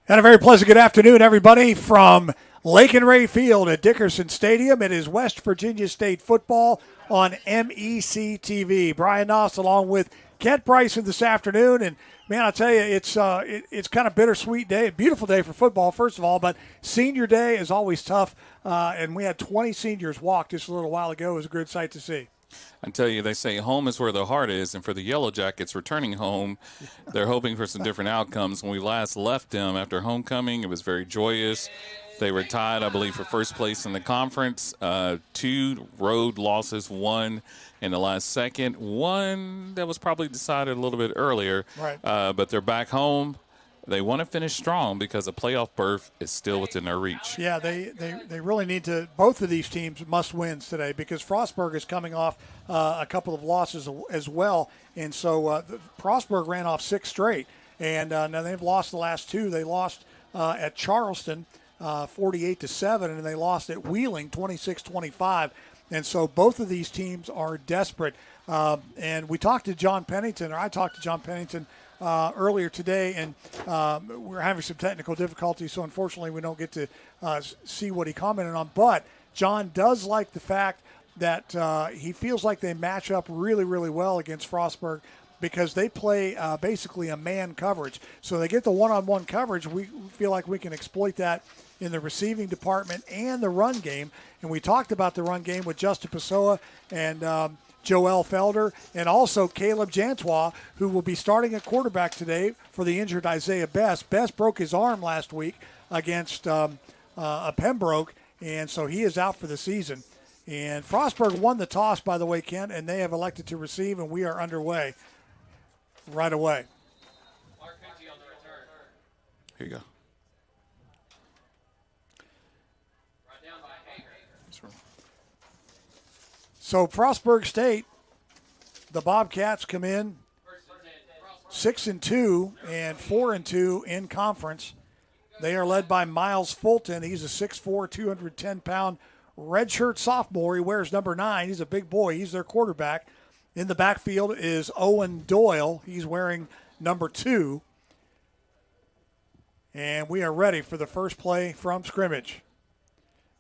And a very pleasant good afternoon, everybody, from Lake and Ray Field at Dickerson Stadium. It is West Virginia State football on MEC TV. Brian Noss along with Kent Bryson this afternoon. And, man, I'll tell you, it's kind of bittersweet day, a beautiful day for football, first of all, but senior day is always tough. And we had 20 seniors walk just a little while ago. It was a good sight to see. I tell you, they say home is where the heart is, and for the Yellow Jackets returning home, they're hoping for some different outcomes. When we last left them after homecoming, it was very joyous. They were tied, I believe, for first place in the conference. 2 road losses, 1 in the last second, 1 that was probably decided a little bit earlier. Right. But they're back home. They want to finish strong because a playoff berth is still within their reach. Yeah, they really need to. Both of these teams must wins today because Frostburg is coming off a couple of losses as well. And so Frostburg ran off 6 straight. And now they've lost the last 2. They lost at Charleston 48-7, and they lost at Wheeling 26-25. And so both of these teams are desperate. And we talked to John Pennington, or I talked to John Pennington earlier today, and we're having some technical difficulties, so unfortunately we don't get to see what he commented on. But John does like the fact that he feels like they match up really, really well against Frostburg because they play basically a man coverage. So they get the one-on-one coverage. We feel like we can exploit that in the receiving department and the run game. And we talked about the run game with Justin Pessoa and Joel Felder, and also Caleb Jantois, who will be starting at quarterback today for the injured Isaiah Best. Best broke his arm last week against Pembroke, and so he is out for the season. And Frostburg won the toss, by the way, Kent, and they have elected to receive, and we are underway right away. Here you go. So Frostburg State, the Bobcats come in 6-2 and 4-2 in conference. They are led by Miles Fulton. He's a 6'4", 210-pound redshirt sophomore. He wears number 9. He's a big boy. He's their quarterback. In the backfield is Owen Doyle. He's wearing number 2. And we are ready for the first play from scrimmage.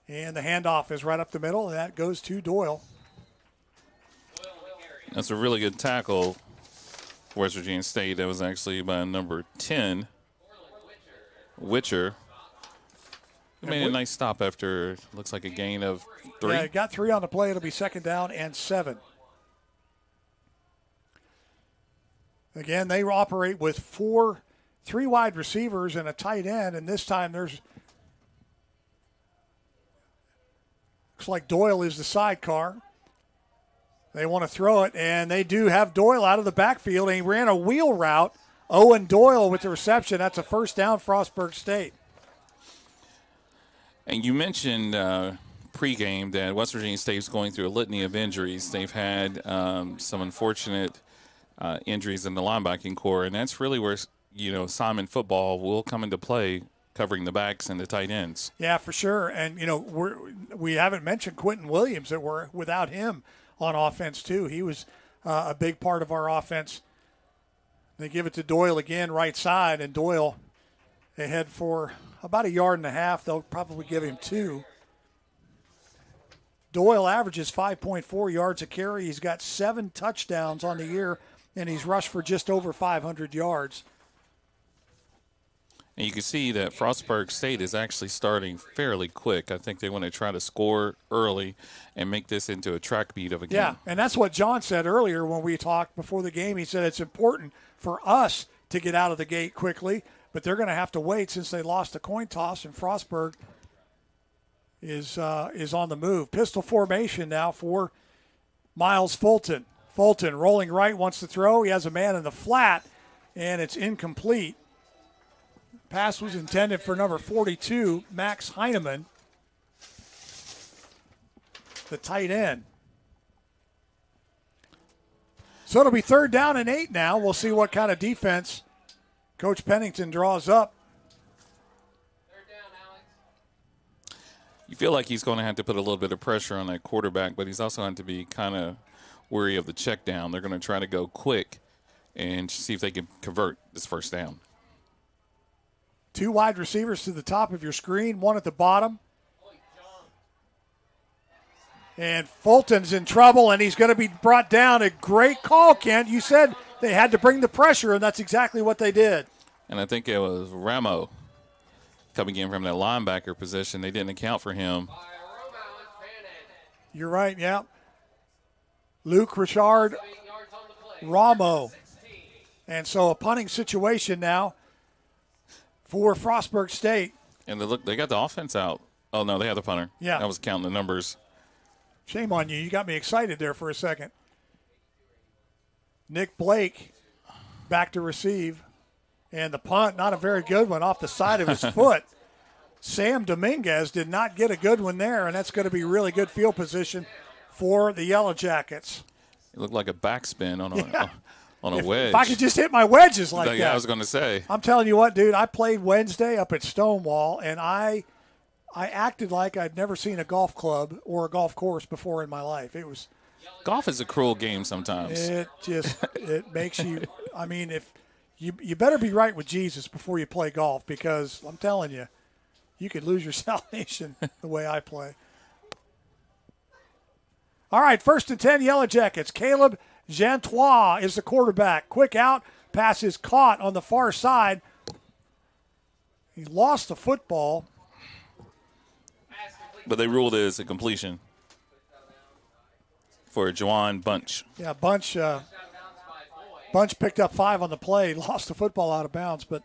And the handoff is right up the middle, and that goes to Doyle. That's a really good tackle for West Virginia State. That was actually by number 10, Witcher. He made a nice stop after, looks like a gain of 3. Yeah, got 3 on the play. It'll be second down and 7. Again, they operate with 3 wide receivers and a tight end, and this time looks like Doyle is the sidecar. They want to throw it, and they do have Doyle out of the backfield, and he ran a wheel route. Owen Doyle with the reception. That's a first down, Frostburg State. And you mentioned pregame that West Virginia State is going through a litany of injuries. They've had some unfortunate injuries in the linebacking core, and that's really where Simon football will come into play, covering the backs and the tight ends. Yeah, for sure. And we haven't mentioned Quentin Williams, that we're without him on offense too. He was a big part of our offense. They give it to Doyle again, right side, and Doyle, they head for about 1.5 yards. They'll probably give him 2. Doyle averages 5.4 yards a carry. He's got 7 touchdowns on the year, and he's rushed for just over 500 yards. And you can see that Frostburg State is actually starting fairly quick. I think they want to try to score early and make this into a track beat of a game. Yeah, and that's what John said earlier when we talked before the game. He said it's important for us to get out of the gate quickly, but they're going to have to wait since they lost a coin toss, and Frostburg is on the move. Pistol formation now for Miles Fulton. Fulton rolling right, wants to throw. He has a man in the flat, and it's incomplete. Pass was intended for number 42, Max Heineman, the tight end. So it'll be 3rd down and 8 now. We'll see what kind of defense Coach Pennington draws up. You feel like he's going to have to put a little bit of pressure on that quarterback, but he's also going to be kind of wary of the check down. They're going to try to go quick and see if they can convert this first down. 2 wide receivers to the top of your screen, 1 at the bottom. And Fulton's in trouble, and he's going to be brought down. A great call, Kent. You said they had to bring the pressure, and that's exactly what they did. And I think it was Ramo coming in from that linebacker position. They didn't account for him. You're right, yeah. Luke Richard Ramo. And so a punting situation now for Frostburg State. And they got the offense out. Oh, no, they had the punter. Yeah. I was counting the numbers. Shame on you. You got me excited there for a second. Nick Blake back to receive. And the punt, not a very good one, off the side of his foot. Sam Dominguez did not get a good one there, and that's going to be really good field position for the Yellow Jackets. It looked like a backspin on a wedge. If I could just hit my wedges like that. Yeah, I was going to say. I'm telling you what, dude, I played Wednesday up at Stonewall, and I acted like I'd never seen a golf club or a golf course before in my life. It was golf is a cruel game sometimes. It makes you – I mean, if you better be right with Jesus before you play golf, because I'm telling you, you could lose your salvation the way I play. All right, 1st and 10, Yellow Jackets. Caleb Jantois is the quarterback. Quick out, pass is caught on the far side. He lost the football. But they ruled it as a completion for Juwan Bunch. Yeah, Bunch picked up 5 on the play, lost the football out of bounds, but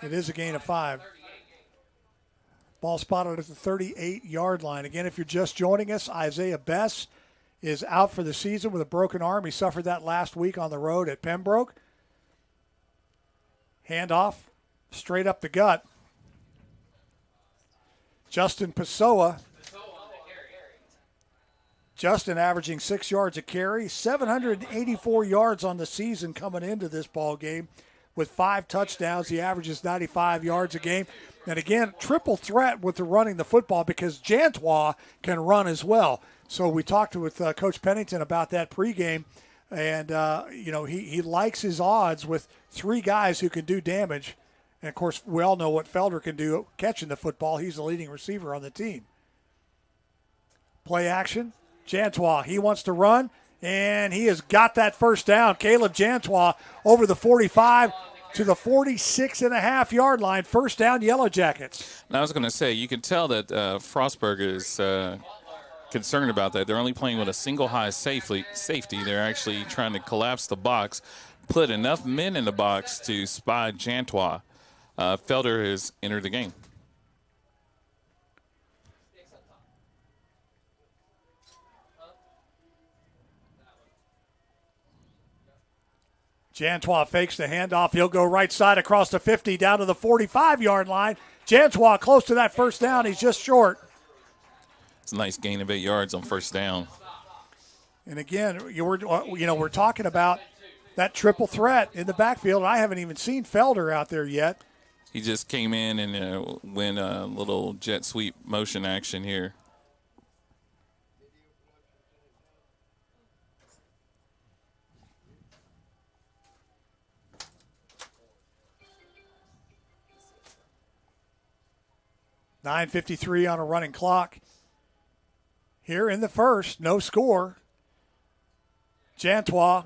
it is a gain of 5. Ball spotted at the 38-yard line. Again, if you're just joining us, Isaiah Bess is out for the season with a broken arm. He suffered that last week on the road at Pembroke. Handoff, straight up the gut. Justin Pessoa. Justin averaging 6 yards a carry, 784 yards on the season coming into this ball game with 5 touchdowns. He averages 95 yards a game. And again, triple threat with the running the football because Jantois can run as well. So we talked with Coach Pennington about that pregame, and he likes his odds with 3 guys who can do damage. And, of course, we all know what Felder can do catching the football. He's the leading receiver on the team. Play action. Jantois, he wants to run, and he has got that first down. Caleb Jantois over the 45 to the 46.5-yard line. First down, Yellow Jackets. Now, I was going to say, you can tell that Frostburg is concerned about that. They're only playing with a single high safety. They're actually trying to collapse the box, put enough men in the box to spy Jantois. Felder has entered the game. Jantois fakes the handoff. He'll go right side across the 50 down to the 45-yard line. Jantois close to that first down. He's just short. It's a nice gain of 8 yards on first down. And again, we're talking about that triple threat in the backfield. I haven't even seen Felder out there yet. He just came in and went a little jet sweep motion action here. .9:53 on a running clock. Here in the first, no score. Jantois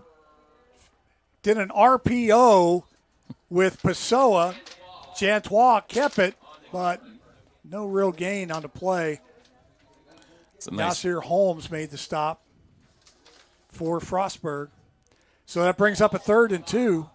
did an RPO with Pessoa. Jantois kept it, but no real gain on the play. Nasir Holmes made the stop for Frostburg. So that brings up a 3rd and 2.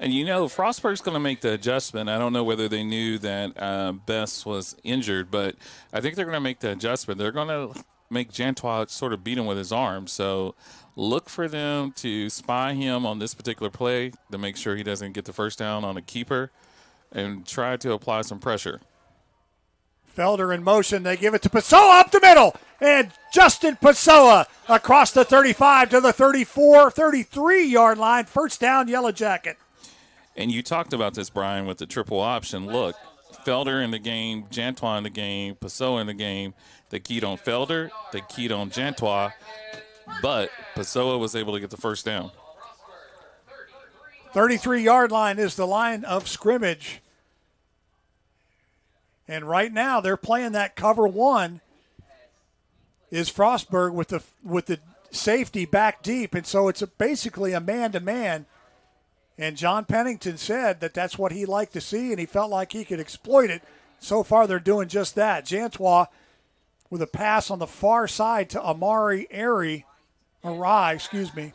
And, Frostburg's going to make the adjustment. I don't know whether they knew that Bess was injured, but I think they're going to make the adjustment. They're going to make Jantois sort of beat him with his arm. So look for them to spy him on this particular play to make sure he doesn't get the first down on a keeper and try to apply some pressure. Felder in motion. They give it to Pessoa up the middle. And Justin Pessoa across the 35 to the 34, 33-yard line. First down, Yellow Jacket. And you talked about this, Brian, with the triple option. Look, Felder in the game, Jantois in the game, Pessoa in the game. They keyed on Felder. They keyed on Jantois. But Pessoa was able to get the first down. 33-yard line is the line of scrimmage And right now they're playing that cover one is Frostburg with the safety back deep. And so it's basically a man-to-man. And John Pennington said that that's what he liked to see, and he felt like he could exploit it. So far they're doing just that. Jantois with a pass on the far side to Arai, excuse me.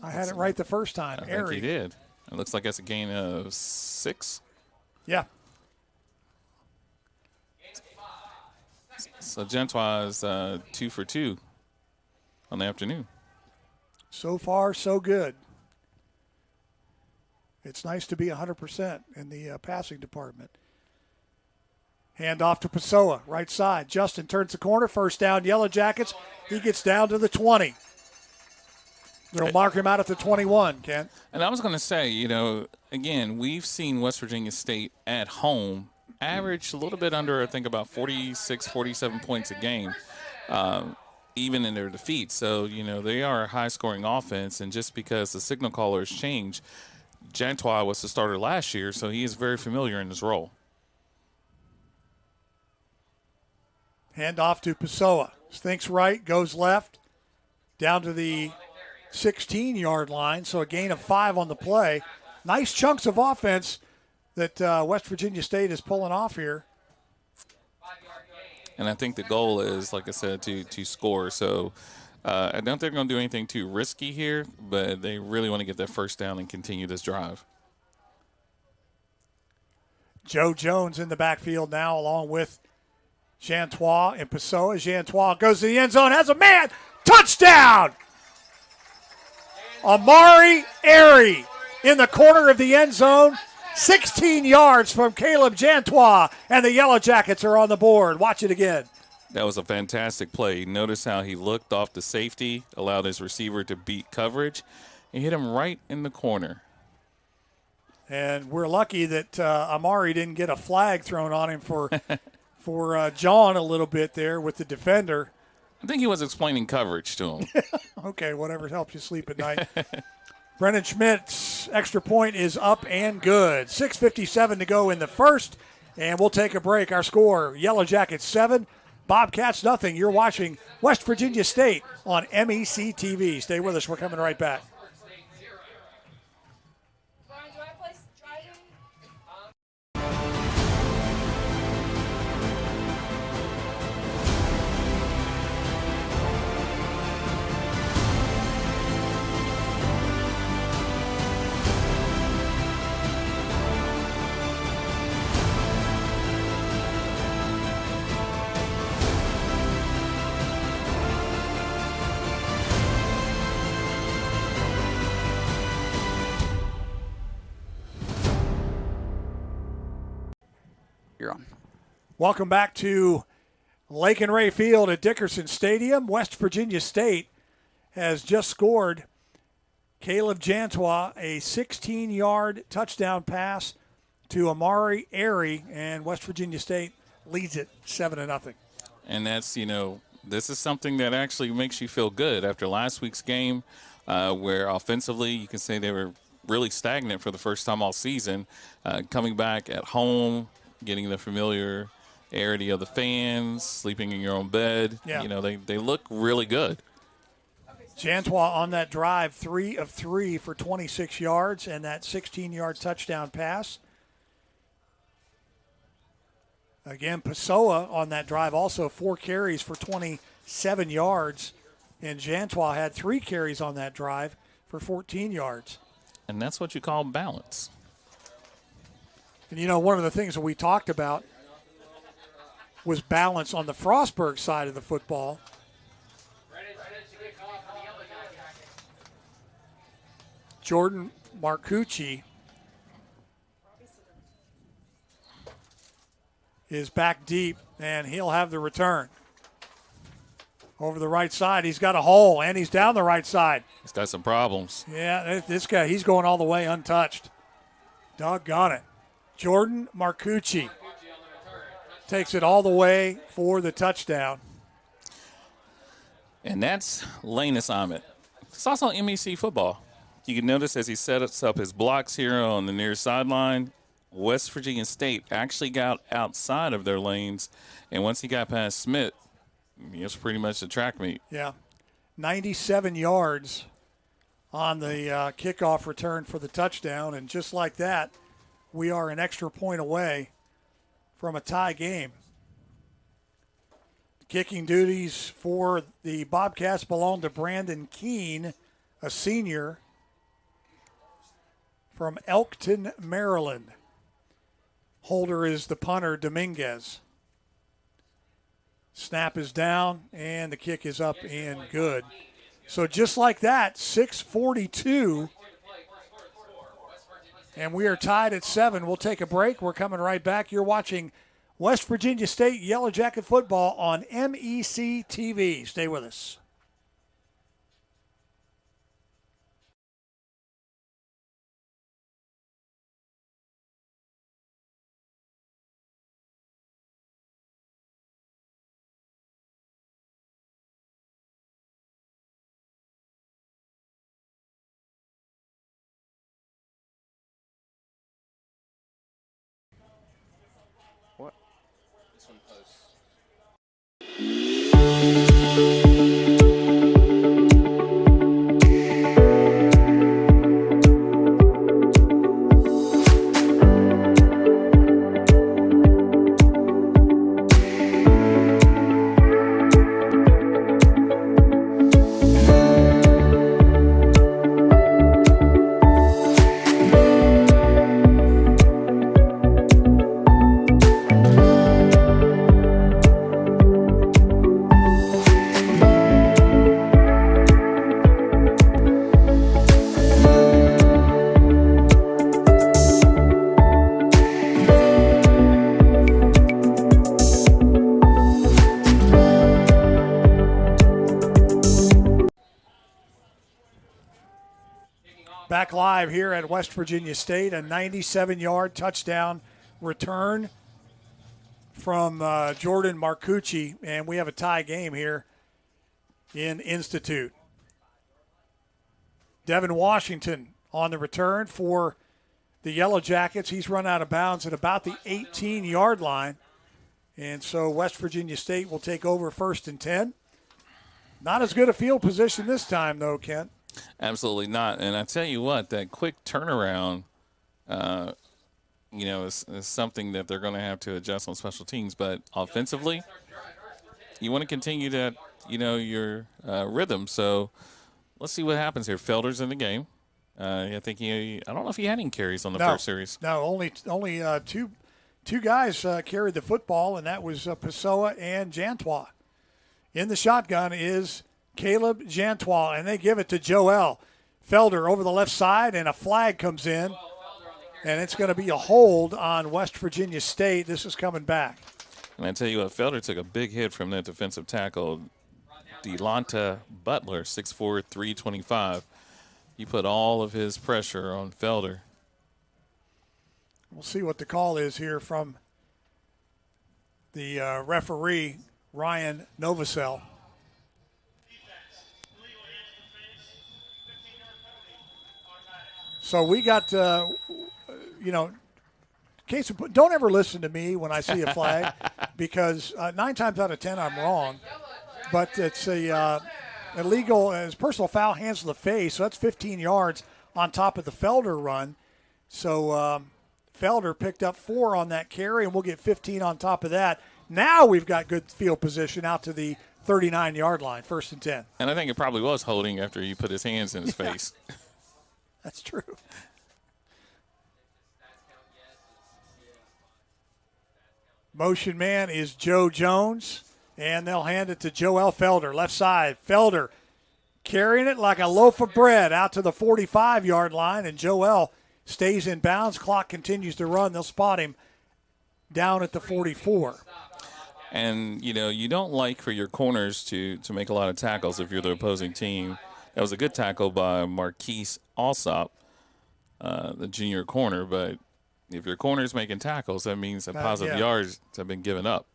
I had it right the first time. I think he did. It looks like that's a gain of 6. Yeah. So Jantois is 2 for 2 on the afternoon. So far, so good. It's nice to be 100% in the passing department. Hand off to Pessoa, right side. Justin turns the corner, first down, Yellow Jackets. He gets down to the 20. They'll mark him out at the 21, Ken. And I was going to say, again, we've seen West Virginia State at home average a little bit under, I think, about 46, 47 points a game, even in their defeat. So, they are a high-scoring offense, and just because the signal callers change, Jantois was the starter last year, so he is very familiar in his role. Hand off to Pessoa. Thinks right, goes left, down to the 16-yard line, so a gain of 5 on the play. Nice chunks of offense that West Virginia State is pulling off here. And I think the goal is, like I said, to score. So I don't think they're going to do anything too risky here, but they really want to get that first down and continue this drive. Joe Jones in the backfield now, along with Jantois and Pessoa. Jantois goes to the end zone, has a man, touchdown! Arai in the corner of the end zone, 16 yards from Caleb Jantois, and the Yellow Jackets are on the board. Watch it again. That was a fantastic play. Notice how he looked off the safety, allowed his receiver to beat coverage, and hit him right in the corner. And we're lucky that Arai didn't get a flag thrown on him for John a little bit there with the defender. I think he was explaining coverage to him. Okay, whatever helps you sleep at night. Brennan Schmidt's extra point is up and good. 6:57 to go in the first, and we'll take a break. Our score, Yellow Jackets 7, Bobcats nothing. You're watching West Virginia State on MEC TV. Stay with us. We're coming right back. You're on. Welcome back to Lake and Ray Field at Dickerson Stadium. West Virginia State has just scored. Caleb Jantois, a 16-yard touchdown pass to Arai, and West Virginia State leads it 7-0. And that's, this is something that actually makes you feel good after last week's game where offensively you can say they were really stagnant for the first time all season. Coming back at home, getting the familiarity of the fans, sleeping in your own bed. Yeah. They look really good. Jantois on that drive, 3 of 3 for 26 yards and that 16-yard touchdown pass. Again, Pessoa on that drive, also 4 carries for 27 yards. And Jantois had 3 carries on that drive for 14 yards. And that's what you call balance. And, one of the things that we talked about was balance on the Frostburg side of the football. Jordan Marcucci is back deep, and he'll have the return. Over the right side, he's got a hole, and he's down the right side. He's got some problems. Yeah, this guy, he's going all the way untouched. Doggone it. Jordan Marcucci takes it all the way for the touchdown. And that's lane assignment. It's also MEC football. You can notice as he sets up his blocks here on the near sideline, West Virginia State actually got outside of their lanes, and once he got past Smith, it was pretty much a track meet. Yeah, 97 yards on the kickoff return for the touchdown, and just like that, we are an extra point away from a tie game. Kicking duties for the Bobcats belong to Brandon Keene, a senior from Elkton, Maryland. Holder is the punter, Dominguez. Snap is down, and the kick is up and good. So just like that, 6:42, and we are tied at 7. We'll take a break. We're coming right back. You're watching West Virginia State Yellow Jacket football on MEC TV. Stay with us. Back live here at West Virginia State, a 97-yard touchdown return from Jordan Marcucci, and we have a tie game here in Institute. Devin Washington on the return for the Yellow Jackets. He's run out of bounds at about the 18-yard line, and so West Virginia State will take over 1st and 10. Not as good a field position this time, though, Kent. Absolutely not. And I tell you what, that quick turnaround, is something that they're going to have to adjust on special teams. But offensively, you want to continue that, your rhythm. So let's see what happens here. Felder's in the game. I think I don't know if he had any carries on the first series. No, only two guys carried the football, and that was Pessoa and Jantois. In the shotgun is Caleb Jantois, and they give it to Joel. Felder over the left side, and a flag comes in, and it's going to be a hold on West Virginia State. This is coming back. And I tell you what, Felder took a big hit from that defensive tackle, Delonta Butler, 6'4", 325. He put all of his pressure on Felder. We'll see what the call is here from the referee, Ryan Novosel. So we got, case of, don't ever listen to me when I see a flag because 9 times out of 10 I'm wrong. But it's a illegal, as personal foul, hands to the face. So that's 15 yards on top of the Felder run. So Felder picked up 4 on that carry, and we'll get 15 on top of that. Now we've got good field position out to the 39-yard line, 1st and 10. And I think it probably was holding after he put his hands in his face. That's true. Motion man is Joe Jones, and they'll hand it to Joel Felder, left side. Felder carrying it like a loaf of bread out to the 45-yard line, and Joel stays in bounds. Clock continues to run. They'll spot him down at the 44. And, you don't like for your corners to make a lot of tackles if you're the opposing team. That was a good tackle by Marquise Alsop, the junior corner. But if your corner's making tackles, that means that positive yards have been given up.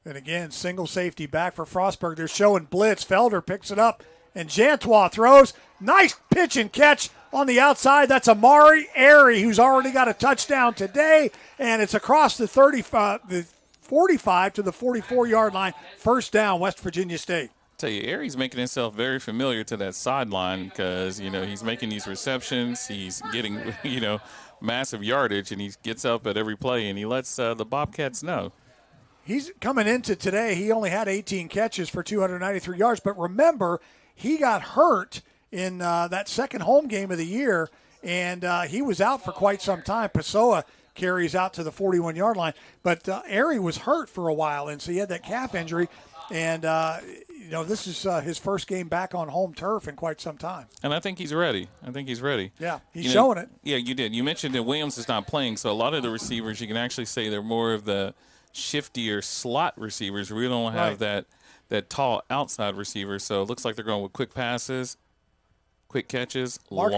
And again, single safety back for Frostburg. They're showing blitz. Felder picks it up And Jantois throws. Nice pitch and catch on the outside. That's Amari Airy, who's already got a touchdown today. And it's across the 45 to the 44-yard line. First down, West Virginia State. Tell you, Airy's making himself very familiar to that sideline because, he's making these receptions. He's getting, massive yardage, and he gets up at every play, and he lets the Bobcats know. He's coming into today. He only had 18 catches for 293 yards. But remember, he got hurt in that second home game of the year, and he was out for quite some time. Pessoa carries out to the 41-yard line. But Airy was hurt for a while, and so he had that calf injury. And, this is his first game back on home turf in quite some time. And I think he's ready. Yeah, he's showing it. Yeah, you did. You mentioned that Williams is not playing, so a lot of the receivers, you can actually say they're more of the shiftier slot receivers. We don't have that tall outside receiver, so it looks like they're going with quick passes, quick catches, long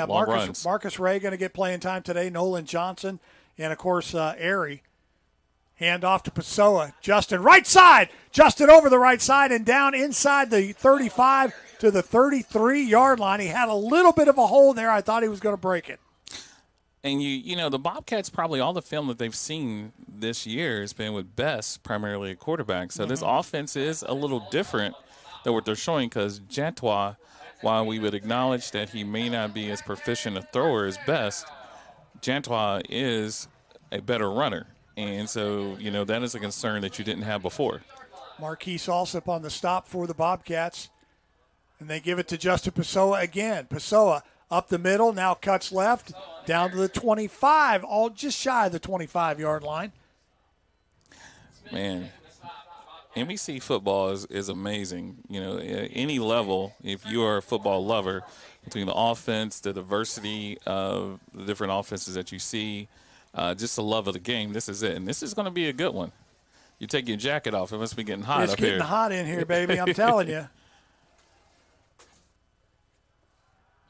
runs. Marcus Ray going to get playing time today, Nolan Johnson, and, of course, Airy. Hand off to Pessoa. Justin, right side. Justin over the right side and down inside the 35 to the 33-yard line. He had a little bit of a hole there. I thought he was going to break it. And, the Bobcats, probably all the film that they've seen this year has been with Best, primarily a quarterback. So this offense is a little different than what they're showing because Jantois, while we would acknowledge that he may not be as proficient a thrower as Best, Jantois is a better runner. And so, that is a concern that you didn't have before. Marquise Alsop on the stop for the Bobcats. And they give it to Justin Pessoa again. Pessoa up the middle, now cuts left, down to the 25, all just shy of the 25-yard line. Man, NBC football is amazing. Any level, if you are a football lover, between the offense, the diversity of the different offenses that you see, just the love of the game, this is it. And this is going to be a good one. You take your jacket off. It must be getting hot up here. It's getting hot in here, baby. I'm telling you.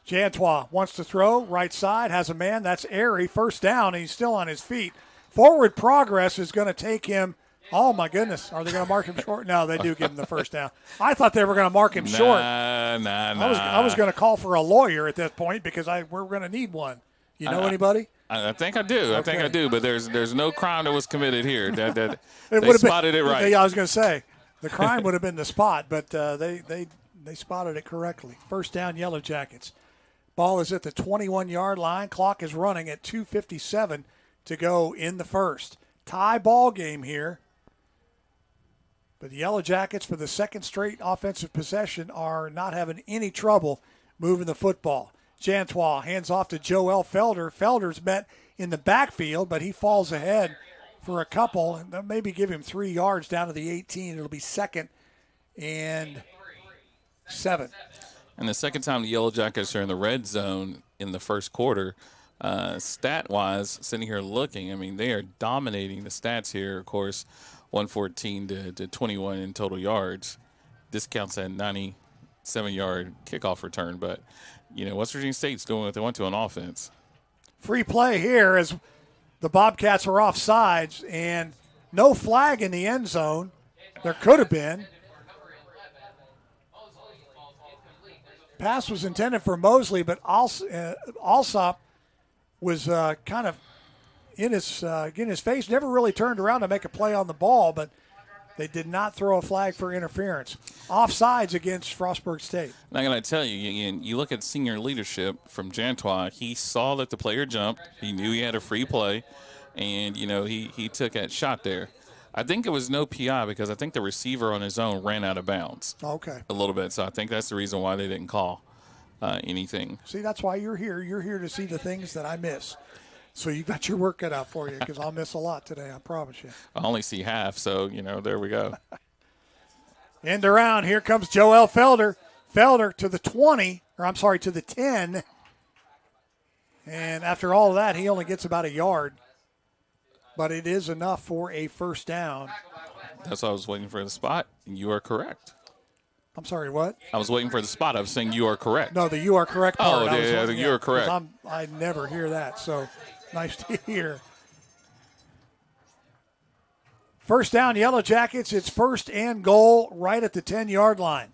Jantois wants to throw. Right side, has a man. That's Airy. First down, and he's still on his feet. Forward progress is going to take him. Oh, my goodness. Are they going to mark him short? No, they do give him the first down. I thought they were going to mark him short. I was going to call for a lawyer at this point because we're going to need one. You know anybody? I think I do. Okay. I think I do. But there's no crime that was committed here. That they spotted it right. Yeah, I was going to say the crime would have been the spot, but they spotted it correctly. First down, Yellow Jackets. Ball is at the 21-yard line. Clock is running at 2:57 to go in the first. Tie ball game here. But the Yellow Jackets, for the second straight offensive possession, are not having any trouble moving the football. Jantois hands off to Joel Felder. Felder's met in the backfield, but he falls ahead for a couple, and they'll maybe give him 3 yards down to the 18. It'll be 2nd and 7. And the second time the Yellow Jackets are in the red zone in the first quarter, stat-wise, sitting here looking, I mean, they are dominating the stats here. Of course, 114 to 21 in total yards. This counts at 97-yard kickoff return, but West Virginia State's doing what they want to on offense. Free play here as the Bobcats are off sides and no flag in the end zone. There could have been. Pass was intended for Mosley, but Alsop was kind of in his face. Never really turned around to make a play on the ball, but they did not throw a flag for interference. Offsides against Frostburg State. And I got to tell you, you look at senior leadership from Jantois. He saw that the player jumped. He knew he had a free play, and, he took that shot there. I think it was no PI because I think the receiver on his own ran out of bounds. Okay. A little bit. So I think that's the reason why they didn't call anything. See, that's why you're here. You're here to see the things that I miss. So you got your work cut out for you because I'll miss a lot today, I promise you. I only see half, so, there we go. End around. Here comes Joel Felder. Felder to the 20, to the 10. And after all of that, he only gets about a yard. But it is enough for a first down. That's why I was waiting for the spot. You are correct. I'm sorry, what? I was waiting for the spot. I was saying you are correct. No, the you are correct part. You are correct. I never hear that, so nice to hear. First down, Yellow Jackets. It's 1st and goal right at the 10-yard line.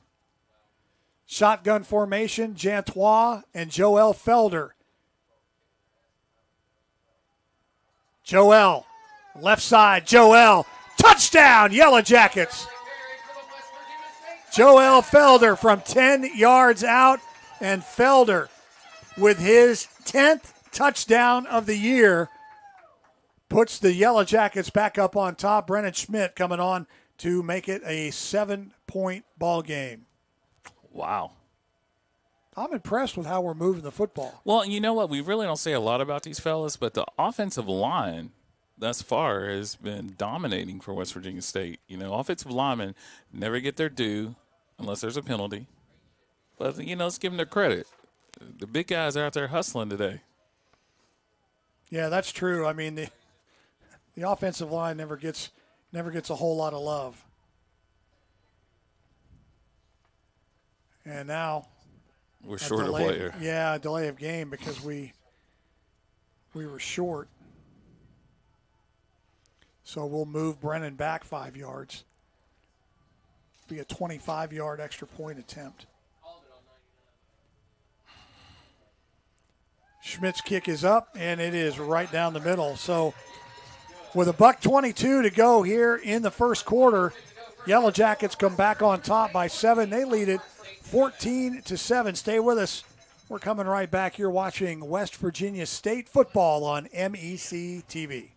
Shotgun formation, Jantois and Joel Felder. Joel, left side, Joel, touchdown, Yellow Jackets. Joel Felder from 10 yards out, and Felder with his 10th touchdown of the year puts the Yellow Jackets back up on top. Brennan Schmidt coming on to make it a 7-point ball game. Wow. I'm impressed with how we're moving the football. Well, you know what? We really don't say a lot about these fellas, but the offensive line thus far has been dominating for West Virginia State. You know, offensive linemen never get their due unless there's a penalty. But, you know, let's give them their credit. The big guys are out there hustling today. Yeah, that's true. I mean, the offensive line never gets a whole lot of love. And now we're short a player. Yeah, a delay of game because we were short. So we'll move Brennan back 5 yards. Be a 25-yard extra point attempt. Schmidt's kick is up, and it is right down the middle. So with $1:22 to go here in the first quarter, Yellow Jackets come back on top by 7. They lead it 14-7. Stay with us. We're coming right back here watching West Virginia State football on MEC TV.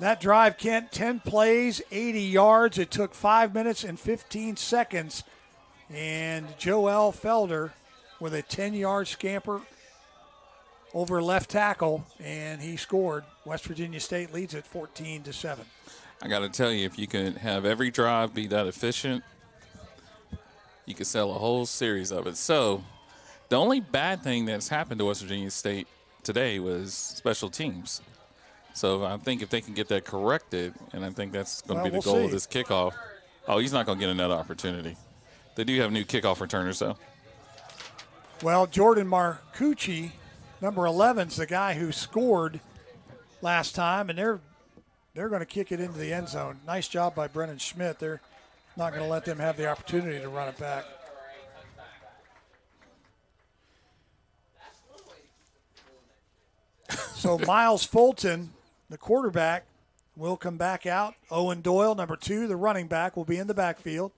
That drive, Kent, 10 plays, 80 yards. It took 5 minutes and 15 seconds. And Joel Felder with a 10-yard scamper over left tackle, and he scored. West Virginia State leads it 14-7. I got to tell you, if you can have every drive be that efficient, you could sell a whole series of it. So the only bad thing that's happened to West Virginia State today was special teams. So I think if they can get that corrected, and I think that's going to be the goal of this kickoff. Oh, he's not going to get another opportunity. They do have new kickoff returners, though. Well, Jordan Marcucci, number 11, is the guy who scored last time, and they're going to kick it into the end zone. Nice job by Brennan Schmidt. They're not going to let them have the opportunity to run it back. So Miles Fulton, the quarterback, will come back out. Owen Doyle, number 2, the running back, will be in the backfield.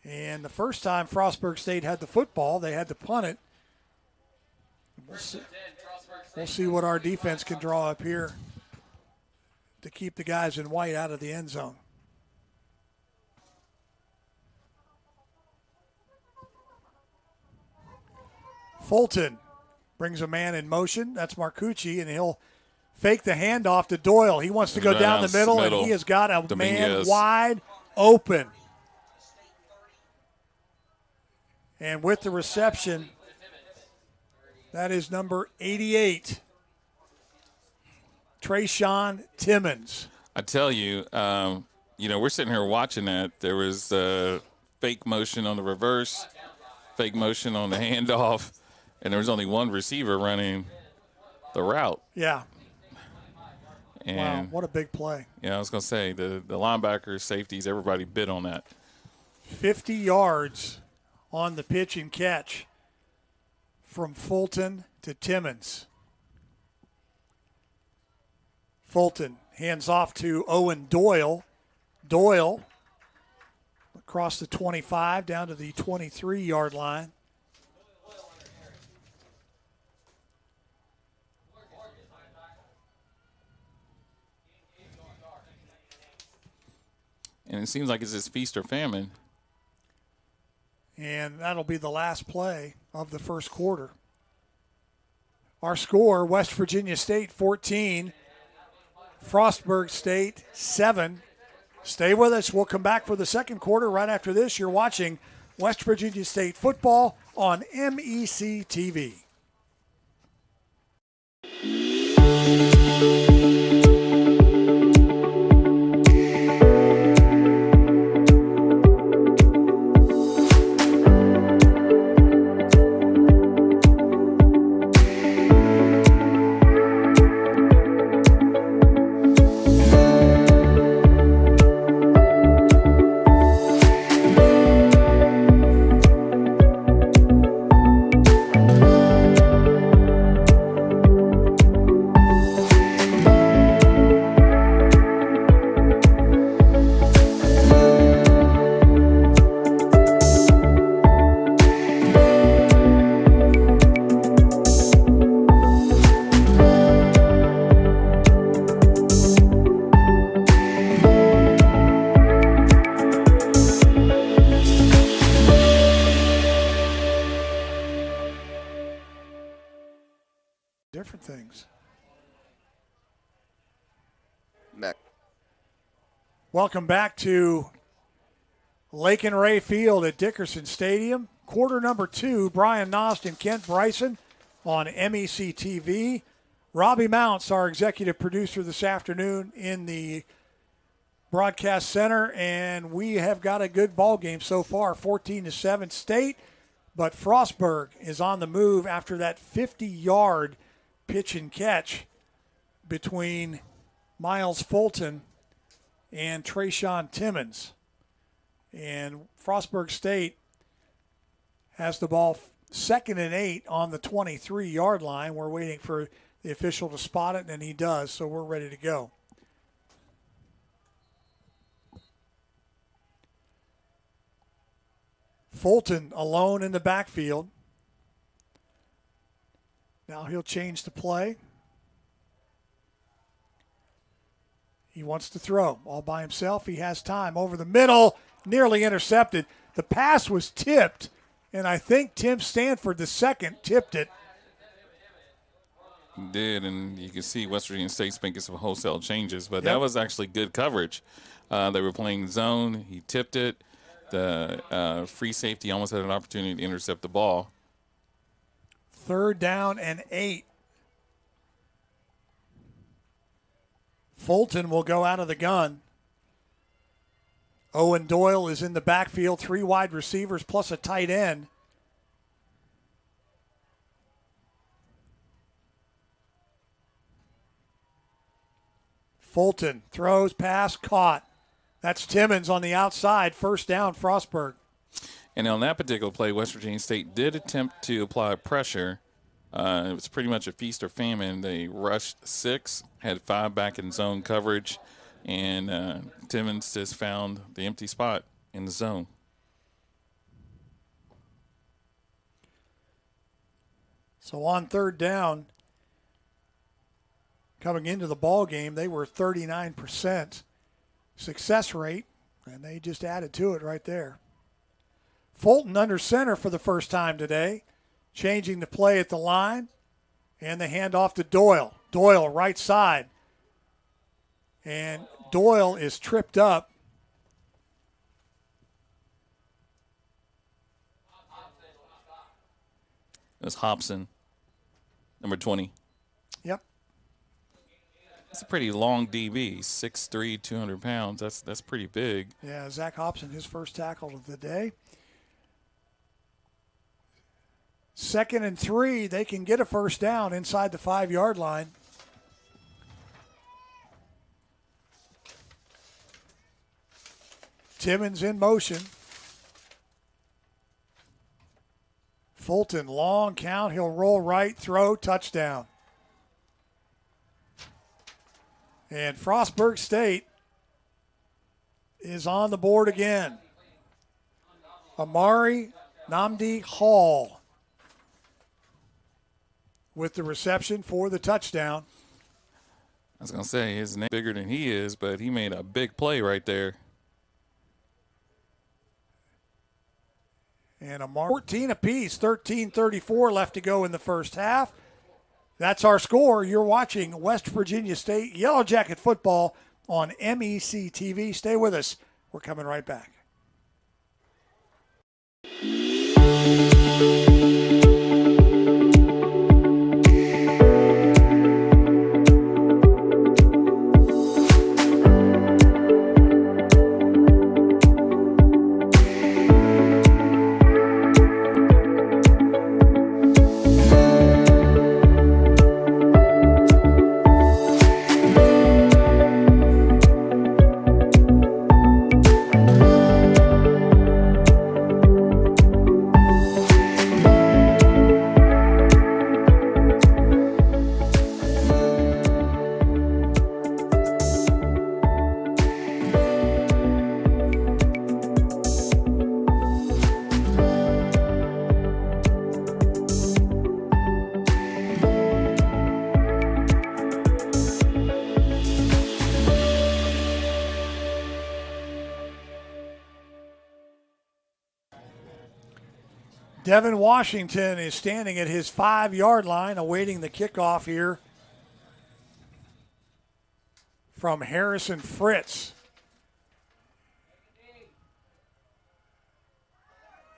And the first time Frostburg State had the football, they had to punt it. We'll see what our defense can draw up here to keep the guys in white out of the end zone. Fulton brings a man in motion. That's Marcucci, and he'll fake the handoff to Doyle. He wants to go down the middle, and he has got a man wide open. And with the reception, that is number 88, Trayshawn Timmons. I tell you, we're sitting here watching that. There was fake motion on the reverse, fake motion on the handoff, and there was only one receiver running the route. Yeah. And wow, what a big play. Yeah, I was going to say, the linebackers, safeties, everybody bid on that. 50 yards on the pitch and catch from Fulton to Timmons. Fulton hands off to Owen Doyle. Doyle across the 25 down to the 23-yard line. And it seems like it's just feast or famine. And that'll be the last play of the first quarter. Our score, West Virginia State 14, Frostburg State 7. Stay with us. We'll come back for the second quarter right after this. You're watching West Virginia State football on MEC TV. Different things. Back. Welcome back to Lake and Ray Field at Dickerson Stadium. Quarter number 2, Brian Nost and Kent Bryson on MEC TV. Robbie Mounts, our executive producer this afternoon in the broadcast center, and we have got a good ball game so far, 14-7 State, but Frostburg is on the move after that 50-yard pitch and catch between Miles Fulton and Trayshawn Timmons. And Frostburg State has the ball 2nd and 8 on the 23-yard line. We're waiting for the official to spot it, and he does, so we're ready to go. Fulton alone in the backfield. Now he'll change the play. He wants to throw all by himself. He has time over the middle, nearly intercepted. The pass was tipped, and I think Tim Stanford, the second, tipped it. He did, and you can see West Virginia State's making some wholesale changes, but Yep. that was actually good coverage. They were playing zone. He tipped it. The free safety almost had an opportunity to intercept the ball. 3rd down and 8. Fulton will go out of the gun. Owen Doyle is in the backfield, 3 wide receivers plus a tight end. Fulton throws, pass, caught. That's Timmons on the outside, 1st down, Frostburg. And on that particular play, West Virginia State did attempt to apply pressure. It was pretty much a feast or famine. They rushed 6, had 5 back in zone coverage, and Timmons just found the empty spot in the zone. So on 3rd down, coming into the ball game, they were 39% success rate, and they just added to it right there. Fulton under center for the first time today, changing the play at the line, and the handoff to Doyle. Doyle right side, and Doyle is tripped up. That's Hobson, number 20. Yep. That's a pretty long DB, 6'3", 200 pounds. That's pretty big. Yeah, Zach Hobson, his first tackle of the day. 2nd and 3, they can get a 1st down inside the 5-yard line. Timmons in motion. Fulton, long count. He'll roll right, throw, touchdown. And Frostburg State is on the board again. Amari Namdi Hall with the reception for the touchdown. I was going to say his name bigger than he is, but he made a big play right there. And 14 apiece, 13:34 left to go in the first half. That's our score. You're watching West Virginia State Yellow Jacket football on MEC TV. Stay with us. We're coming right back. Devin Washington is standing at his 5-yard line awaiting the kickoff here from Harrison Fritz.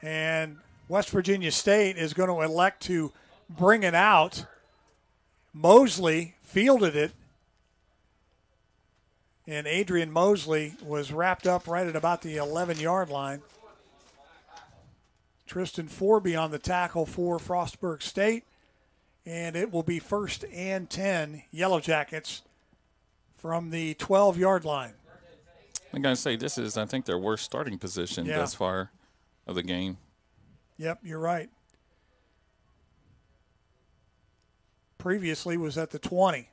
And West Virginia State is going to elect to bring it out. Mosley fielded it. And Adrian Mosley was wrapped up right at about the 11-yard line. Tristan Forby on the tackle for Frostburg State. And it will be 1st and 10 Yellow Jackets from the 12-yard line. I'm going to say this is, I think, their worst starting position thus far of the game. Yep, you're right. Previously was at the 20.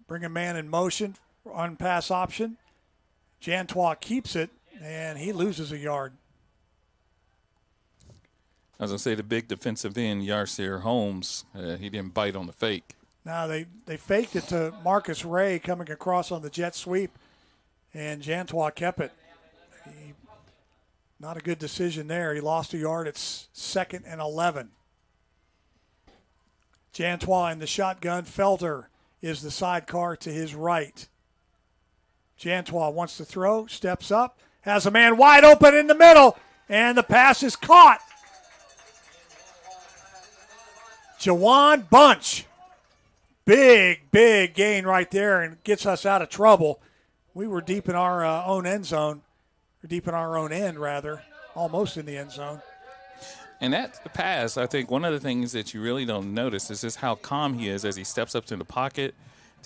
Bring a man in motion on pass option. Jantois keeps it, and he loses a yard. I was going to say the big defensive end, Yarseer Holmes, he didn't bite on the fake. Now they faked it to Marcus Ray coming across on the jet sweep, and Jantois kept it. Not a good decision there. He lost a yard. It's 2nd and 11. Jantois in the shotgun. Felder is the sidecar to his right. Jantois wants to throw, steps up, has a man wide open in the middle, and the pass is caught. Jawan Bunch. Big gain right there and gets us out of trouble. We were deep in our own end zone, or deep in our own end, rather, almost in the end zone. And that pass, I think one of the things that you really don't notice is just how calm he is as he steps up to the pocket,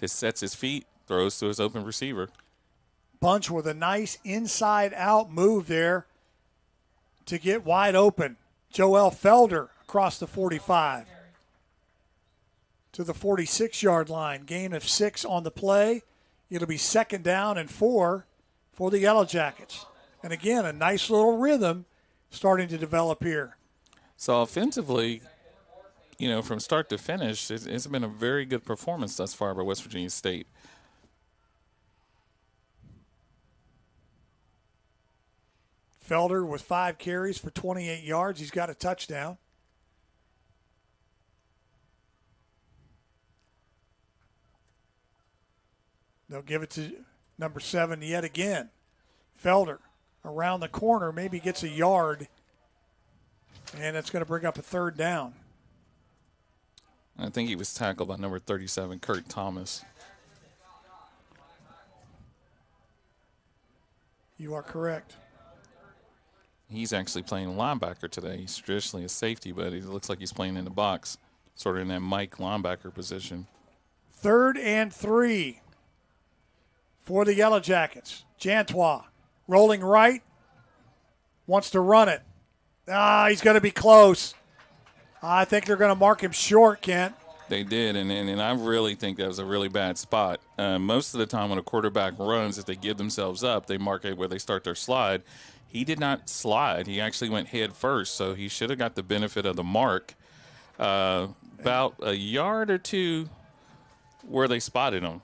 just sets his feet, throws to his open receiver. Bunch with a nice inside-out move there to get wide open. Joel Felder across the 45 to the 46-yard line. Gain of 6 on the play. It'll be 2nd down and 4 for the Yellow Jackets. And again, a nice little rhythm starting to develop here. So offensively, you know, from start to finish, it's been a very good performance thus far by West Virginia State. Felder with 5 carries for 28 yards. He's got a touchdown. They'll give it to number 7 yet again. Felder around the corner, maybe gets a yard, and it's going to bring up a 3rd down. I think he was tackled by number 37, Kurt Thomas. You are correct. He's actually playing linebacker today. He's traditionally a safety, but he looks like he's playing in the box, sort of in that Mike linebacker position. 3rd and 3 for the Yellow Jackets. Jantois rolling right, wants to run it. He's going to be close. I think they're going to mark him short, Kent. They did, and I really think that was a really bad spot. Most of the time when a quarterback runs, if they give themselves up, they mark it where they start their slide. He did not slide. He actually went head first, so he should have got the benefit of the mark about a yard or two where they spotted him.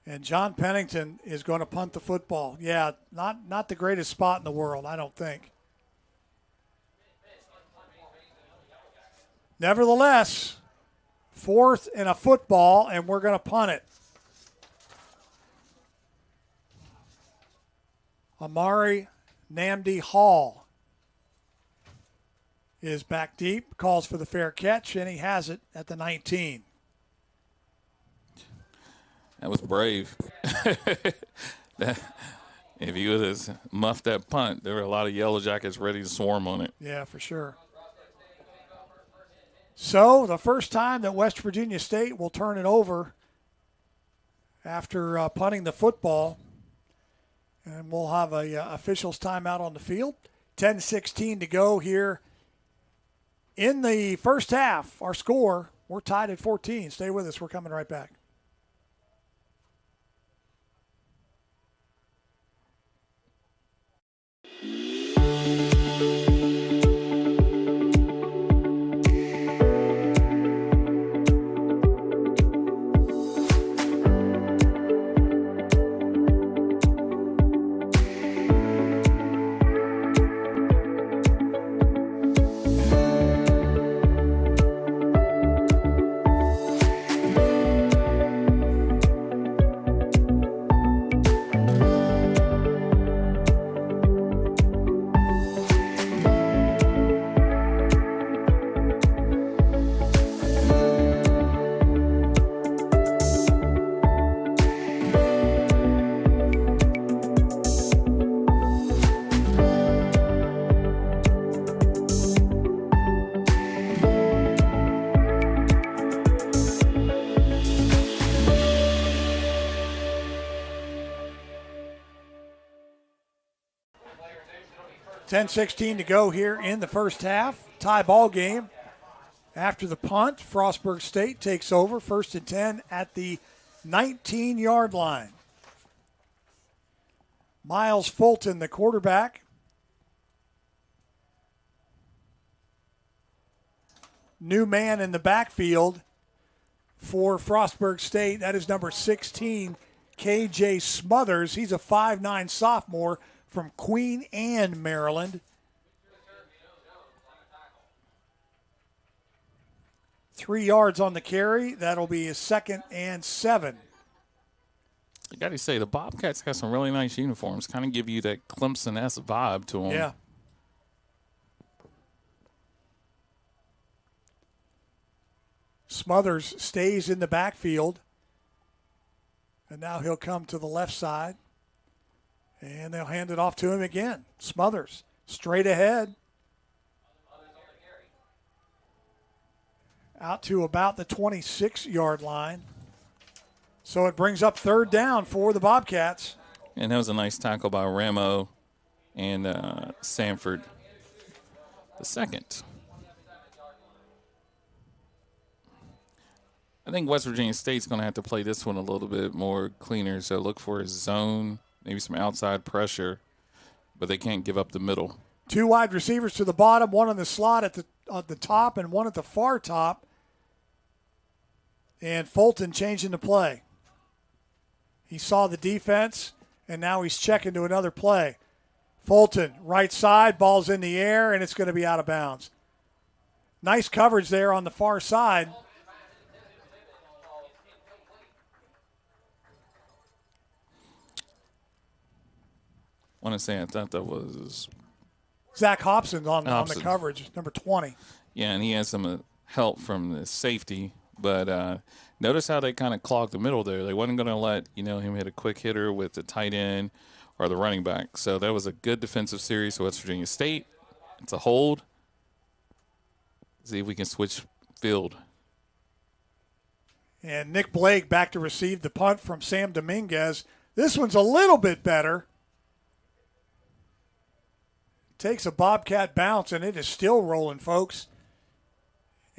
And John Pennington is going to punt the football. Yeah, not the greatest spot in the world, I don't think. Nevertheless, 4th and a football, and we're going to punt it. Amari Namdi Hall is back deep, calls for the fair catch, and he has it at the 19. That was brave. If he would have muffed that punt, there were a lot of Yellow Jackets ready to swarm on it. Yeah, for sure. So the first time that West Virginia State will turn it over after punting the football. And we'll have a officials timeout on the field. 10:16 to go here in the first half. Our score, we're tied at 14. Stay with us. We're coming right back. .16 to go here in the first half. Tie ball game. After the punt, Frostburg State takes over. 1st and 10 at the 19-yard line. Miles Fulton, the quarterback. New man in the backfield for Frostburg State. That is number 16, KJ Smothers. He's a 5'9 sophomore from Queen Anne, Maryland. 3 yards on the carry. That'll be his 2nd and 7. I got to say, the Bobcats got some really nice uniforms. Kind of give you that Clemson-esque vibe to them. Yeah. Smothers stays in the backfield. And now he'll come to the left side. And they'll hand it off to him again. Smothers, straight ahead. Out to about the 26-yard line. So it brings up 3rd down for the Bobcats. And that was a nice tackle by Ramo and Sanford the second. I think West Virginia State's going to have to play this one a little bit more cleaner. So look for a zone, maybe some outside pressure, but they can't give up the middle. 2 wide receivers to the bottom, one on the slot at the top and one at the far top. And Fulton changing the play. He saw the defense, and now he's checking to another play. Fulton, right side, ball's in the air, and it's going to be out of bounds. Nice coverage there on the far side. I want to say I thought that was Zach Hobson on the coverage, number 20. Yeah, and he had some help from the safety. But notice how they kind of clogged the middle there. They wasn't going to let him hit a quick hitter with the tight end or the running back. So that was a good defensive series for West Virginia State. It's a hold. See if we can switch field. And Nick Blake back to receive the punt from Sam Dominguez. This one's a little bit better. Takes a Bobcat bounce, and it is still rolling, folks.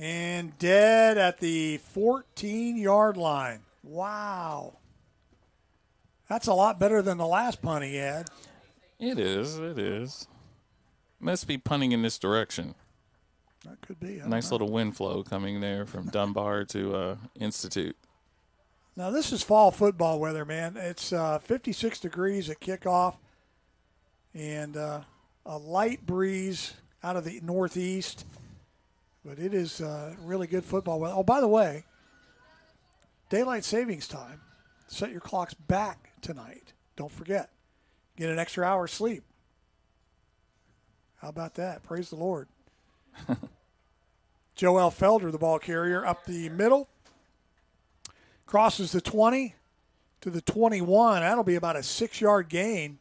And dead at the 14-yard line. Wow. That's a lot better than the last punt he had. It is. Must be punting in this direction. That could be. Nice little wind flow coming there from Dunbar to Institute. Now, this is fall football weather, man. It's 56 degrees at kickoff and a light breeze out of the northeast. But it is really good football weather. Oh, by the way, daylight savings time. Set your clocks back tonight. Don't forget. Get an extra hour of sleep. How about that? Praise the Lord. Joel Felder, the ball carrier, up the middle. Crosses the 20 to the 21. That'll be about a 6-yard gain.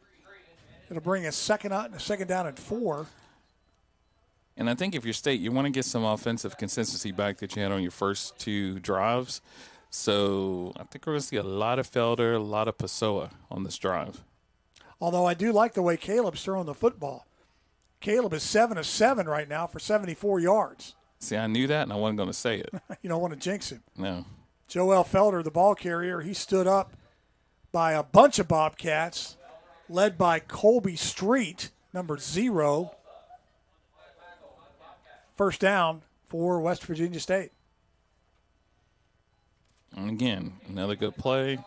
It'll bring a second down and 4. And I think if you're State, you want to get some offensive consistency back that you had on your first 2 drives. So I think we're going to see a lot of Felder, a lot of Pessoa on this drive. Although I do like the way Caleb's throwing the football. Caleb is 7 of 7 right now for 74 yards. See, I knew that, and I wasn't going to say it. You don't want to jinx him. No. Joel Felder, the ball carrier, he stood up by a bunch of Bobcats, led by Colby Street, number 0. First down for West Virginia State. And again, another good play.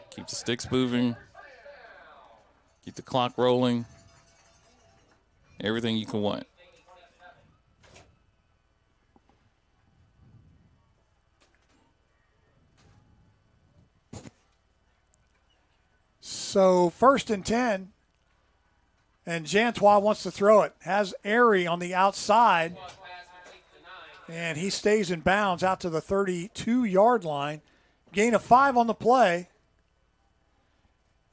Keep the sticks moving. Keep the clock rolling. Everything you can want. So 1st and 10, and Jantois wants to throw it. Has Airy on the outside, and he stays in bounds out to the 32-yard line. Gain of 5 on the play.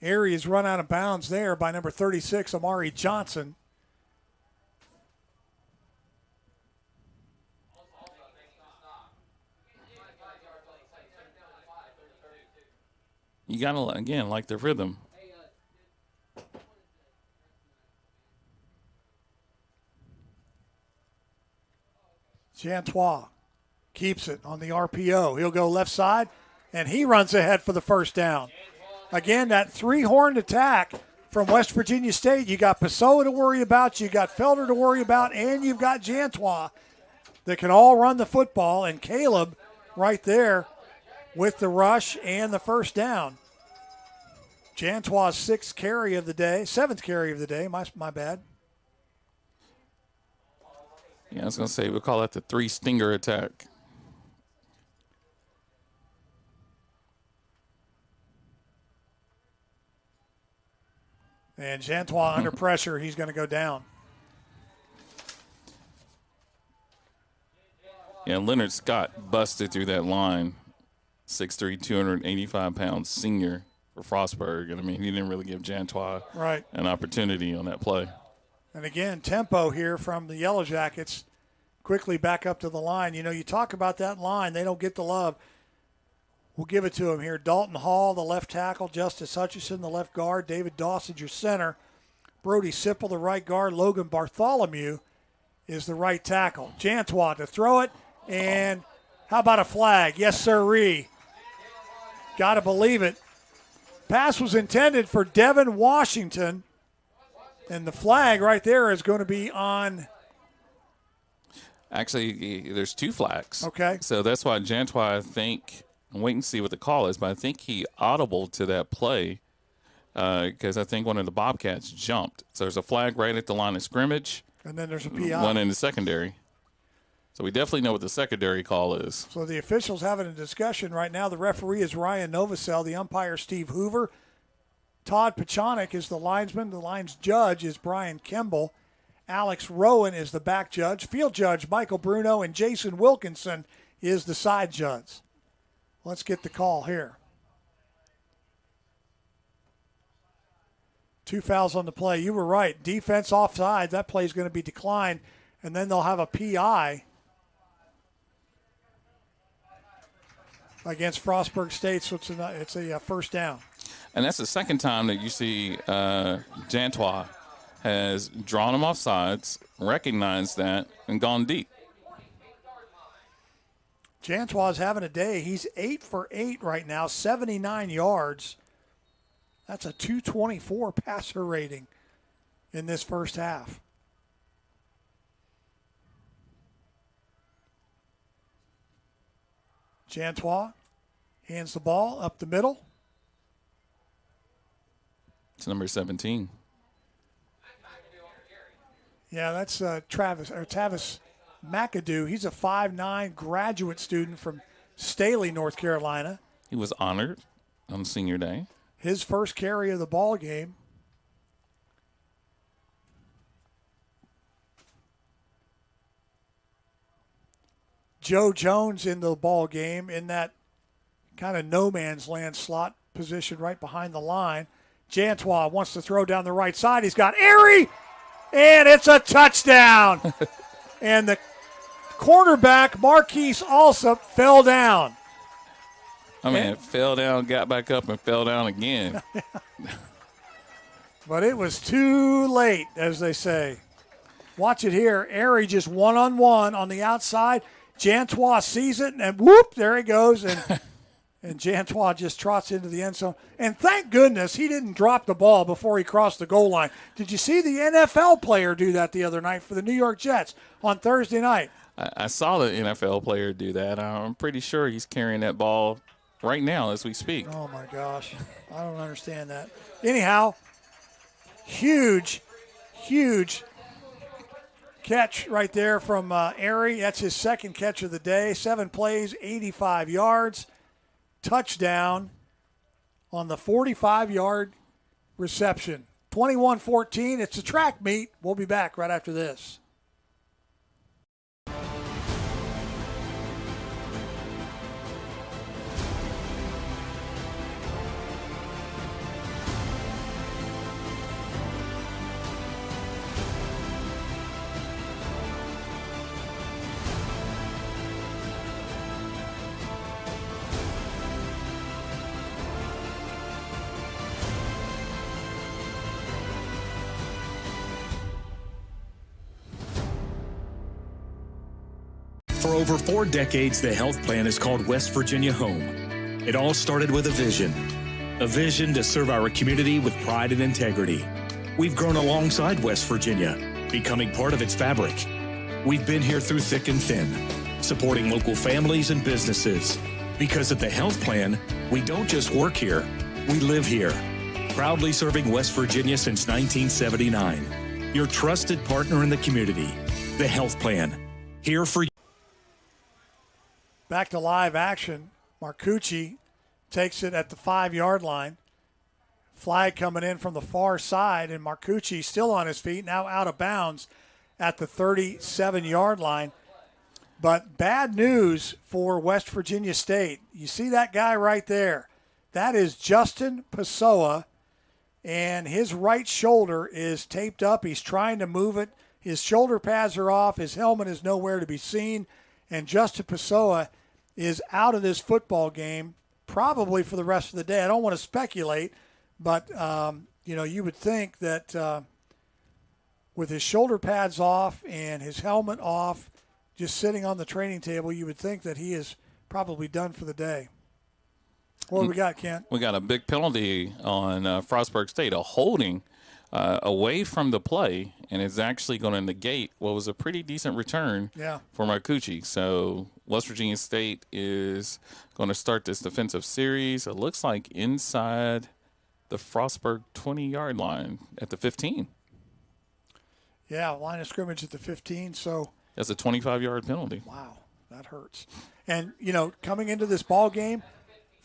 Airy is run out of bounds there by number 36, Amari Johnson. You got to, again, like the rhythm. Jantois keeps it on the RPO. He'll go left side, and he runs ahead for the first down. Again, that 3-horned attack from West Virginia State. You got Pessoa to worry about, you got Felder to worry about, and you've got Jantois that can all run the football, and Caleb right there with the rush and the first down. Jantois' 7th carry of the day, my bad. Yeah, I was going to say, we'll call that the 3-stinger attack. And Jantois under pressure, he's going to go down. Yeah, Leonard Scott busted through that line. 6'3", 285-pound senior for Frostburg. And, I mean, he didn't really give Jantois an opportunity on that play. And, again, tempo here from the Yellow Jackets. Quickly back up to the line. You know, you talk about that line. They don't get the love. We'll give it to him here. Dalton Hall, the left tackle. Justice Hutchison, the left guard. David Dawson, your center. Brody Sipple, the right guard. Logan Bartholomew is the right tackle. Jantois to throw it. And how about a flag? Yes, sirree. Got to believe it. Pass was intended for Devin Washington. And the flag right there is going to be on. Actually, there's 2 flags. Okay. So that's why Jantois, I think, I'm waiting to see what the call is, but I think he audible to that play because I think one of the Bobcats jumped. So there's a flag right at the line of scrimmage. And then there's a PI. One in the secondary. So we definitely know what the secondary call is. So the officials having a discussion right now. The referee is Ryan Novosel. The umpire, Steve Hoover. Todd Pachonik is the linesman. The lines judge is Brian Kimball. Alex Rowan is the back judge. Field judge Michael Bruno, and Jason Wilkinson is the side judge. Let's get the call here. 2 fouls on the play. You were right. Defense offside. That play is going to be declined, and then they'll have a PI against Frostburg State, so it's a first down. And that's the second time that you see Jantois has drawn him off sides, recognized that, and gone deep. Jantois having a day. He's 8 for 8 right now, 79 yards. That's a 224 passer rating in this first half. Jantois hands the ball up the middle. It's number 17. Yeah, that's Tavis McAdoo. He's a 5'9" graduate student from Staley, North Carolina. He was honored on senior day. His first carry of the ball game. Joe Jones in the ball game in that kind of no man's land slot position right behind the line. Jantois wants to throw down the right side. He's got Airy, and it's a touchdown. And the cornerback, Marquise Alsop, fell down. I mean, it fell down, got back up, and fell down again. But it was too late, as they say. Watch it here. Airy just one-on-one on the outside. Jantois sees it, and whoop, there he goes. And Jantois just trots into the end zone. And thank goodness he didn't drop the ball before he crossed the goal line. Did you see the NFL player do that the other night for the New York Jets on Thursday night? I saw the NFL player do that. I'm pretty sure he's carrying that ball right now as we speak. Oh, my gosh. I don't understand that. Anyhow, huge catch right there from Airy. That's his second catch of the day. 7 plays, 85 yards. Touchdown on the 45-yard reception. 21-14. It's a track meet. We'll be back right after this. For over 4 decades, the health plan is called West Virginia Home. It all started with a vision to serve our community with pride and integrity. We've grown alongside West Virginia, becoming part of its fabric. We've been here through thick and thin, supporting local families and businesses. Because at the health plan, we don't just work here, we live here. Proudly serving West Virginia since 1979. Your trusted partner in the community, the health plan. Here for you. Back to live action. Marcucci takes it at the 5-yard line. Flag coming in from the far side, and Marcucci still on his feet, now out of bounds at the 37-yard line. But bad news for West Virginia State. You see that guy right there? That is Justin Pessoa, and his right shoulder is taped up. He's trying to move it. His shoulder pads are off. His helmet is nowhere to be seen. And Justin Pessoa is out of this football game probably for the rest of the day. I don't want to speculate, but, you would think that with his shoulder pads off and his helmet off, just sitting on the training table, you would think that he is probably done for the day. What do we got, Kent? We got a big penalty on Frostburg State, a holding away from the play, and it's actually going to negate what was a pretty decent return for Marcucci. So West Virginia State is going to start this defensive series. It looks like inside the Frostburg 20-yard line at the 15. Yeah, line of scrimmage at the 15. So that's a 25-yard penalty. Wow, that hurts. And, coming into this ball game,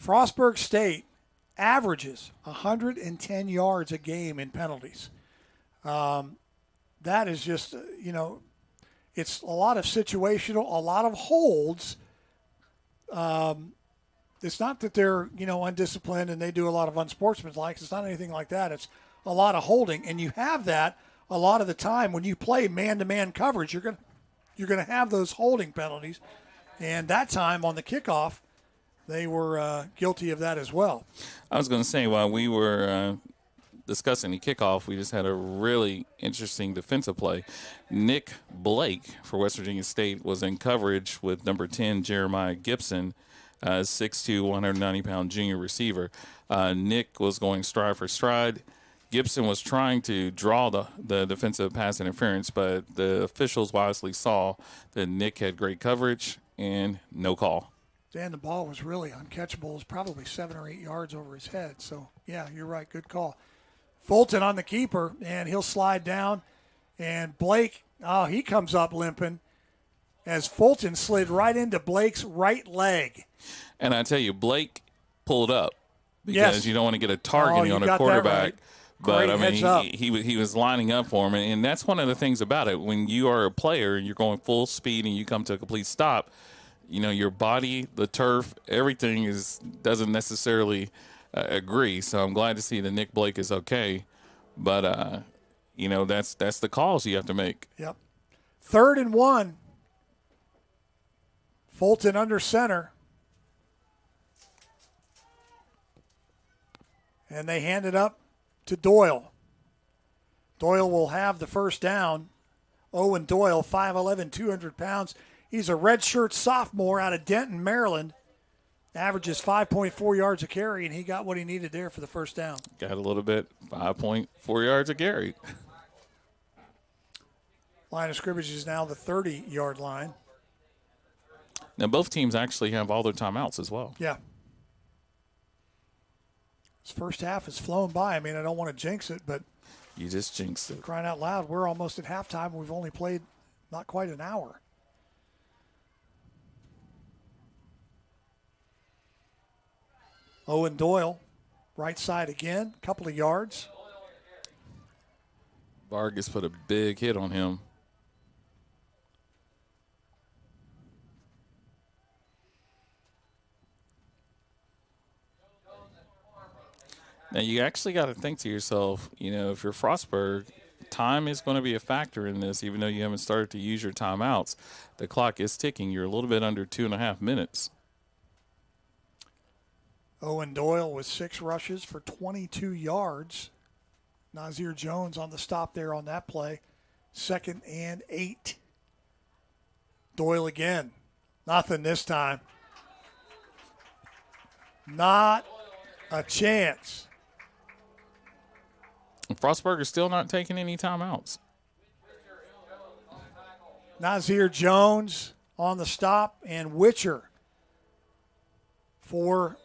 Frostburg State averages 110 yards a game in penalties. That is just, it's a lot of situational, a lot of holds. It's not that they're, undisciplined and they do a lot of unsportsmanlike. It's not anything like that. It's a lot of holding. And you have that a lot of the time when you play man-to-man coverage. You're going to have those holding penalties. And that time on the kickoff, they were guilty of that as well. I was going to say, while we were discuss any kickoff. We just had a really interesting defensive play. Nick Blake for West Virginia State was in coverage with number 10, Jeremiah Gibson, 6'2", 190-pound junior receiver. Nick was going stride for stride. Gibson was trying to draw the defensive pass interference, but the officials wisely saw that Nick had great coverage and no call. Dan, the ball was really uncatchable. It was probably 7 or 8 yards over his head. So, yeah, you're right. Good call. Fulton on the keeper, and he'll slide down. And Blake, he comes up limping as Fulton slid right into Blake's right leg. And I tell you, Blake pulled up because you don't want to get a target on a quarterback. Right. But, Great I mean, he was lining up for him. And that's one of the things about it. When you are a player and you're going full speed and you come to a complete stop, you know, your body, the turf, everything doesn't necessarily agree. So I'm glad to see that Nick Blake is okay. But, you know, that's the calls you have to make. Yep. 3rd and 1. Fulton under center. And they hand it up to Doyle. Doyle will have the first down. Owen Doyle, 5'11", 200 pounds. He's a redshirt sophomore out of Denton, Maryland. Averages 5.4 yards a carry, and he got what he needed there for the first down. Got a little bit, 5.4 yards a carry. Line of scrimmage is now the 30-yard line. Now, both teams actually have all their timeouts as well. Yeah. This first half has flown by. I mean, I don't want to jinx it, but you just jinxed it. Crying out loud, we're almost at halftime. We've only played not quite an hour. Owen Doyle, right side again, couple of yards. Vargas put a big hit on him. Now, you actually got to think to yourself, you know, if you're Frostburg, time is going to be a factor in this, even though you haven't started to use your timeouts. The clock is ticking. You're a little bit under 2.5 minutes. Owen Doyle with 6 rushes for 22 yards. Nazir Jones on the stop there on that play. 2nd and 8. Doyle again. Nothing this time. Not a chance. Frostburg is still not taking any timeouts. Nazir Jones on the stop, and Witcher for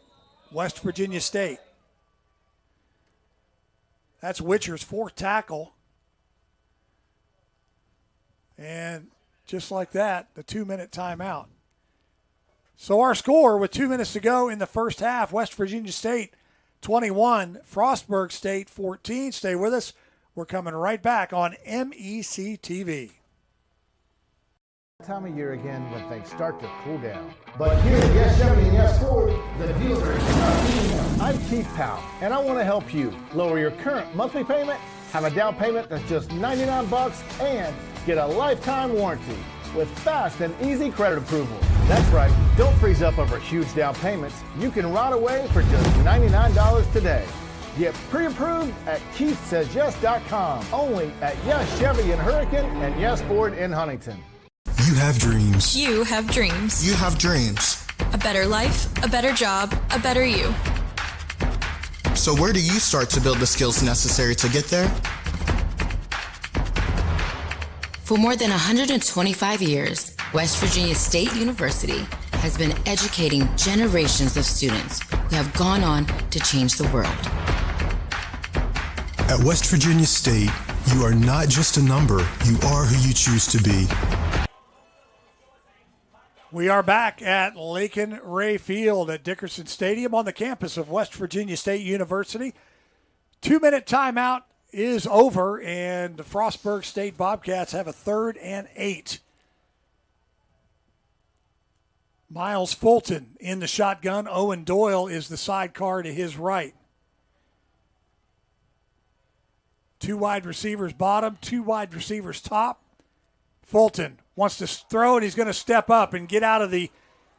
West Virginia State. That's Witcher's 4th tackle. And just like that, the 2-minute timeout. So our score with 2 minutes to go in the first half, West Virginia State 21, Frostburg State 14. Stay with us. We're coming right back on MEC TV. Time of year again when things start to cool down. But here at Yes Chevy and Yes Ford, the deals are exciting. I'm Keith Powell, and I want to help you lower your current monthly payment, have a down payment that's just $99, and get a lifetime warranty with fast and easy credit approval. That's right, don't freeze up over huge down payments. You can ride away for just $99 today. Get pre-approved at KeithSaysYes.com. Only at Yes Chevy in Hurricane and Yes Ford in Huntington. You have dreams. You have dreams. You have dreams. A better life, a better job, a better you. So where do you start to build the skills necessary to get there? For more than 125 years, West Virginia State University has been educating generations of students who have gone on to change the world. At West Virginia State, you are not just a number, you are who you choose to be. We are back at Lakin Ray Field at Dickerson Stadium on the campus of West Virginia State University. 2-minute timeout is over, and the Frostburg State Bobcats have a 3rd and 8. Miles Fulton in the shotgun. Owen Doyle is the sidecar to his right. 2 wide receivers bottom, 2 wide receivers top. Fulton wants to throw it. He's going to step up and get out of the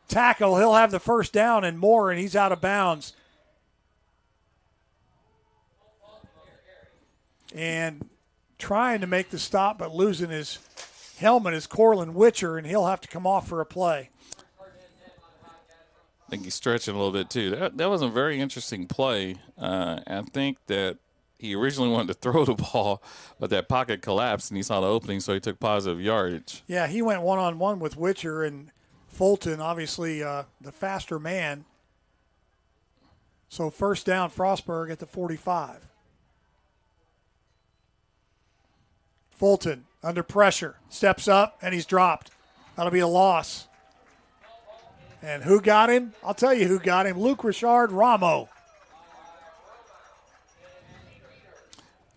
tackle. He'll have the first down and more, and he's out of bounds. and trying to make the stop, but losing his helmet is Corlin Witcher, and he'll have to come off for a play. I think he's stretching a little bit, too. That was a very interesting play. I think that he originally wanted to throw the ball, but that pocket collapsed, and he saw the opening, so he took positive yardage. Yeah, he went one-on-one with Witcher, and Fulton, obviously the faster man. So first down, Frostburg at the 45. Fulton under pressure, steps up, and he's dropped. That'll be a loss. And who got him? I'll tell you who got him. Luke Richard Ramo.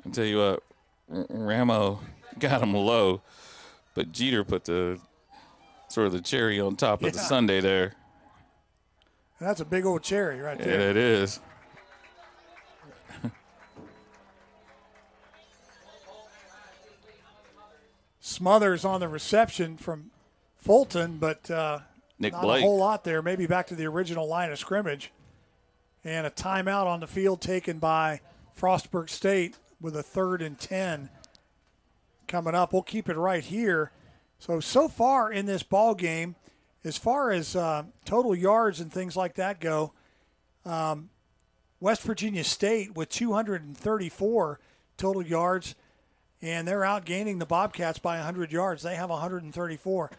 I tell you what, Ramo got him low, but Jeter put the sort of the cherry on top of the sundae there. And that's a big old cherry right there. Yeah, it is. Smothers on the reception from Fulton, but Nick not Blake. a whole lot there. Maybe back to the original line of scrimmage. And a timeout on the field taken by Frostburg State with a 3rd and 10 coming up. We'll keep it right here. So far in this ball game, as far as total yards and things like that go, West Virginia State with 234 total yards, and they're outgaining the Bobcats by 100 yards. They have 134.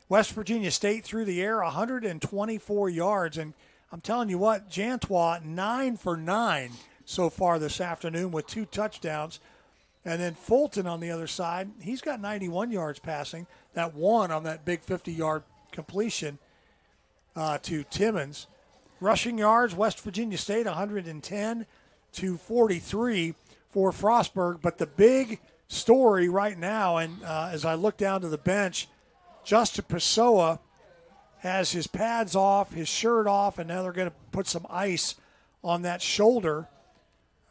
West Virginia State through the air, 124 yards. And I'm telling you what, Jantois, 9 for 9 so far this afternoon with 2 touchdowns. And then Fulton on the other side, he's got 91 yards passing. That one on that big 50-yard completion to Timmons. Rushing yards, West Virginia State 110 to 43 for Frostburg. But the big story right now, and as I look down to the bench, Justin Pessoa has his pads off, his shirt off, and now they're going to put some ice on that shoulder.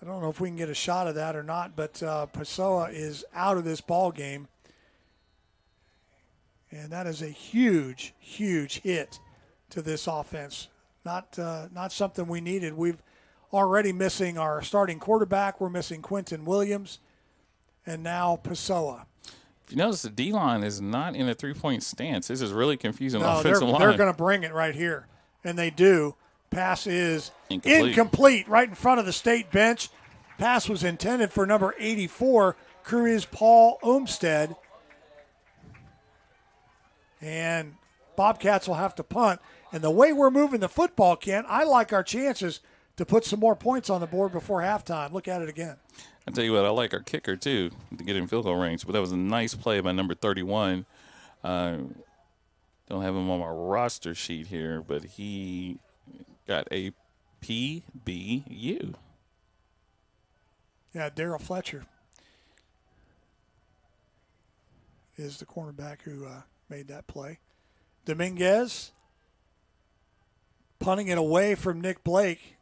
I don't know if we can get a shot of that or not, but Pessoa is out of this ball game. And that is a huge, huge hit to this offense. Not something we needed. We've already missing our starting quarterback. We're missing Quentin Williams, and now Pessoa. If you notice, the D-line is not in a three-point stance. This is really confusing the No, offensive line. they're going to bring it right here, and they do. Pass is incomplete right in front of the state bench. Pass was intended for number 84, Cruz Paul Olmstead. And Bobcats will have to punt. And the way we're moving the football, Kent, I like our chances to put some more points on the board before halftime. Look at it again. I tell you what, I like our kicker, too, to get in field goal range. But that was a nice play by number 31. Don't have him on my roster sheet here, but he got a PBU. Yeah, Darryl Fletcher is the cornerback who made that play. Dominguez punting it away from Nick Blake.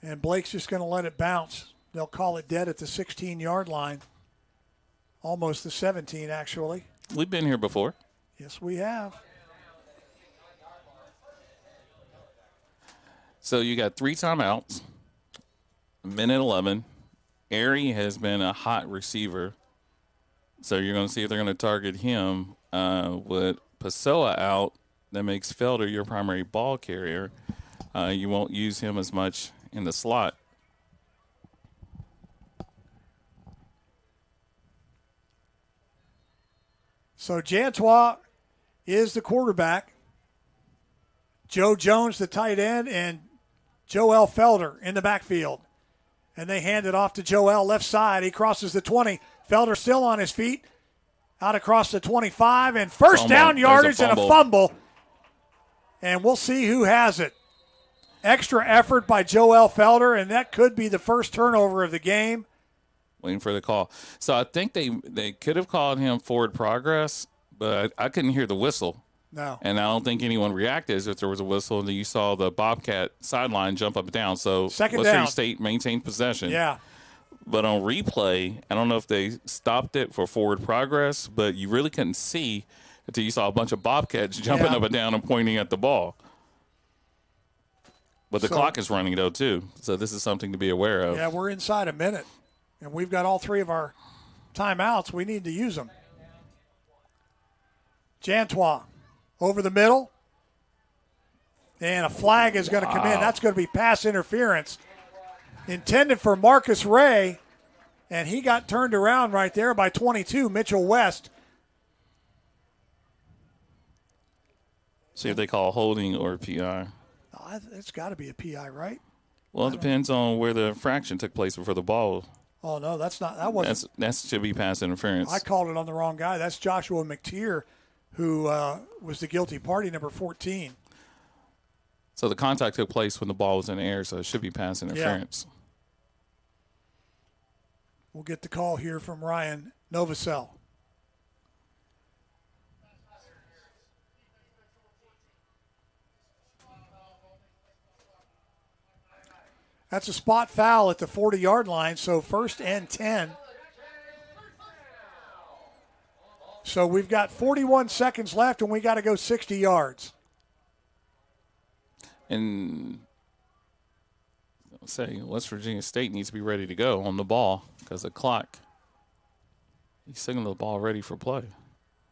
And Blake's just going to let it bounce. They'll call it dead at the 16-yard line. Almost the 17, actually. We've been here before. Yes, we have. So you got 3 timeouts, minute 11. Airy has been a hot receiver. So you're going to see if they're going to target him. With Pessoa out, that makes Felder your primary ball carrier. You won't use him as much in the slot. So Jantois is the quarterback. Joe Jones, the tight end, and Joel Felder in the backfield. And they hand it off to Joel, left side. He crosses the 20. Felder still on his feet. Out across the 25. And first down yardage and a fumble. And we'll see who has it. Extra effort by Joel Felder, and that could be the first turnover of the game. Waiting for the call. So I think they could have called him forward progress, but I couldn't hear the whistle. No. And I don't think anyone reacted as if there was a whistle, and then you saw the Bobcat sideline jump up and down. So West Virginia State maintained possession. Yeah. But on replay, I don't know if they stopped it for forward progress, but you really couldn't see until you saw a bunch of Bobcats jumping up and down and pointing at the ball. But the clock is running, though, too. So this is something to be aware of. Yeah, we're inside a minute. And we've got all 3 of our timeouts. We need to use them. Jantois over the middle. And a flag is going to come in. That's going to be pass interference intended for Marcus Ray. And he got turned around right there by 22, Mitchell West. See if they call holding or PI. It's got to be a PI, right? Well, it depends on where the infraction took place before the ball. Oh, no, that's not. That wasn't. That should be pass interference. I called it on the wrong guy. That's Joshua McTeer, who was the guilty party, number 14. So the contact took place when the ball was in the air, so it should be pass interference. Yeah. We'll get the call here from Ryan Novosel. That's a spot foul at the 40-yard line, so 1st and 10. So we've got 41 seconds left, and we got to go 60 yards. And I'll say West Virginia State needs to be ready to go on the ball because the clock. He's signaling the ball ready for play.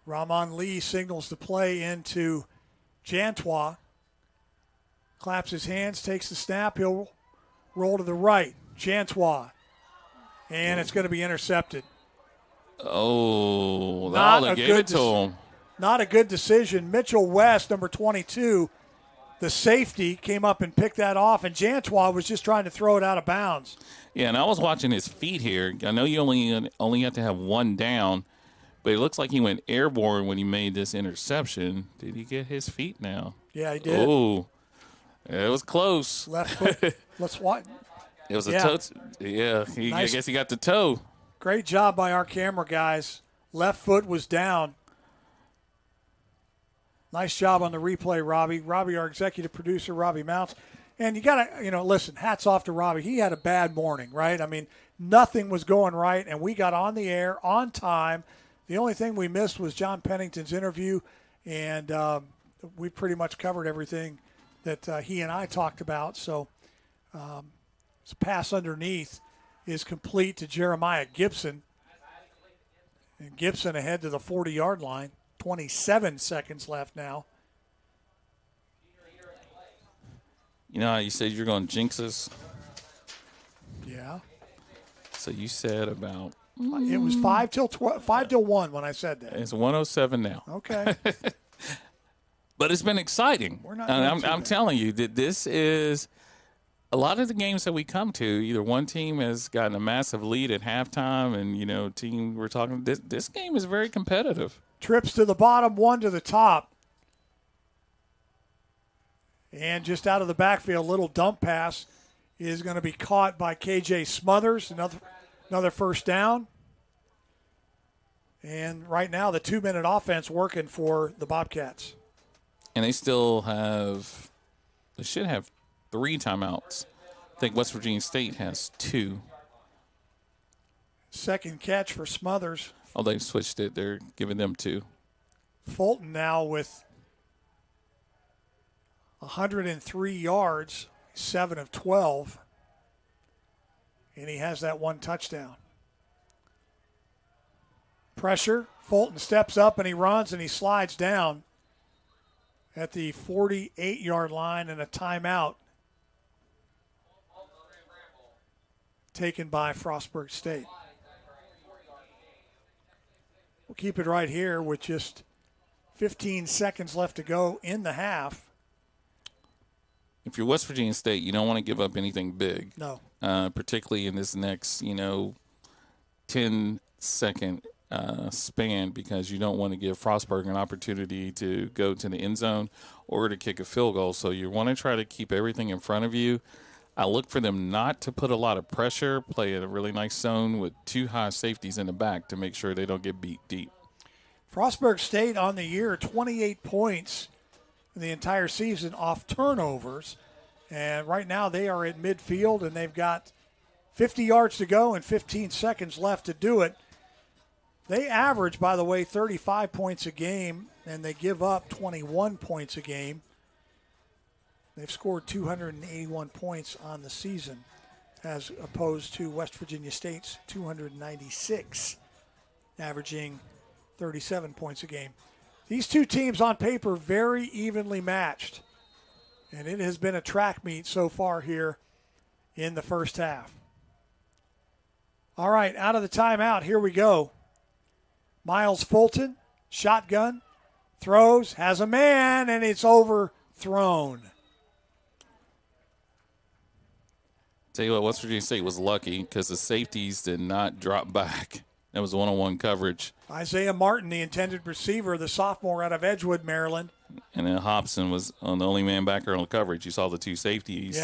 Ramon Lee signals the play into Jantois. Claps his hands, takes the snap. He'll roll to the right. Jantois. And it's going to be intercepted. Oh, they gave it to him. Not a good decision. Mitchell West, number 22, the safety, came up and picked that off, and Jantois was just trying to throw it out of bounds. Yeah, and I was watching his feet here. I know you only have to have one down, but it looks like he went airborne when he made this interception. Did he get his feet now? Yeah, he did. Oh, it was close. Left foot. Let's watch. It was a toe. Yeah, I guess he got the toe. Great job by our camera guys. Left foot was down. Nice job on the replay, Robbie. Robbie, our executive producer, Robbie Mounts. And you got to, listen, hats off to Robbie. He had a bad morning, right? I mean, nothing was going right, and we got on the air on time. The only thing we missed was John Pennington's interview, and we pretty much covered everything that he and I talked about. So his pass underneath is complete to Jeremiah Gibson. And Gibson ahead to the 40-yard line. 27 seconds left now. You know how you said you're going to jinx us? Yeah. So you said about... It was 5 till 1 when I said that. It's 1:07 now. Okay. But it's been exciting. I'm telling you that this is... A lot of the games that we come to, either one team has gotten a massive lead at halftime and, team we're talking... This game is very competitive. Trips to the bottom, one to the top. And just out of the backfield, little dump pass is going to be caught by KJ Smothers. Another first down. And right now, the 2-minute offense working for the Bobcats. And they still have, they should have 3 timeouts. I think West Virginia State has 2. Second catch for Smothers. Oh, they switched it. They're giving them 2. Fulton now with 103 yards, 7 of 12. And he has that 1 touchdown. Pressure. Fulton steps up and he runs and he slides down at the 48-yard line, and a timeout taken by Frostburg State. We'll keep it right here with just 15 seconds left to go in the half. If you're West Virginia State, you don't want to give up anything big. No. Particularly in this next, 10-second span, because you don't want to give Frostburg an opportunity to go to the end zone or to kick a field goal. So you want to try to keep everything in front of you. I look for them not to put a lot of pressure, play in a really nice zone with 2 high safeties in the back to make sure they don't get beat deep. Frostburg State on the year, 28 points in the entire season off turnovers. And right now they are at midfield, and they've got 50 yards to go and 15 seconds left to do it. They average, by the way, 35 points a game, and they give up 21 points a game. They've scored 281 points on the season. as opposed to West Virginia State's 296, averaging 37 points a game. These two teams on paper very evenly matched, and it has been a track meet so far here in the first half. All right, out of the timeout, here we go. Miles Fulton, shotgun, throws, has a man, and it's overthrown. Tell you what, West Virginia State was lucky because the safeties did not drop back. That was one-on-one coverage. Isaiah Martin, the intended receiver, the sophomore out of Edgewood, Maryland. And then Hobson was on the only man backer on the coverage. You saw the two safeties,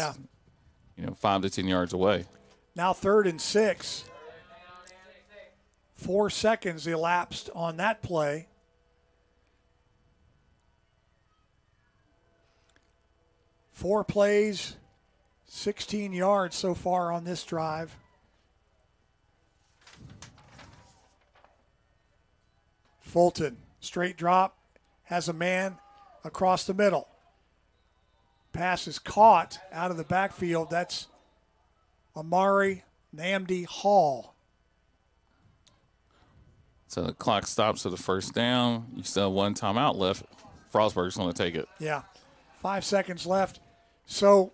5 to 10 yards away. Now 3rd and 6. 4 seconds elapsed on that play. Four plays, 16 yards so far on this drive. Fulton, straight drop, has a man across the middle. Pass is caught out of the backfield. That's Amari Namdi Hall. So the clock stops to the first down. You still have one timeout left. Frostburg's going to take it. Yeah, 5 seconds left. So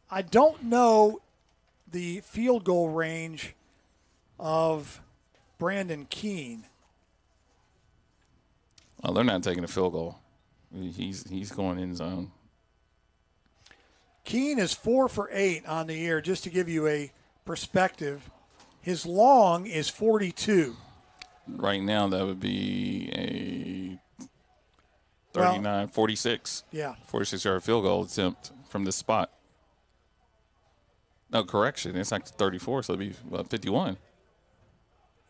I don't know the field goal range of Brandon Keene. Oh, they're not taking a field goal. He's going in zone. Keene is 4 for 8 on the year, just to give you a perspective. His long is 42. Right now, that would be a 39, 46. Yeah. 46-yard field goal attempt from this spot. No, correction. It's like 34, so it'd be 51.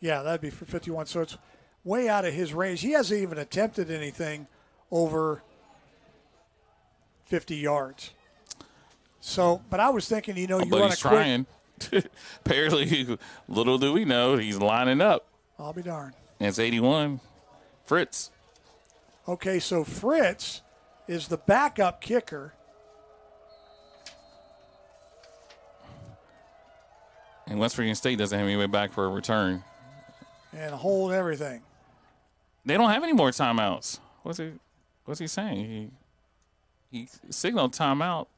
Yeah, that'd be for 51. So it's way out of his range. He hasn't even attempted anything over 50 yards. So, but I was thinking, you run a he's trying. Apparently, little do we know, he's lining up. I'll be darned. It's 81. Fritz. Okay, so Fritz is the backup kicker. And West Virginia State doesn't have any way back for a return. And hold everything. They don't have any more timeouts. What's he saying? He signaled timeout.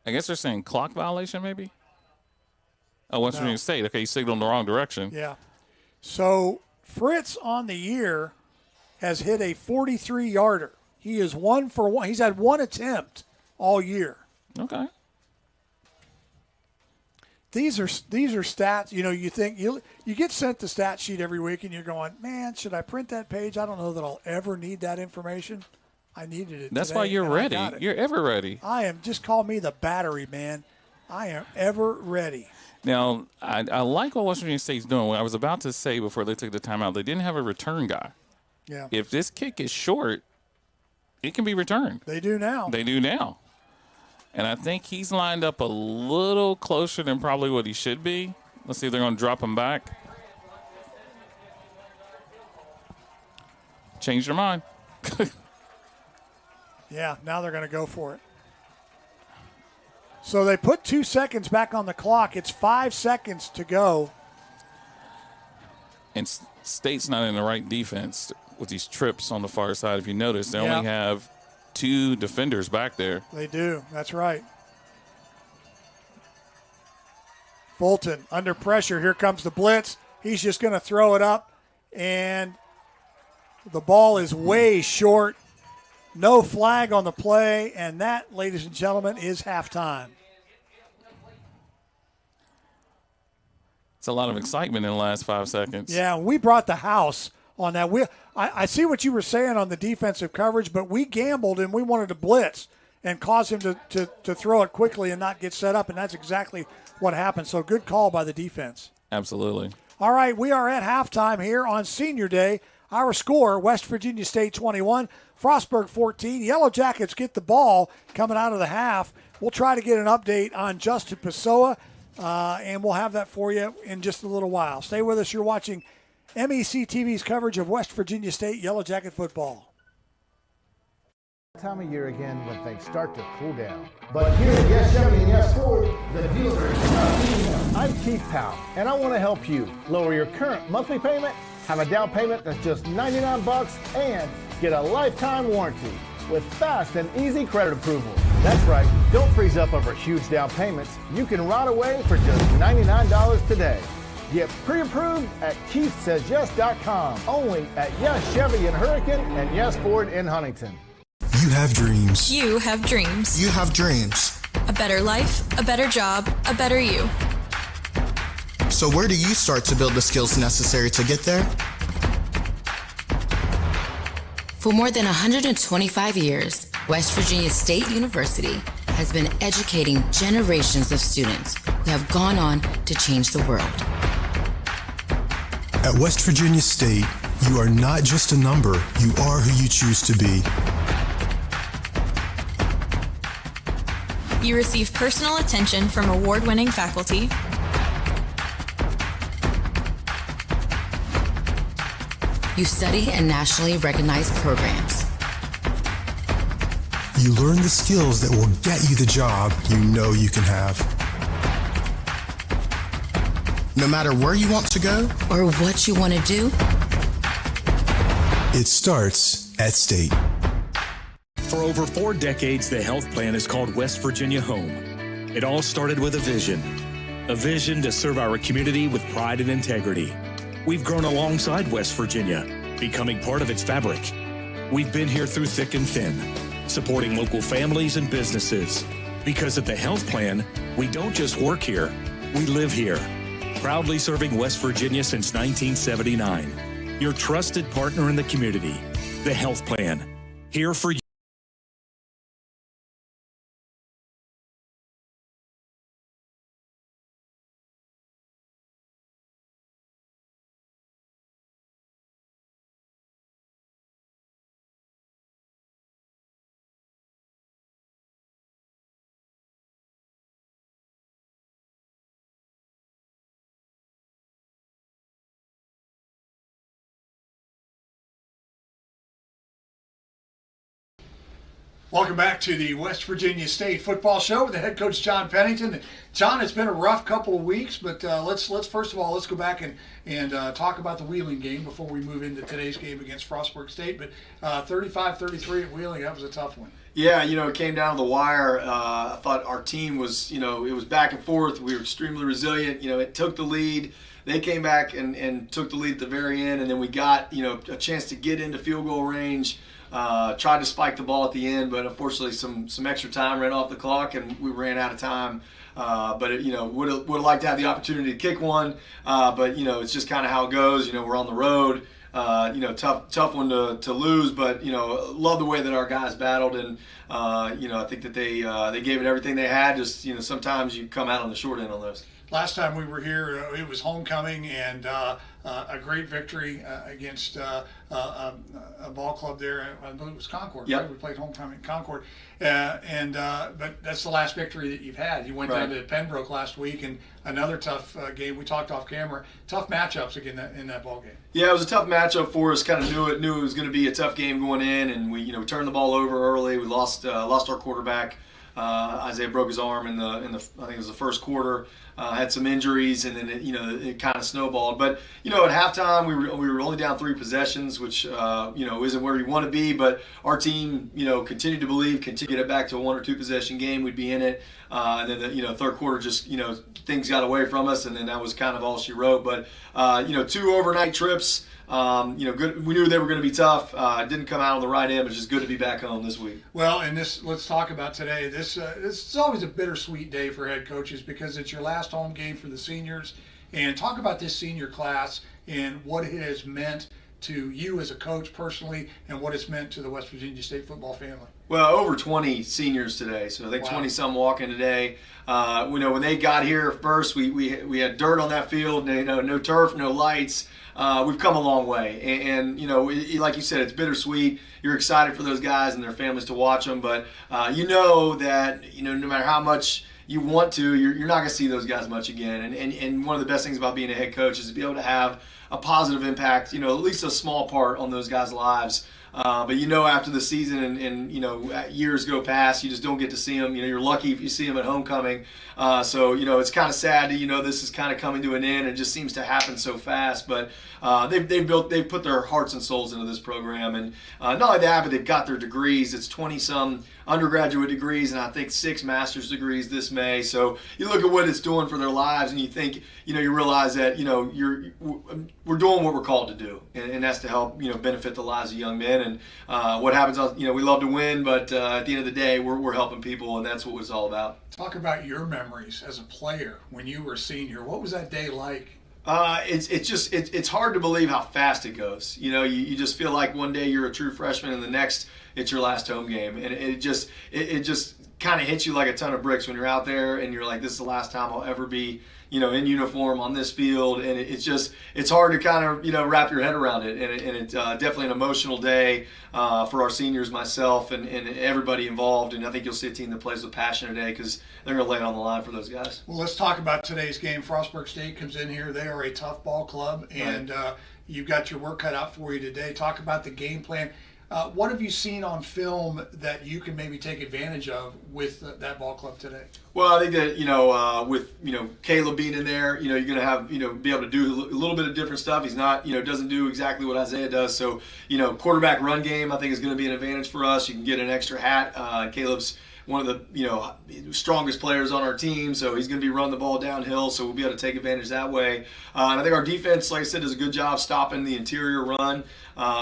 I guess they're saying clock violation, maybe? Oh, West Virginia State. Okay, he signaled in the wrong direction. Yeah. So Fritz on the year has hit a 43-yarder. He is 1 for 1. He's had one attempt all year. Okay. These are stats. You think you get sent the stat sheet every week, and you're going, man, should I print that page? I don't know that I'll ever need that information. I needed it. That's today, why you're ready. You're ever ready. I am. Just call me the battery man. I am ever ready. Now, I like what West Virginia State's doing. What I was about to say before they took the timeout, they didn't have a return guy. Yeah. If this kick is short, it can be returned. They do now. They do now. And I think he's lined up a little closer than probably what he should be. Let's see if they're going to drop him back. Change their mind. Yeah, now they're going to go for it. So they put 2 seconds back on the clock. It's 5 seconds to go. And State's not in the right defense with these trips on the far side. If you notice, they only have 2 defenders back there. They do. That's right. Fulton under pressure. Here comes the blitz. He's just going to throw it up, and the ball is way short. No flag on the play, and that, ladies and gentlemen, is halftime. It's a lot of excitement in the last 5 seconds. Yeah, we brought the house on that. I see what you were saying on the defensive coverage, but we gambled and we wanted to blitz and cause him to throw it quickly and not get set up, and that's exactly what happened. So good call by the defense. Absolutely. All right, we are at halftime here on Senior Day. Our score, West Virginia State 21, Frostburg 14. Yellow Jackets get the ball coming out of the half. We'll try to get an update on Justin Pessoa, and we'll have that for you in just a little while. Stay with us. You're watching MEC TV's coverage of West Virginia State Yellow Jacket football. Time of year again when things start to cool down. But here at Yes Chevy and Yes Ford, the dealer is not giving up. I'm Keith Powell, and I want to help you lower your current monthly payment, have a down payment that's just $99, and get a lifetime warranty with fast and easy credit approval. That's right, don't freeze up over huge down payments. You can ride away for just $99 today. Get pre-approved at KeithSaysYes.com, only at Yes Chevy in Hurricane and Yes Ford in Huntington. You have dreams. You have dreams. You have dreams. A better life, a better job, a better you. So where do you start to build the skills necessary to get there? For more than 125 years, West Virginia State University has been educating generations of students who have gone on to change the world. At West Virginia State, you are not just a number, you are who you choose to be. You receive personal attention from award-winning faculty. You study in nationally recognized programs. You learn the skills that will get you the job you know you can have. No matter where you want to go or what you want to do, it starts at State. For over 4 decades, the health plan is called West Virginia Home. It all started with a vision to serve our community with pride and integrity. We've grown alongside West Virginia, becoming part of its fabric. We've been here through thick and thin, supporting local families and businesses. Because at the health plan, we don't just work here, we live here. Proudly serving West Virginia since 1979. Your trusted partner in the community, the health plan. Here for you. Welcome back to the West Virginia State Football Show with the head coach John Pennington. John, it's been a rough couple of weeks, but let's first of all let's go back and talk about the Wheeling game before we move into today's game against Frostburg State. But 35-33 at Wheeling, that was a tough one. Yeah, it came down to the wire. I thought our team was, it was back and forth. We were extremely resilient. It took the lead. They came back and took the lead at the very end, and then we got, a chance to get into field goal range. Tried to spike the ball at the end, but unfortunately some extra time ran off the clock and we ran out of time. But would have liked to have the opportunity to kick one. But it's just kind of how it goes. We're on the road. Tough one to lose. But love the way that our guys battled, and I think that they gave it everything they had. Just sometimes you come out on the short end on those. Last time we were here, it was homecoming and a great victory against a ball club there. I believe it was Concord. Yep. Right? We played homecoming at Concord, but that's the last victory that you've had. You went down to Pembroke last week, and another tough game. We talked off camera. Tough matchups again in that ball game. Yeah, it was a tough matchup for us. Kind of knew it was going to be a tough game going in, and we turned the ball over early. We lost our quarterback. Isaiah broke his arm in the I think it was the first quarter. Had some injuries, and then it kind of snowballed. But at halftime we were only down 3 possessions, which isn't where you want to be. But our team continued to believe, continued to get it back to a 1 or 2 possession game. We'd be in it, and then the third quarter just things got away from us, and then that was kind of all she wrote. But 2 overnight trips. Good. We knew they were going to be tough. Didn't come out on the right end, but just good to be back home this week. Well, and let's talk about today. This is always a bittersweet day for head coaches because it's your last home game for the seniors. And talk about this senior class and what it has meant to you as a coach personally, and what it's meant to the West Virginia State football family. Well, over 20 seniors today, so I think 20-some walking today. When they got here first, we had dirt on that field, no turf, no lights. We've come a long way, and like you said, it's bittersweet. You're excited for those guys and their families to watch them, but that no matter how much you want to, you're not going to see those guys much again. And one of the best things about being a head coach is to be able to have a positive impact, at least a small part on those guys' lives. But after the season and years go past, you just don't get to see them. You're lucky if you see them at homecoming. So it's kind of sad that this is kind of coming to an end. It just seems to happen so fast. But they've put their hearts and souls into this program, and not only that, but they've got their degrees. It's 20-some undergraduate degrees, and I think 6 master's degrees this May. So you look at what it's doing for their lives, and you think, you realize that we're doing what we're called to do, and that's to help benefit the lives of young men. And what happens, we love to win, but at the end of the day, we're helping people, and that's what it's all about. Talk about your memories as a player when you were a senior. What was that day like? It's hard to believe how fast it goes. You just feel like one day you're a true freshman, and the next it's your last home game, and it just kind of hits you like a ton of bricks when you're out there, and you're like, this is the last time I'll ever be in uniform on this field, and it's hard to kind of wrap your head around it, and it's definitely an emotional day for our seniors, myself, and everybody involved, and I think you'll see a team that plays with passion today because they're going to lay it on the line for those guys. Well, let's talk about today's game. Frostburg State comes in here. They are a tough ball club, and you've got your work cut out for you today. Talk about the game plan. What have you seen on film that you can maybe take advantage of with that ball club today? Well, I think that with Caleb being in there, you're going to have be able to do a little bit of different stuff. He's not doesn't do exactly what Isaiah does. So quarterback run game I think is going to be an advantage for us. You can get an extra hat. Caleb's one of the strongest players on our team, so he's going to be running the ball downhill, so we'll be able to take advantage that way. And I think our defense, like I said, does a good job stopping the interior run.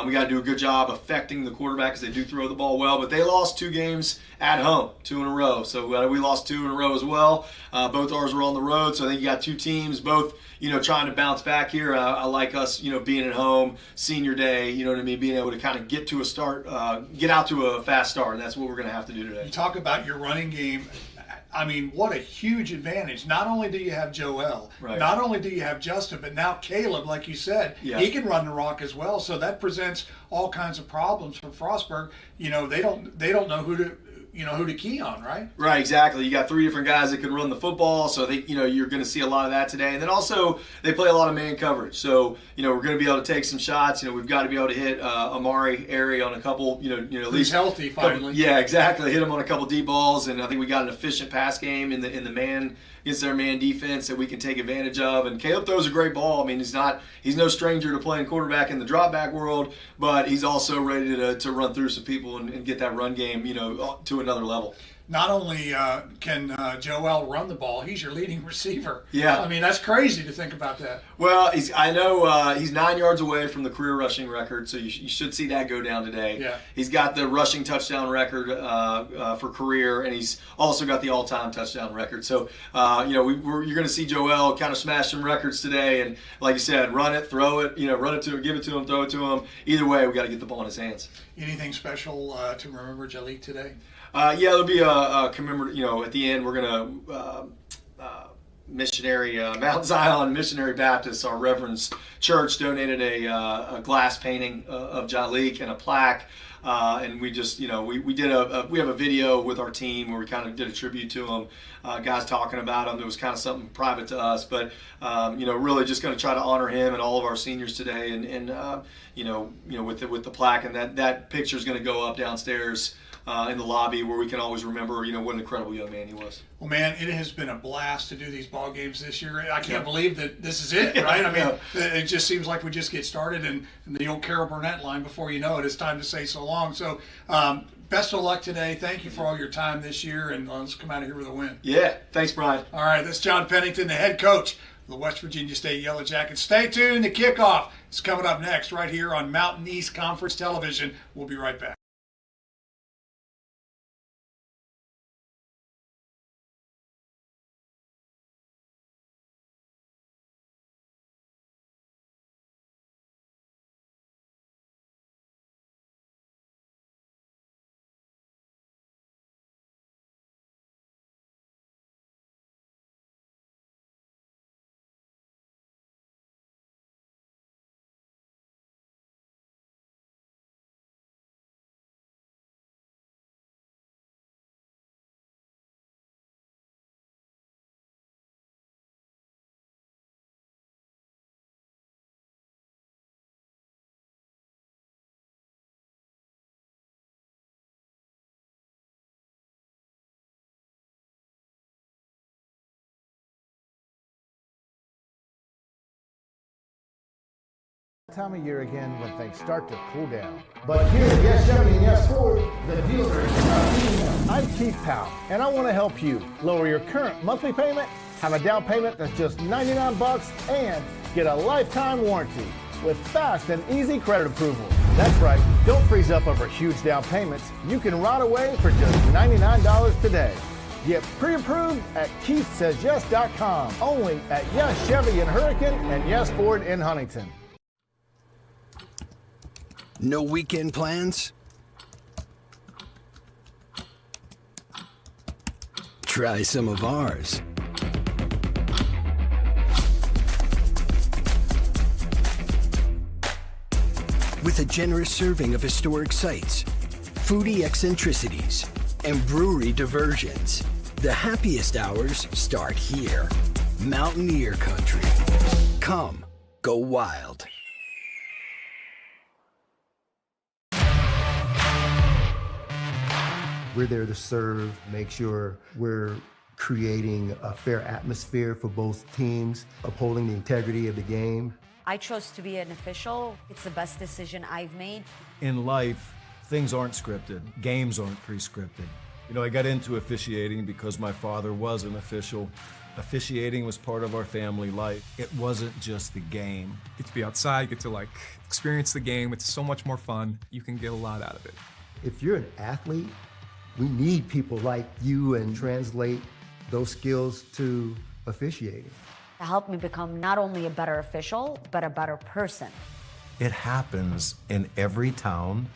We got to do a good job affecting the quarterback because they do throw the ball well, but they lost 2 games at home, 2 in a row. So we lost 2 in a row as well. Both ours were on the road, so I think you got 2 teams, both trying to bounce back here. I like us, being at home, senior day, being able to kind of get to a start, get out to a fast start, and that's what we're going to have to do today. You talk about your running game. I mean, what a huge advantage. Not only do you have Joel, not only do you have Justin, but now Caleb, like you said, he can run the rock as well. So that presents all kinds of problems for Frostburg. They don't know who to key on, right? Right, exactly. You got 3 different guys that can run the football, so I think you're going to see a lot of that today. And then also they play a lot of man coverage, so we're going to be able to take some shots. We've got to be able to hit Amari Airy on a couple. At least he's healthy finally. Couple, yeah, exactly. Hit him on a couple deep balls, and I think we got an efficient pass game in the man against their man defense that we can take advantage of. And Caleb throws a great ball. I mean, he's no stranger to playing quarterback in the drop back world, but he's also ready to run through some people and get that run game to another level. Not only can Joel run the ball, he's your leading receiver. Yeah. I mean, that's crazy to think about that. Well, I know he's 9 yards away from the career rushing record, so you should see that go down today. Yeah. He's got the rushing touchdown record for career, and he's also got the all-time touchdown record. So, you're going to see Joel kind of smash some records today, and like you said, run it, throw it, run it to him, give it to him, throw it to him. Either way, we got to get the ball in his hands. Anything special to remember Jalik today? There'll be a commemorative, at the end, we're going to missionary, Mount Zion Missionary Baptist, our Reverend's church, donated a glass painting of Jalik and a plaque. And we just, we have a video with our team where we kind of did a tribute to him, guys talking about him. It was kind of something private to us, but, really just going to try to honor him and all of our seniors today. And with the plaque, and that picture is going to go up downstairs in the lobby where we can always remember, what an incredible young man he was. Well, man, it has been a blast to do these ball games this year. I can't believe that this is it, right? I mean, it just seems like we just get started, and the old Carol Burnett line, before you know it, it's time to say so long. So, best of luck today. Thank you for all your time this year, and let's come out of here with a win. Yeah, thanks, Brian. All right, that's John Pennington, the head coach of the West Virginia State Yellow Jackets. Stay tuned. The kickoff is coming up next right here on Mountain East Conference Television. We'll be right back. Time of year again when things start to cool down. But here at Yes Chevy and Yes Ford, the dealer is not eating up. I'm Keith Powell, and I want to help you lower your current monthly payment, have a down payment that's just $99, and get a lifetime warranty with fast and easy credit approval. That's right, don't freeze up over huge down payments. You can ride away for just $99 today. Get pre-approved at KeithSaysYes.com, only at Yes Chevy in Hurricane and Yes Ford in Huntington. No weekend plans? Try some of ours. With a generous serving of historic sites, foodie eccentricities, and brewery diversions, the happiest hours start here. Mountaineer Country. Come, go wild. We're there to serve, make sure we're creating a fair atmosphere for both teams, upholding the integrity of the game. I chose to be an official. It's the best decision I've made. In life, things aren't scripted. Games aren't pre-scripted. You know, I got into officiating because my father was an official. Officiating was part of our family life. It wasn't just the game. Get to be outside, get to experience the game. It's so much more fun. You can get a lot out of it. If you're an athlete, we need people like you and translate those skills to officiating. It helped me become not only a better official, but a better person. It happens in every town,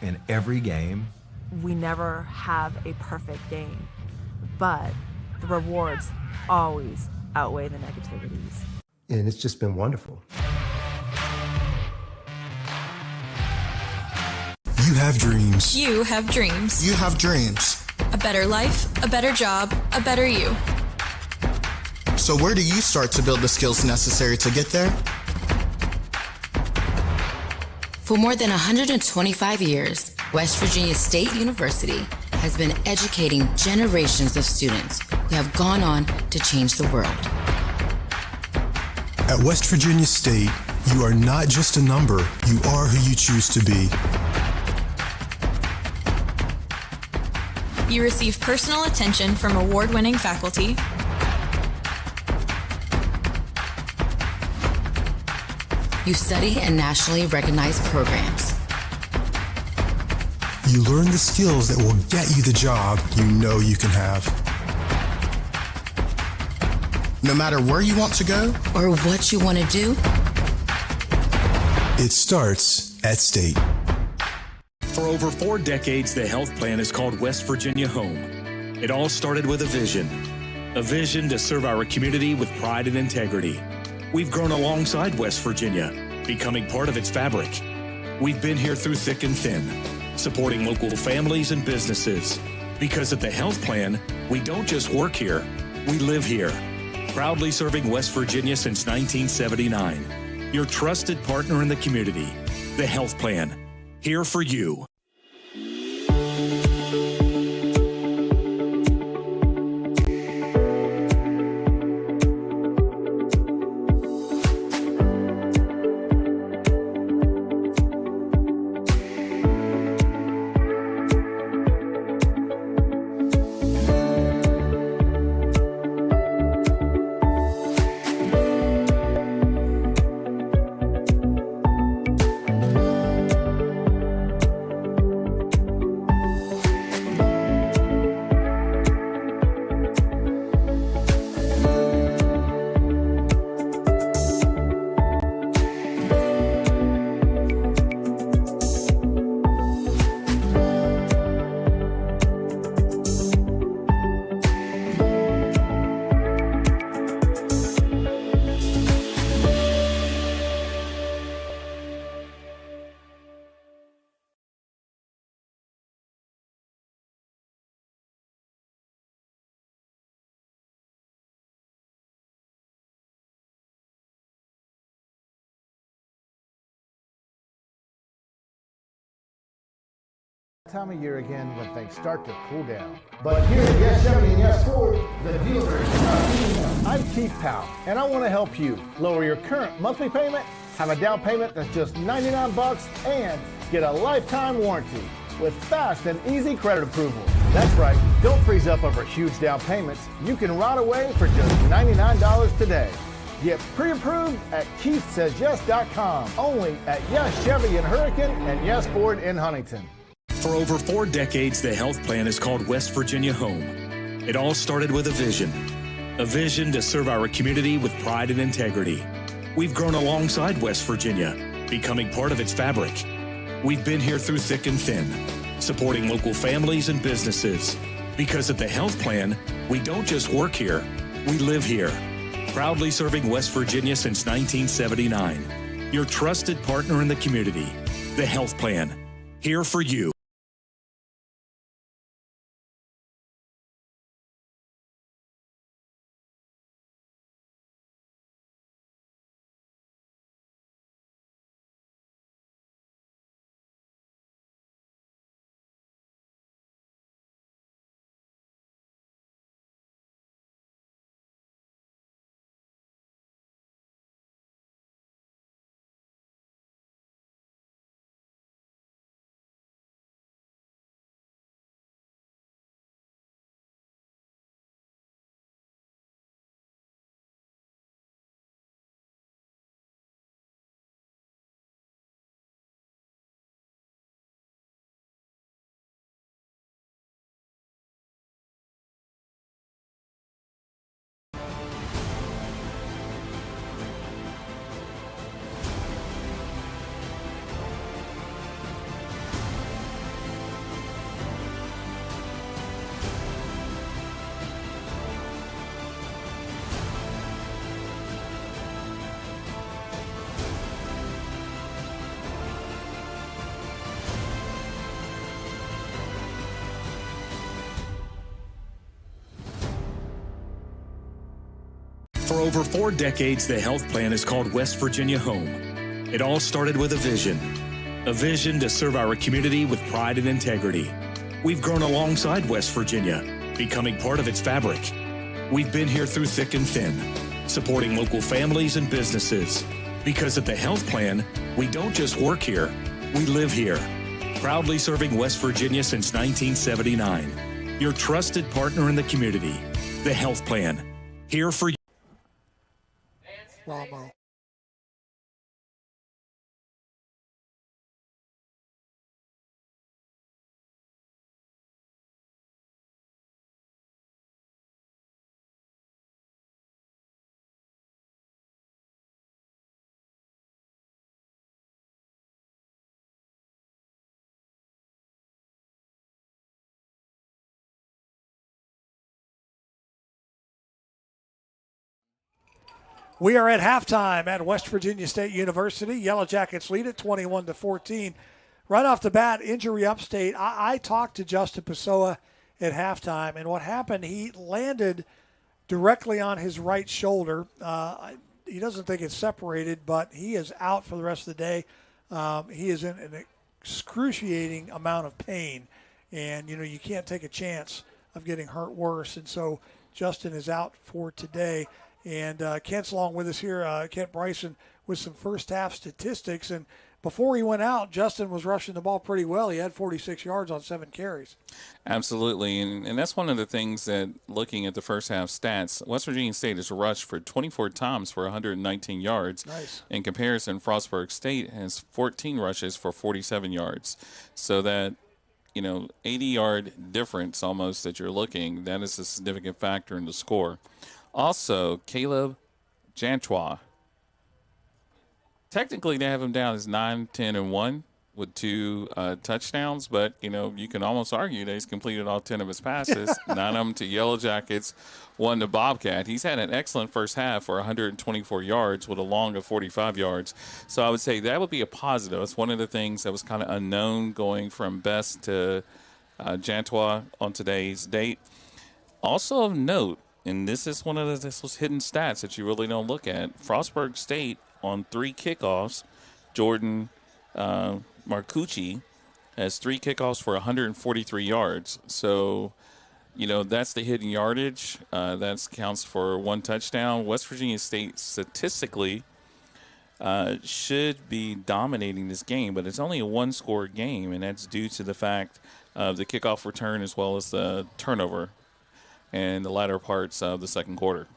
in every game. We never have a perfect game, but the rewards always outweigh the negativities. And it's just been wonderful. You have dreams. You have dreams. You have dreams. A better life, a better job, a better you. So where do you start to build the skills necessary to get there? For more than 125 years, West Virginia State University has been educating generations of students who have gone on to change the world. At West Virginia State, you are not just a number, you are who you choose to be. You receive personal attention from award-winning faculty. You study in nationally recognized programs. You learn the skills that will get you the job you know you can have. No matter where you want to go or what you want to do, it starts at State. For over 4 decades, the health plan is called West Virginia Home. It all started with a vision to serve our community with pride and integrity. We've grown alongside West Virginia, becoming part of its fabric. We've been here through thick and thin, supporting local families and businesses. Because at the health plan, we don't just work here, we live here. Proudly serving West Virginia since 1979. Your trusted partner in the community, the health plan. Here for you. Time of year again when things start to cool down. But here at Yes Chevy and Yes Ford, the dealer is not eating up. I'm Keith Powell, and I want to help you lower your current monthly payment, have a down payment that's just 99 bucks, and get a lifetime warranty with fast and easy credit approval. That's right, don't freeze up over huge down payments. You can ride away for just $99 today. Get pre-approved at KeithSaysYes.com. Only at Yes Chevy in Hurricane and Yes Ford in Huntington. For over 4 decades, the health plan is called West Virginia Home. It all started with a vision to serve our community with pride and integrity. We've grown alongside West Virginia, becoming part of its fabric. We've been here through thick and thin, supporting local families and businesses. Because at the health plan, we don't just work here, we live here. Proudly serving West Virginia since 1979. Your trusted partner in the community. The health plan. Here for you. For over 4 decades, the health plan is called West Virginia Home. It all started with a vision to serve our community with pride and integrity. We've grown alongside West Virginia, becoming part of its fabric. We've been here through thick and thin, supporting local families and businesses. Because at the health plan, we don't just work here, we live here. Proudly serving West Virginia since 1979. Your trusted partner in the community. The health plan. Here for you. Bravo. We are at halftime at West Virginia State University. Yellow Jackets lead at 21-14. Right off the bat, injury upstate. I talked to Justin Pessoa at halftime, and what happened, he landed directly on his right shoulder. He doesn't think it's separated, but he is out for the rest of the day. He is in an excruciating amount of pain, and, you can't take a chance of getting hurt worse. And so Justin is out for today. And Kent's along with us here, Kent Bryson, with some first-half statistics. And before he went out, Justin was rushing the ball pretty well. He had 46 yards on 7 carries. Absolutely, and that's one of the things that, looking at the first-half stats, West Virginia State has rushed for 24 times for 119 yards. Nice. In comparison, Frostburg State has 14 rushes for 47 yards. So that, 80-yard difference almost that you're looking, that is a significant factor in the score. Also, Caleb Jantois. Technically, they have him down as 9, 10, and 1 with 2 touchdowns, but, you can almost argue that he's completed all 10 of his passes, 9 of them to Yellow Jackets, 1 to Bobcat. He's had an excellent first half for 124 yards with a long of 45 yards. So I would say that would be a positive. It's one of the things that was kind of unknown going from Best to Jantois on today's date. Also of note, and this is one of those hidden stats that you really don't look at. Frostburg State on 3 kickoffs, Jordan Marcucci has 3 kickoffs for 143 yards. So, that's the hidden yardage. That counts for 1 touchdown. West Virginia State statistically should be dominating this game, but it's only a one-score game, and that's due to the fact of the kickoff return as well as the turnover in the latter parts of the second quarter.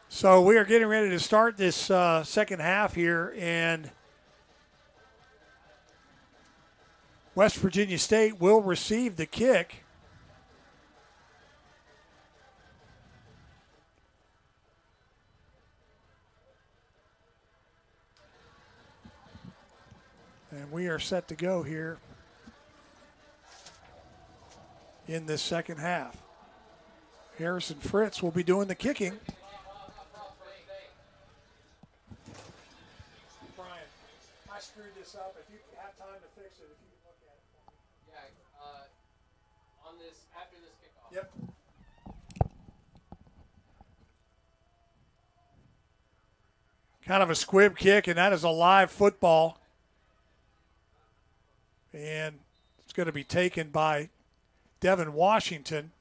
So we are getting ready to start this second half here, and West Virginia State will receive the kick. And we are set to go here in this second half. Harrison Fritz will be doing the kicking. Brian, I screwed this up. If you have time to fix it, if you can look at it for me. Yeah, on this, after this kickoff. Yep. Kind of a squib kick, and that is a live football. And it's going to be taken by Devin Washington.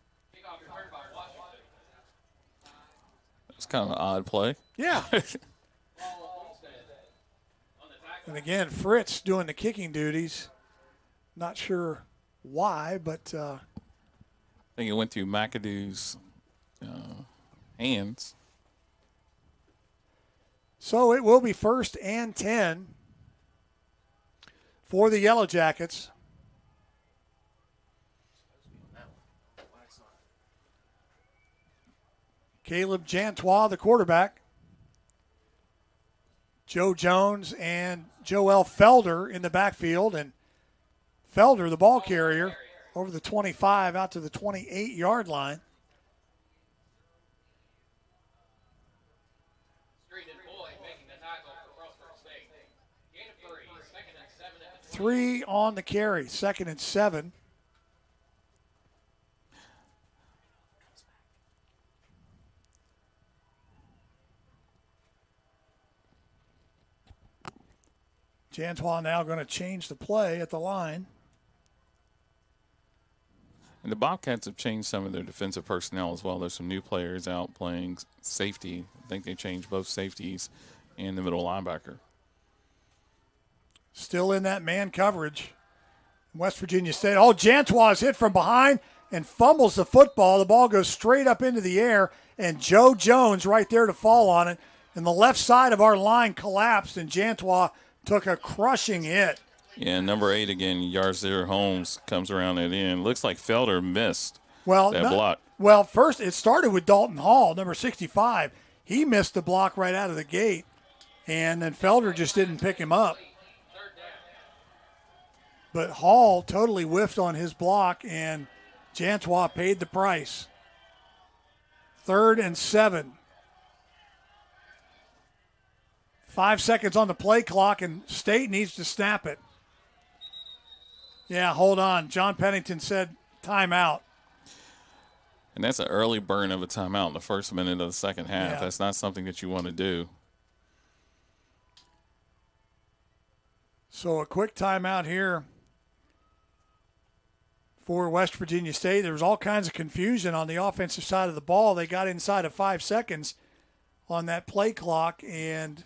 It's kind of an odd play. Yeah. And again, Fritz doing the kicking duties. Not sure why, but I think it went through McAdoo's hands. So it will be 1st and 10 for the Yellow Jackets. Caleb Jantois, the quarterback. Joe Jones and Joel Felder in the backfield. And Felder, the ball carrier, over the 25 out to the 28-yard line. Three on the carry, 2nd and 7. Jantois now going to change the play at the line. And the Bobcats have changed some of their defensive personnel as well. There's some new players out playing safety. I think they changed both safeties and the middle linebacker. Still in that man coverage. West Virginia State. Oh, Jantois is hit from behind and fumbles the football. The ball goes straight up into the air, and Joe Jones right there to fall on it. And the left side of our line collapsed, and Jantois took a crushing hit. Yeah, number 8 again, Yarzir Holmes comes around that end. Looks like Felder missed that block. Well, first it started with Dalton Hall, number 65. He missed the block right out of the gate, and then Felder just didn't pick him up. But Hall totally whiffed on his block, and Jantois paid the price. 3rd and 7. 5 seconds on the play clock, and State needs to snap it. Yeah, hold on. John Pennington said timeout. And that's an early burn of a timeout in the first minute of the second half. Yeah. That's not something that you want to do. So a quick timeout here for West Virginia State. There was all kinds of confusion on the offensive side of the ball. They got inside of 5 seconds on that play clock, and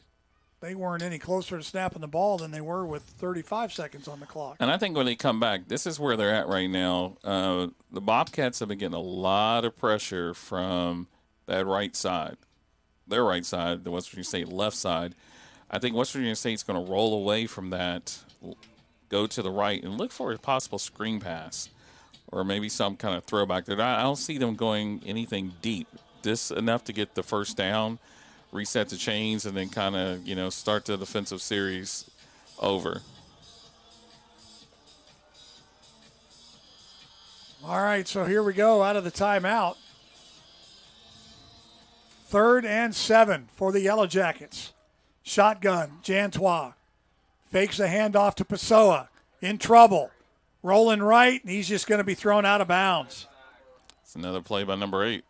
they weren't any closer to snapping the ball than they were with 35 seconds on the clock. And I think when they come back, this is where they're at right now. The Bobcats have been getting a lot of pressure from that right side. Their right side, the West Virginia State left side. I think West Virginia State's going to roll away from that, go to the right, and look for a possible screen pass or maybe some kind of throwback there. I don't see them going anything deep. Just enough to get the first down, reset the chains, and then kind of, start the defensive series over. All right, so here we go out of the timeout. 3rd and 7 for the Yellow Jackets. Shotgun, Jantois. Fakes the handoff to Pessoa. In trouble. Rolling right, and he's just going to be thrown out of bounds. It's another play by number 8.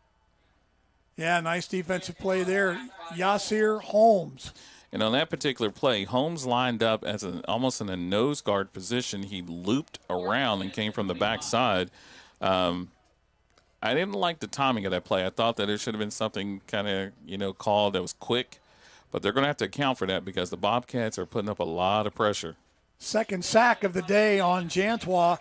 Yeah, nice defensive play there. Yarzir Holmes. And on that particular play, Holmes lined up as almost in a nose guard position. He looped around and came from the backside. I didn't like the timing of that play. I thought that there should have been something kind of, called that was quick. But they're going to have to account for that because the Bobcats are putting up a lot of pressure. Second sack of the day on Jantois.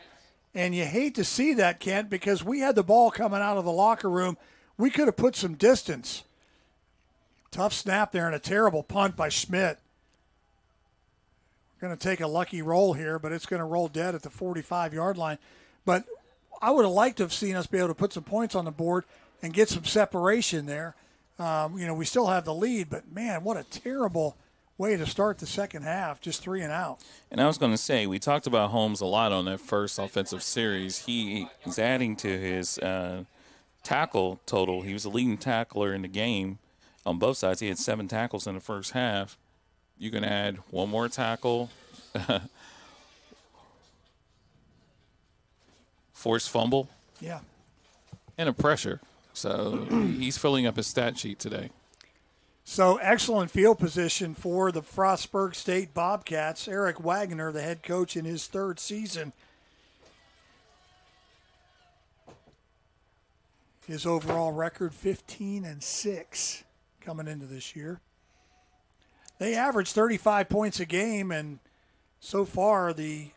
And you hate to see that, Kent, because we had the ball coming out of the locker room. We could have put some distance. Tough snap there and a terrible punt by Schmidt. We're going to take a lucky roll here, but it's going to roll dead at the 45-yard line. But I would have liked to have seen us be able to put some points on the board and get some separation there. We still have the lead, but, man, what a terrible way to start the second half, just 3 and out. And I was going to say, we talked about Holmes a lot on that first offensive series. He is adding to his tackle total. He was the leading tackler in the game on both sides. He had 7 tackles in the first half. You can add one more tackle, forced fumble. Yeah. And a pressure. So he's filling up his stat sheet today. So excellent field position for the Frostburg State Bobcats. Eric Wagner, the head coach in his 3rd season. His overall record, 15-6 coming into this year. They average 35 points a game, and so far the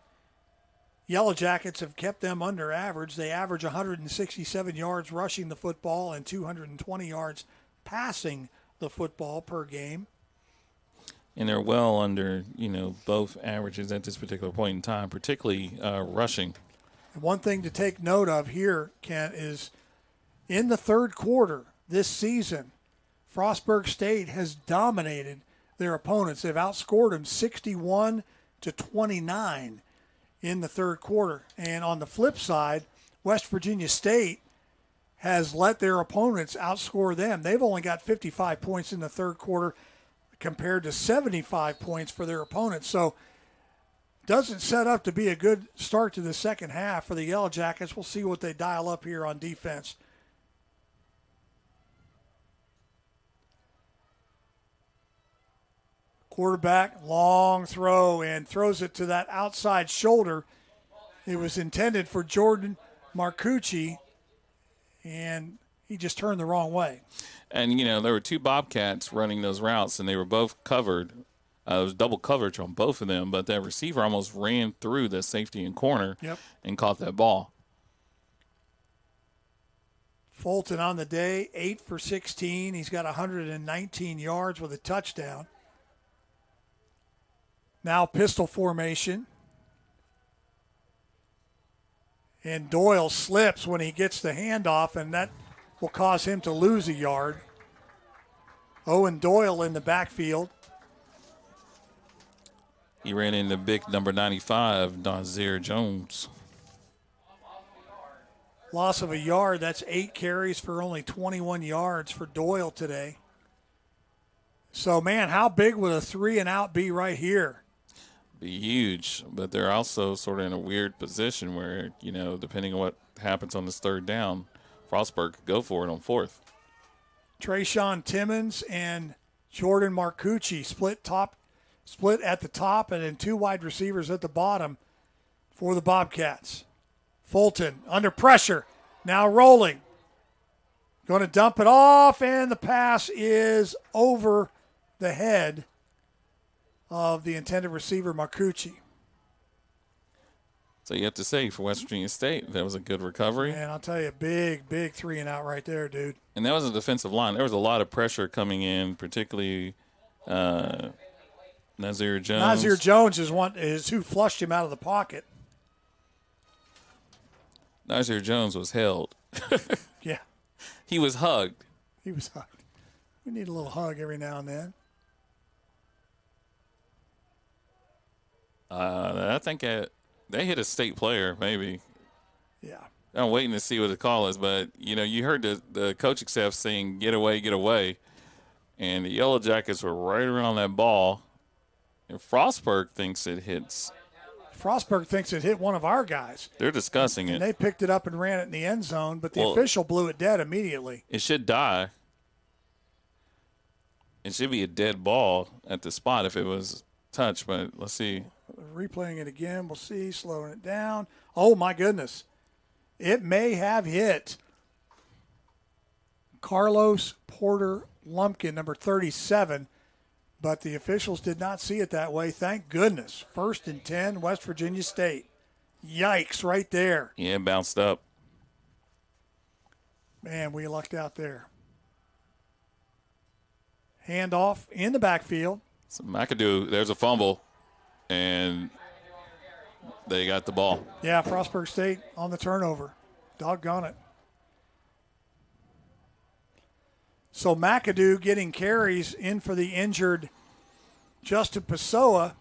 Yellow Jackets have kept them under average. They average 167 yards rushing the football and 220 yards passing the football per game. And they're well under, both averages at this particular point in time, particularly rushing. And one thing to take note of here, Kent, is in the 3rd quarter this season, Frostburg State has dominated their opponents. They've outscored them 61-29 in the 3rd quarter. And on the flip side, West Virginia State has let their opponents outscore them. They've only got 55 points in the 3rd quarter compared to 75 points for their opponents. So doesn't set up to be a good start to the second half for the Yellow Jackets. We'll see what they dial up here on defense. Quarterback, long throw, and throws it to that outside shoulder. It was intended for Jordan Marcucci, and he just turned the wrong way. And, there were 2 Bobcats running those routes, and they were both covered. There was double coverage on both of them, but that receiver almost ran through the safety and corner and caught that ball. Fulton on the day, 8 for 16. He's got 119 yards with a touchdown. Now pistol formation. And Doyle slips when he gets the handoff, and that will cause him to lose a yard. Owen Doyle in the backfield. He ran into big number 95, Nazir Jones. Loss of a yard. That's 8 carries for only 21 yards for Doyle today. So, man, how big would a 3 and out be right here? Be huge, but they're also sort of in a weird position where, depending on what happens on this 3rd down, Frostburg could go for it on 4th. Trayshawn Timmons and Jordan Marcucci split at the top, and then 2 wide receivers at the bottom for the Bobcats. Fulton under pressure, now rolling. Going to dump it off, and the pass is over the head of the intended receiver, Marcucci. So you have to say, for West Virginia State, that was a good recovery. And I'll tell you, big 3 and out right there, dude. And that was a defensive line. There was a lot of pressure coming in, particularly Nazir Jones. Nazir Jones is who flushed him out of the pocket. Nazir Jones was held. Yeah. He was hugged. We need a little hug every now and then. I think they hit a state player, maybe. Yeah. I'm waiting to see what the call is, but, you heard the coaching staff saying, get away, get away. And the Yellow Jackets were right around that ball. And Frostburg thinks it hit one of our guys. They're discussing it. And they picked it up and ran it in the end zone, but the official blew it dead immediately. It should die. It should be a dead ball at the spot if it was touched, but let's see. Replaying it again, we'll see. Slowing it down. Oh, my goodness. It may have hit Carlos Porter Lumpkin, number 37. but the officials did not see it that way. Thank goodness. 1st and 10, West Virginia State. Yikes, right there. Yeah, it bounced up. Man, we lucked out there. Handoff in the backfield. So McAdoo, there's a fumble, and they got the ball. Yeah, Frostburg State on the turnover. Doggone it. So McAdoo getting carries in for the injured Justin Pessoa.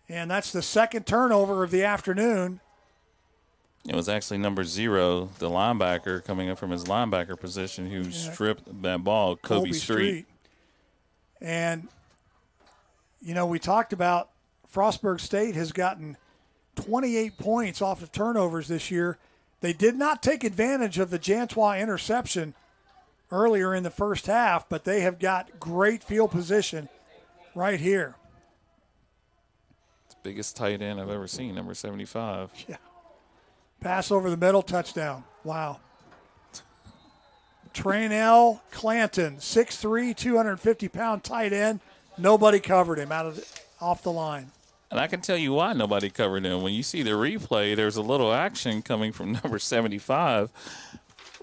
And that's the second turnover of the afternoon. It was actually number 0, the linebacker, coming up from his linebacker position, who stripped that ball, Kobe Street. And, you know, we talked about Frostburg State has gotten 28 points off of turnovers this year. They did not take advantage of the Jantois interception earlier in the first half, but they have got great field position right here. It's the biggest tight end I've ever seen, number 75. Yeah. Pass over the middle, touchdown. Wow. Traynell Clanton, 6'3", 250-pound tight end. Nobody covered him off the line. And I can tell you why nobody covered him. When you see the replay, there's a little action coming from number 75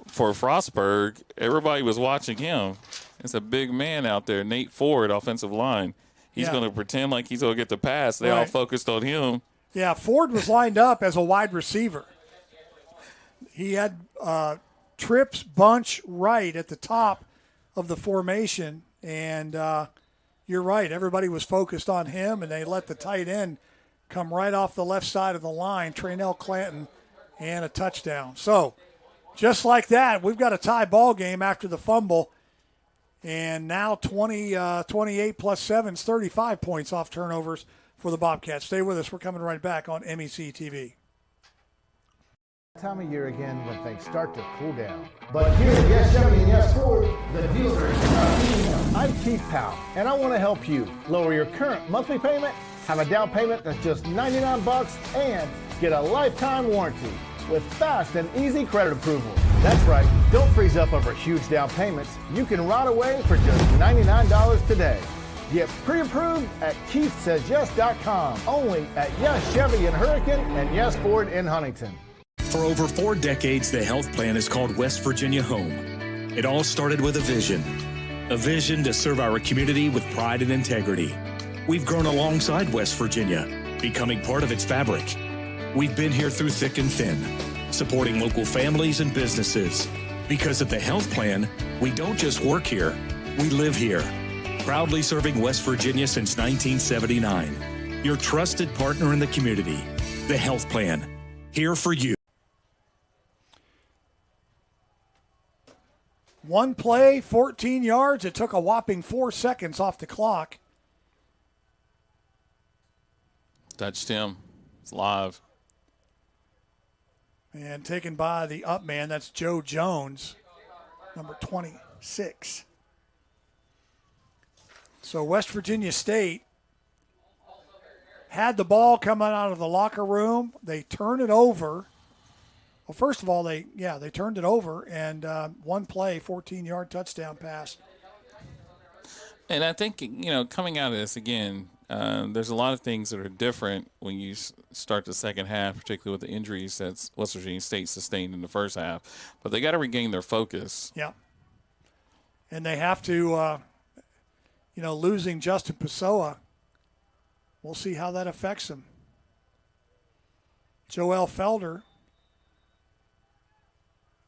for Frostburg. Everybody was watching him. It's a big man out there, Nate Ford, offensive line. He's going to pretend like he's going to get the pass. They all focused on him. Yeah, Ford was lined up as a wide receiver. He had trips bunch right at the top of the formation, and you're right. Everybody was focused on him, and they let the tight end come right off the left side of the line, Traynell Clanton, and a touchdown. So just like that, we've got a tie ball game after the fumble, and now 28 plus 7 is 35 points off turnovers for the Bobcats. Stay with us. We're coming right back on MEC TV. Time of year again when things start to cool down. But here at Yes Chevy and Yes Ford, the dealer is not heating up. I'm Keith Powell, and I want to help you lower your current monthly payment, have a down payment that's just $99, and get a lifetime warranty with fast and easy credit approval. That's right, don't freeze up over huge down payments. You can ride away for just $99 today. Get pre-approved at KeithSaysYes.com, only at Yes Chevy in Hurricane and Yes Ford in Huntington. For over 4 decades, the health plan is called West Virginia Home. It all started with a vision to serve our community with pride and integrity. We've grown alongside West Virginia, becoming part of its fabric. We've been here through thick and thin, supporting local families and businesses. Because of the health plan, we don't just work here, we live here. Proudly serving West Virginia since 1979. Your trusted partner in the community. The health plan. Here for you. One play, 14 yards. It took a whopping 4 seconds off the clock. Touched him. It's live. And taken by the up man. That's Joe Jones, number 26. So West Virginia State had the ball coming out of the locker room. They turn it over. Well, first of all, they turned it over, and one play, 14-yard touchdown pass. And I think, coming out of this again, there's a lot of things that are different when you start the second half, particularly with the injuries that West Virginia State sustained in the first half. But they got to regain their focus. Yeah. And they have to, losing Justin Pessoa, we'll see how that affects them. Joel Felder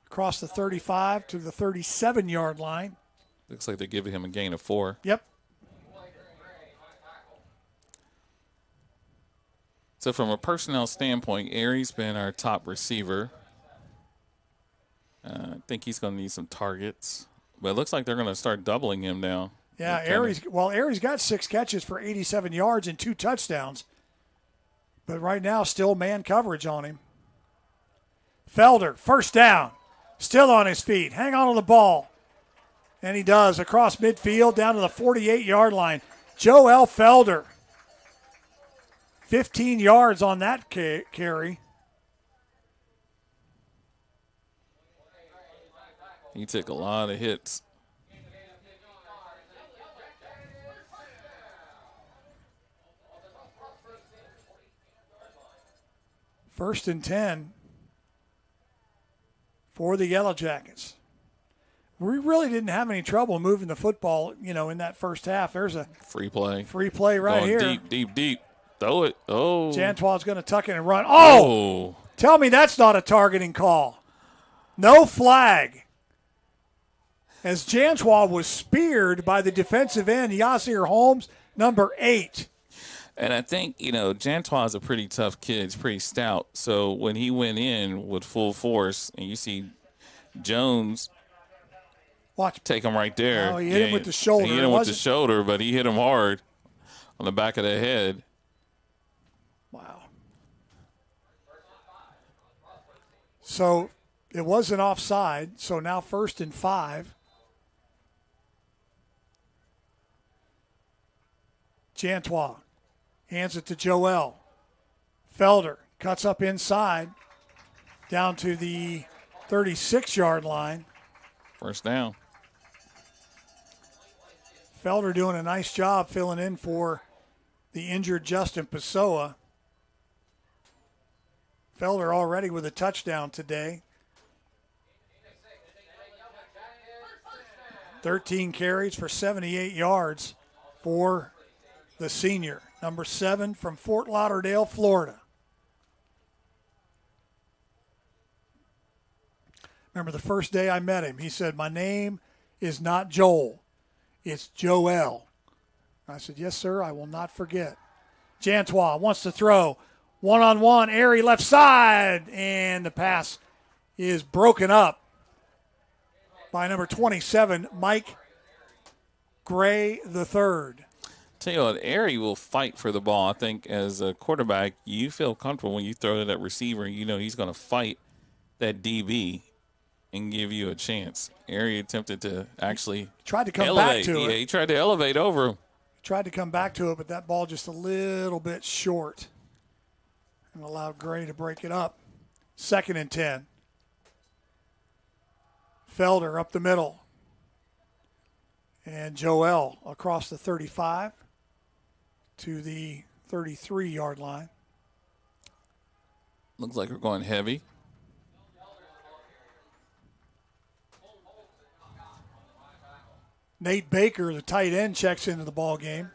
across the 35 to the 37-yard line. Looks like they're giving him a gain of 4. Yep. So from a personnel standpoint, Aries been our top receiver. I think he's going to need some targets. But it looks like they're going to start doubling him now. Yeah, Aries got 6 catches for 87 yards and 2 touchdowns. But right now, still man coverage on him. Felder, first down. Still on his feet. Hang on to the ball. And he does across midfield down to the 48-yard line. Joel Felder. 15 yards on that carry. He took a lot of hits. First and 10 for the Yellow Jackets. We really didn't have any trouble moving the football, in that first half. There's a free play. Free play right Going here. Deep. Throw it. Oh. Jantoine's going to tuck it and run. Oh! Tell me that's not a targeting call. No flag. As Jantoine was speared by the defensive end, Yasir Holmes, number 8. And I think, Jantoine's a pretty tough kid. He's pretty stout. So when he went in with full force, and you see Jones take him right there. Oh, he hit him with the shoulder. He hit him with the shoulder, but he hit him hard on the back of the head. Wow. So it wasn't offside. So now 1st and 5. Jantoine hands it to Joel. Felder cuts up inside down to the 36-yard line. First down. Felder doing a nice job filling in for the injured Justin Pessoa. Felder already with a touchdown today. 13 carries for 78 yards for the senior, number 7 from Fort Lauderdale, Florida. Remember the first day I met him, he said, "My name is not Joel, it's Joel." I said, "Yes, sir, I will not forget." Jantoine wants to throw. One-on-one, airy left side, and the pass is broken up by number 27, Mike Gray III. Tell you what, Airy will fight for the ball. I think as a quarterback, you feel comfortable when you throw to that receiver. He's going to fight that DB and give you a chance. Airy attempted to actually tried to come elevate. back to it. He tried to elevate over him. Tried to come back to it, but that ball just a little bit short and allowed Gray to break it up. 2nd and 10. Felder up the middle. And Joel across the 35 to the 33-yard line. Looks like we're going heavy. Nate Baker, the tight end, checks into the ball game.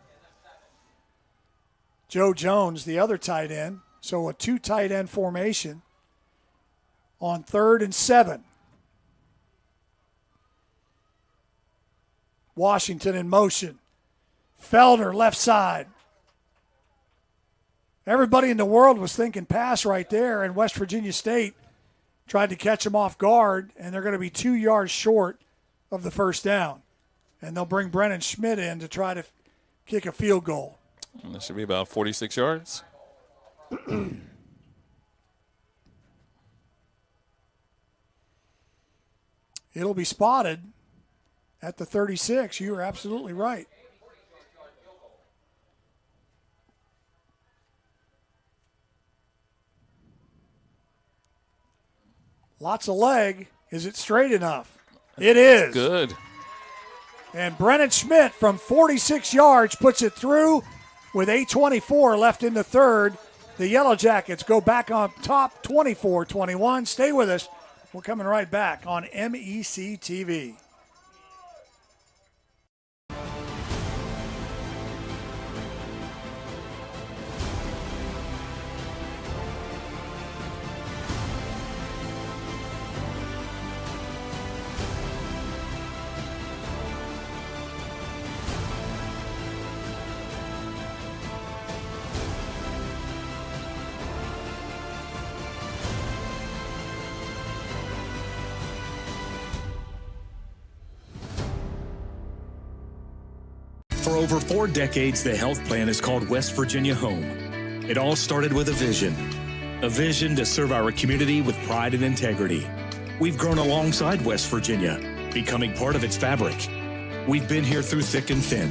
Joe Jones, the other tight end. So a 2 tight end formation on 3rd and 7. Washington in motion. Felder left side. Everybody in the world was thinking pass right there, and West Virginia State tried to catch him off guard, and they're going to be 2 yards short of the first down. And they'll bring Brennan Schmidt in to try to kick a field goal. And that should be about 46 yards. It'll be spotted at the 36. You are absolutely right. Lots of leg. Is it straight enough? It is. Good. And Brennan Schmidt from 46 yards puts it through with 8:24 left in the third. The Yellow Jackets go back on top 24-21. Stay with us. We're coming right back on MEC TV. For over 4 decades, the health plan is called West Virginia Home. It all started with a vision to serve our community with pride and integrity. We've grown alongside West Virginia, becoming part of its fabric. We've been here through thick and thin,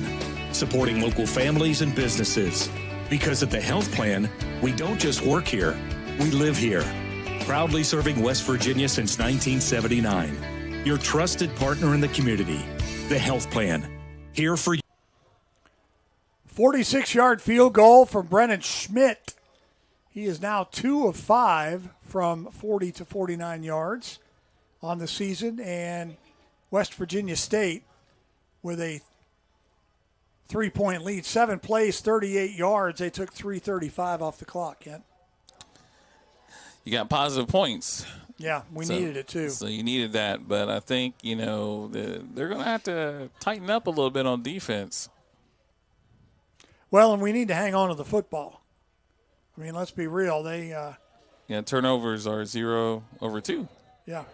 supporting local families and businesses. Because at the health plan, we don't just work here, we live here. Proudly serving West Virginia since 1979. Your trusted partner in the community, the health plan. Here for you. 46-yard field goal from Brennan Schmidt. He is now 2 of 5 from 40 to 49 yards on the season. And West Virginia State with a 3-point lead. 7 plays, 38 yards. They took 3:35 off the clock, Kent. You got positive points. Yeah, we needed it too. So you needed that. But I think, they're going to have to tighten up a little bit on defense. Well, and we need to hang on to the football. I mean, let's be real. They turnovers are 0/2. Yeah.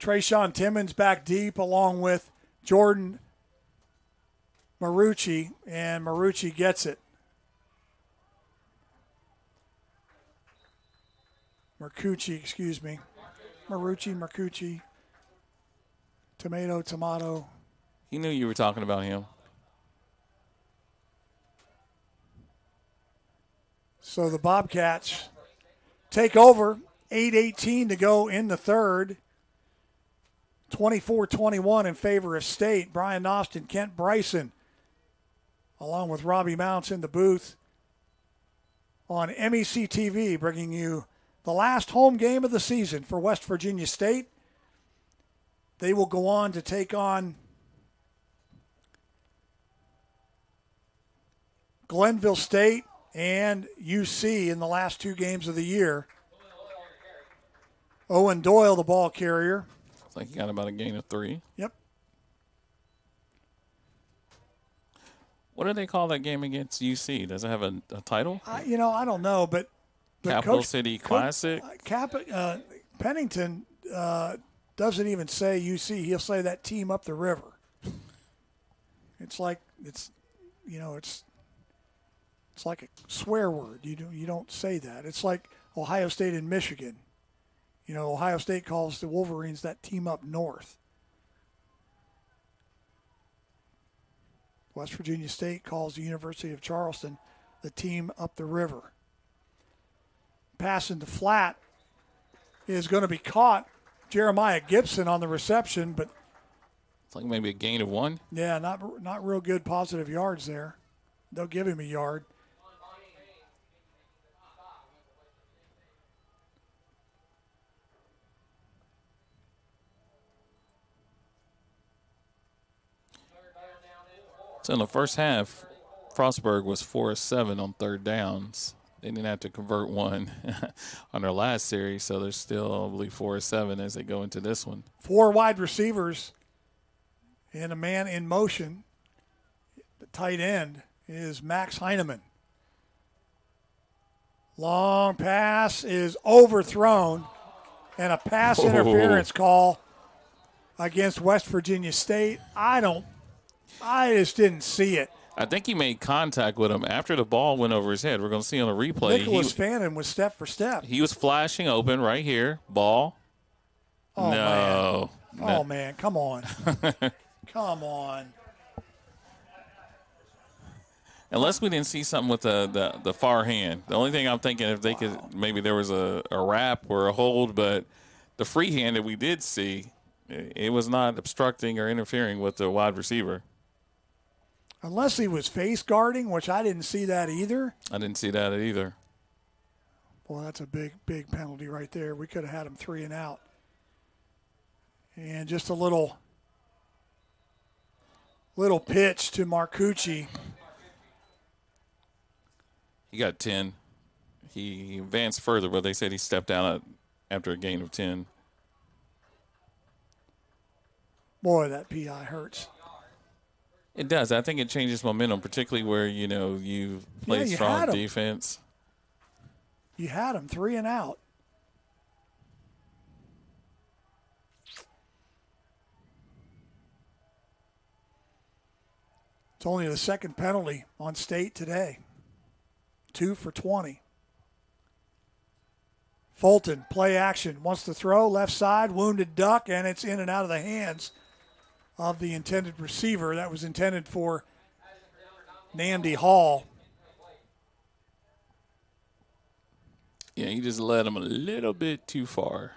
Trayshawn Timmons back deep along with Jordan Marucci, and Marucci gets it. Marucci. Tomato. He knew you were talking about him. So the Bobcats take over. 8:18 to go in the third. 24-21 in favor of State. Brian Austin, Kent Bryson, along with Robbie Mounts in the booth on MEC TV, bringing you the last home game of the season for West Virginia State. They will go on to take on Glenville State and UC in the last 2 games of the year. Owen Doyle, the ball carrier. Looks like he got about a gain of 3. Yep. What do they call that game against UC? Does it have a title? I don't know, but Capital Coach, City Classic? Pennington doesn't even say UC. He'll say that team up the river. It's like it's like a swear word. You don't say that. It's like Ohio State and Michigan. Ohio State calls the Wolverines that team up north. West Virginia State calls the University of Charleston the team up the river. Pass into flat is going to be caught. Jeremiah Gibson on the reception, but it's like maybe a gain of 1. Yeah, not real good positive yards there. They'll give him a yard. So in the first half, Frostburg was 4 of 7 on third downs. They didn't have to convert 1 on their last series, so they're still, I believe, 4 of 7 as they go into this one. 4 wide receivers and a man in motion. The tight end is Max Heineman. Long pass is overthrown, and a pass interference call against West Virginia State. I just didn't see it. I think he made contact with him after the ball went over his head. We're going to see on the replay. Nicholas Fannin was step for step. He was flashing open right here. Ball. Oh, no. Man. Oh, man. Come on. Come on. Unless we didn't see something with the far hand. The only thing I'm thinking, if they could, maybe there was a wrap or a hold, but the free hand that we did see, it was not obstructing or interfering with the wide receiver. Unless he was face guarding, which I didn't see that either. I didn't see that either. Boy, that's a big penalty right there. We could have had him 3 and out. And just a little pitch to Marcucci. He got 10. He advanced further, but they said he stepped down after a gain of 10. Boy, that PI hurts. It does. I think it changes momentum, particularly where, you play strong defense. You had him 3 and out. It's only the second penalty on State today. 2 for 20. Fulton, play action, wants to throw, left side, wounded duck, and it's in and out of the hands of the intended receiver. That was intended for Namdi Hall. Yeah, he just led him a little bit too far.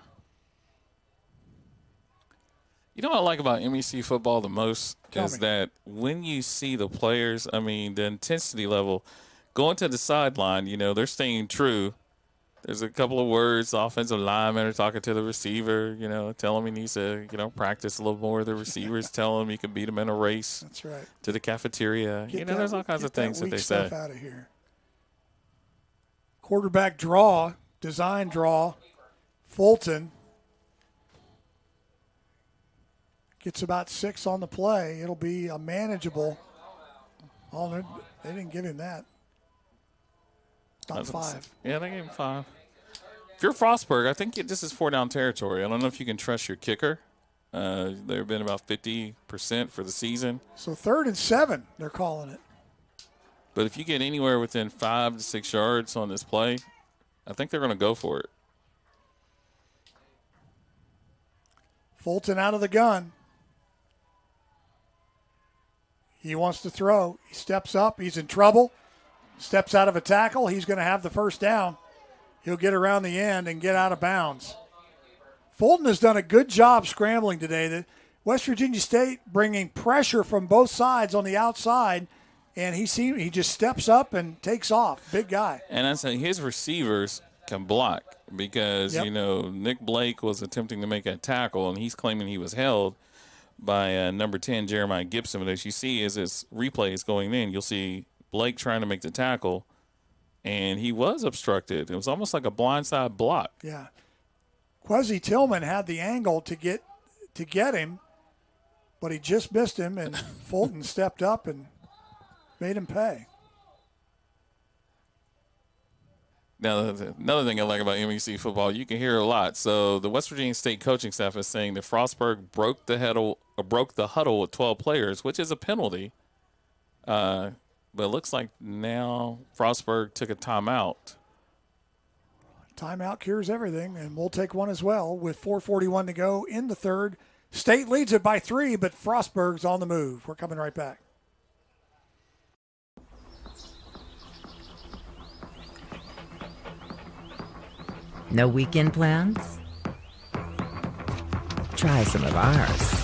You know what I like about MEC football the most is that when you see the players, the intensity level going to the sideline, they're staying true. There's a couple of words. The offensive linemen are talking to the receiver, tell him he needs to, practice a little more. The receivers tell him he can beat him in a race. That's right. To the cafeteria. There's all kinds of things that they say. Out of here. Quarterback draw, design draw. Fulton gets about 6 on the play. It'll be a manageable. Oh, they didn't give him that. About 5. Yeah, they gave him 5. If you're Frostburg, I think this is 4-down territory. I don't know if you can trust your kicker. They've been about 50% for the season. So 3rd and 7, they're calling it. But if you get anywhere within 5 to 6 yards on this play, I think they're going to go for it. Fulton out of the gun. He wants to throw. He steps up. He's in trouble. Steps out of a tackle. He's going to have the first down. He'll get around the end and get out of bounds. Fulton has done a good job scrambling today. West Virginia State bringing pressure from both sides on the outside, and he just steps up and takes off. Big guy. And I say his receivers can block because, Nick Blake was attempting to make a tackle, and he's claiming he was held by number 10, Jeremiah Gibson. But as you see, as this replay is going in, you'll see Blake trying to make the tackle, and he was obstructed. It was almost like a blindside block. Yeah. Quezzy Tillman had the angle to get him, but he just missed him, and Fulton stepped up and made him pay. Now, another thing I like about MEC football, you can hear a lot. So the West Virginia State coaching staff is saying that Frostburg broke the huddle with 12 players, which is a penalty. But it looks like now Frostburg took a timeout. Timeout cures everything, and we'll take one as well with 4:41 to go in the 3rd. State leads it by 3, but Frostburg's on the move. We're coming right back. No weekend plans? Try some of ours.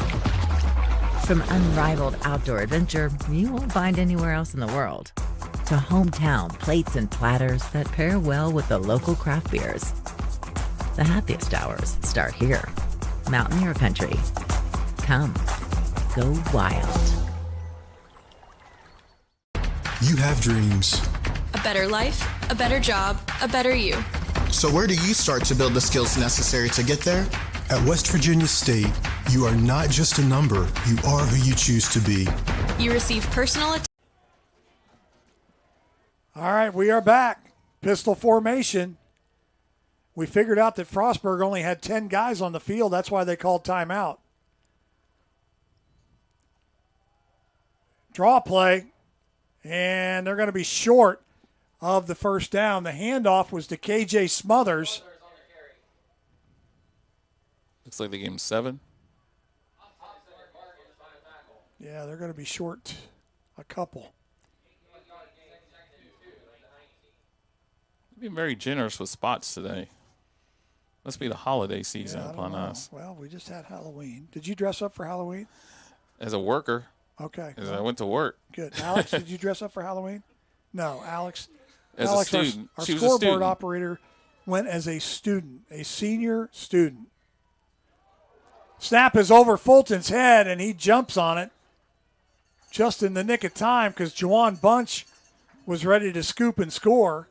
From unrivaled outdoor adventure you won't find anywhere else in the world, to hometown plates and platters that pair well with the local craft beers. The happiest hours start here. Mountaineer Country. Come, go wild. You have dreams. A better life, a better job, a better you. So where do you start to build the skills necessary to get there? At West Virginia State, you are not just a number, you are who you choose to be. You receive personal attention. All right, we are back. Pistol formation. We figured out that Frostburg only had 10 guys on the field. That's why they called timeout. Draw play, and they're going to be short of the first down. The handoff was to KJ Smothers. Looks like they gave him 7. Yeah, they're going to be short a couple. Being very generous with spots today. Must be the holiday season upon us. Well, we just had Halloween. Did you dress up for Halloween? As a worker. Okay. As I went to work. Good. Alex, did you dress up for Halloween? No, Alex. As a student. Our she was a scoreboard student. operator went as a student, a senior student. Snap is over Fulton's head, and he jumps on it just in the nick of time because Juwan Bunch was ready to scoop and score.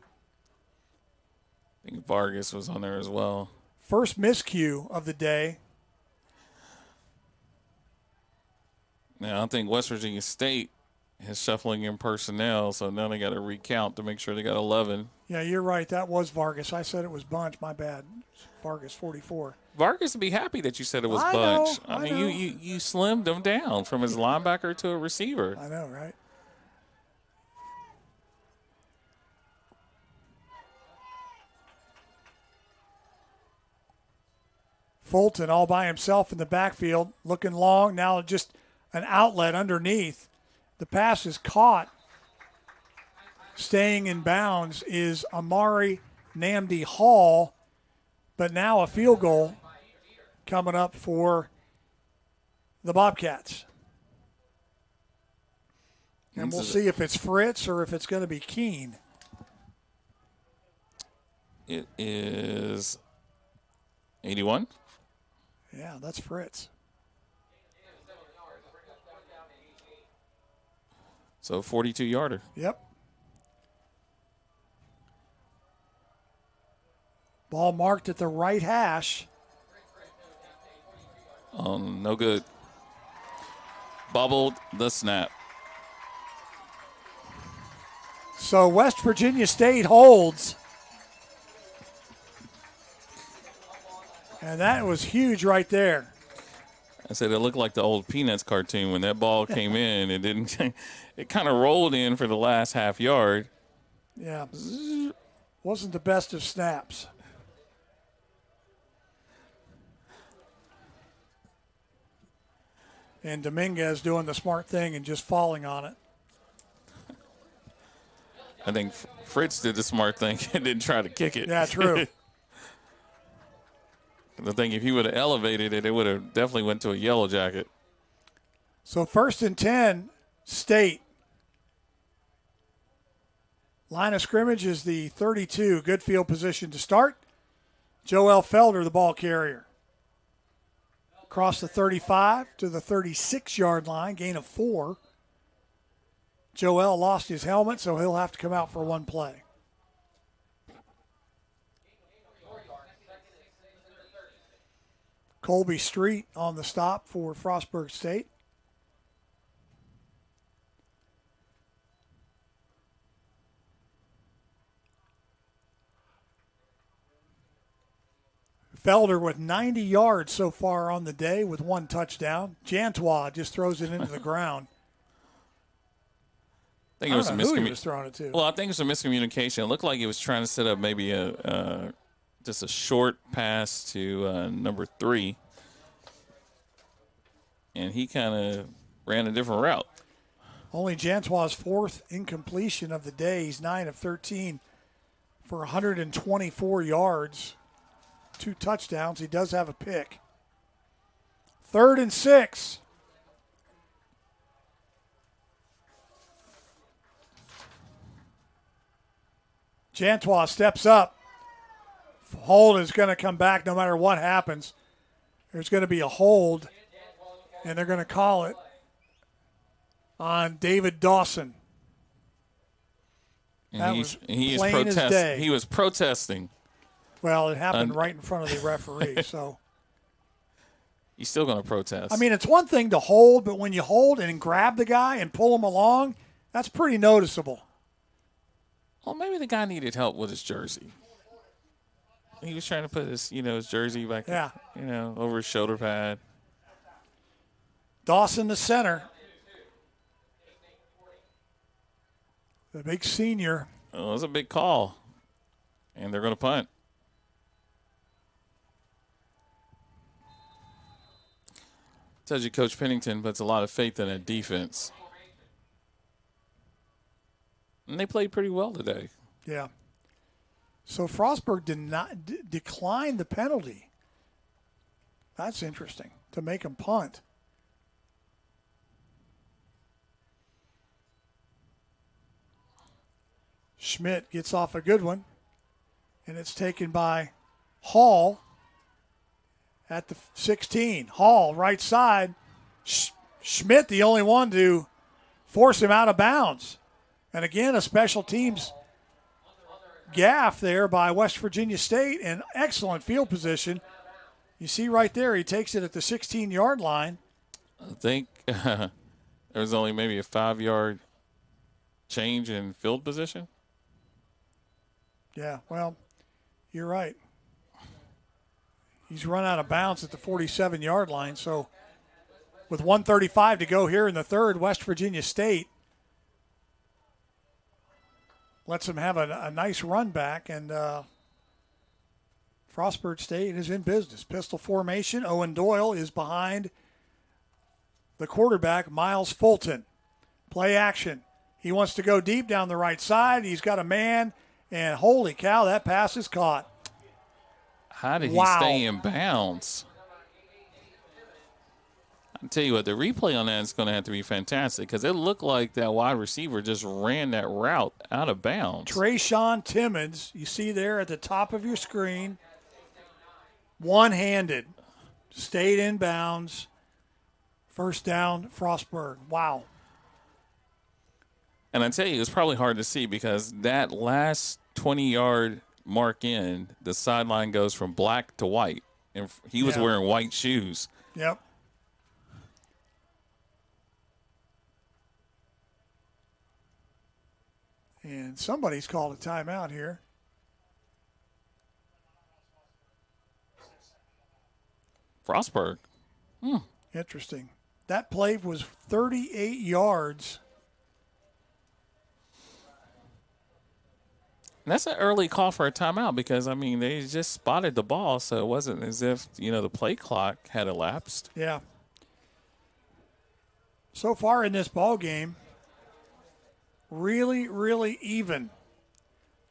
I think Vargas was on there as well. First miscue of the day. Now, I think West Virginia State is shuffling in personnel, so now they got to recount to make sure they got 11. Yeah, you're right. That was Vargas. I said it was Bunch. My bad. Vargas, 44. Vargas would be happy that you said it was I Bunch. know, I mean, know. you slimmed him down from his linebacker to a receiver. I know, right? Fulton all by himself in the backfield, looking long. Now just an outlet underneath. The pass is caught. Staying in bounds is Amari Namdi Hall, but now a field goal coming up for the Bobcats. And we'll see if it's Fritz or if it's going to be Keene. It is 81. Yeah, that's Fritz. So 42-yarder. Yep. Ball marked at the right hash. No good. Bubbled the snap. So West Virginia State holds. And that was huge right there. I said it looked like the old Peanuts cartoon when that ball came in. It didn't. It kind of rolled in for the last half yard. Yeah. Wasn't the best of snaps. And Dominguez doing the smart thing and just falling on it. I think Fritz did the smart thing and didn't try to kick it. Yeah, true. I think if he would have elevated it, it would have definitely went to a yellow jacket. So 1st and 10, State. Line of scrimmage is the 32. Good field position to start. Joel Felder, the ball carrier. Across the 35 to the 36-yard line, gain of 4. Joel lost his helmet, so he'll have to come out for one play. Colby Street on the stop for Frostburg State. Felder with 90 yards so far on the day with 1 touchdown. Jantois just throws it into the ground. I think it was who he was throwing it to. Well, I think it was a miscommunication. It looked like he was trying to set up maybe just a short pass to number 3. And he kind of ran a different route. Only Jantois' 4th incompletion of the day. He's 9 of 13 for 124 yards. 2 touchdowns. He does have a pick. 3rd and 6. Jantois steps up. Hold is going to come back no matter what happens. There's going to be a hold, and they're going to call it on David Dawson. And he was protesting. Well, it happened right in front of the referee, so. He's still going to protest. I mean, it's one thing to hold, but when you hold and grab the guy and pull him along, that's pretty noticeable. Well, maybe the guy needed help with his jersey. He was trying to put his jersey back, over his shoulder pad. Dawson, the center. The big senior. Oh, it was a big call. And they're going to punt. Tells you Coach Pennington puts a lot of faith in that defense. And they played pretty well today. Yeah. So Frostburg did not decline the penalty. That's interesting, to make him punt. Schmidt gets off a good one, and it's taken by Hall at the 16. Hall, right side. Schmidt, the only one to force him out of bounds. And again, a special teams gaff there by West Virginia State, and excellent field position. You see right there, he takes it at the 16-yard line. I think there was only maybe a 5-yard change in field position. Yeah, well, you're right. He's run out of bounds at the 47-yard line. So with 1:35 to go here in the third, West Virginia State lets him have a nice run back, and Frostburg State is in business. Pistol formation. Owen Doyle is behind the quarterback, Miles Fulton. Play action. He wants to go deep down the right side. He's got a man, and holy cow, that pass is caught. How did he stay in bounds? I'll tell you what, the replay on that is going to have to be fantastic because it looked like that wide receiver just ran that route out of bounds. Trayshawn Timmons, you see there at the top of your screen, one-handed, stayed in bounds, first down, Frostburg. Wow. And I tell you, it's probably hard to see because that last 20-yard mark in, the sideline goes from black to white, and he was wearing white shoes. Yep. And somebody's called a timeout here. Frostburg. Interesting. That play was 38 yards. And that's an early call for a timeout because, I mean, they just spotted the ball, so it wasn't as if, the play clock had elapsed. Yeah. So far in this ball game, really, really even.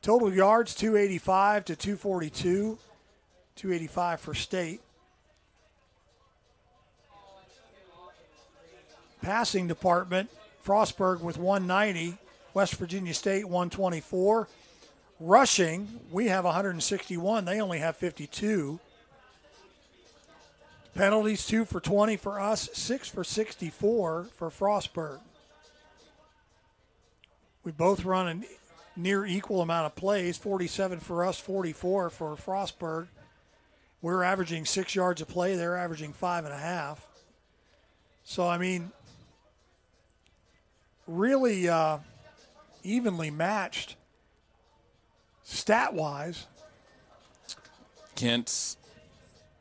Total yards, 285 to 242. 285 for State. Passing department, Frostburg with 190, West Virginia State 124. Rushing, we have 161. They only have 52. Penalties, 2 for 20 for us, 6 for 64 for Frostburg. We both run a near equal amount of plays, 47 for us, 44 for Frostburg. We're averaging 6 yards a play. They're averaging 5.5. So, I mean, really evenly matched stat-wise. Kent's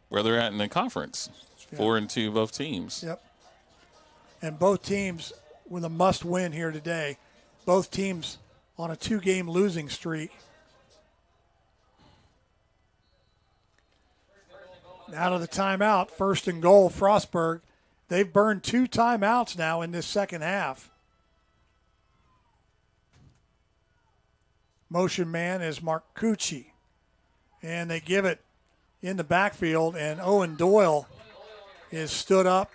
where they're at in the conference. 4-2 both teams. Yep. And both teams with a must-win here today. Both teams on a 2-game losing streak. Out of the timeout, first and goal, Frostburg. They've burned 2 timeouts now in this second half. Motion man is Mark Cucci. And they give it in the backfield, and Owen Doyle is stood up.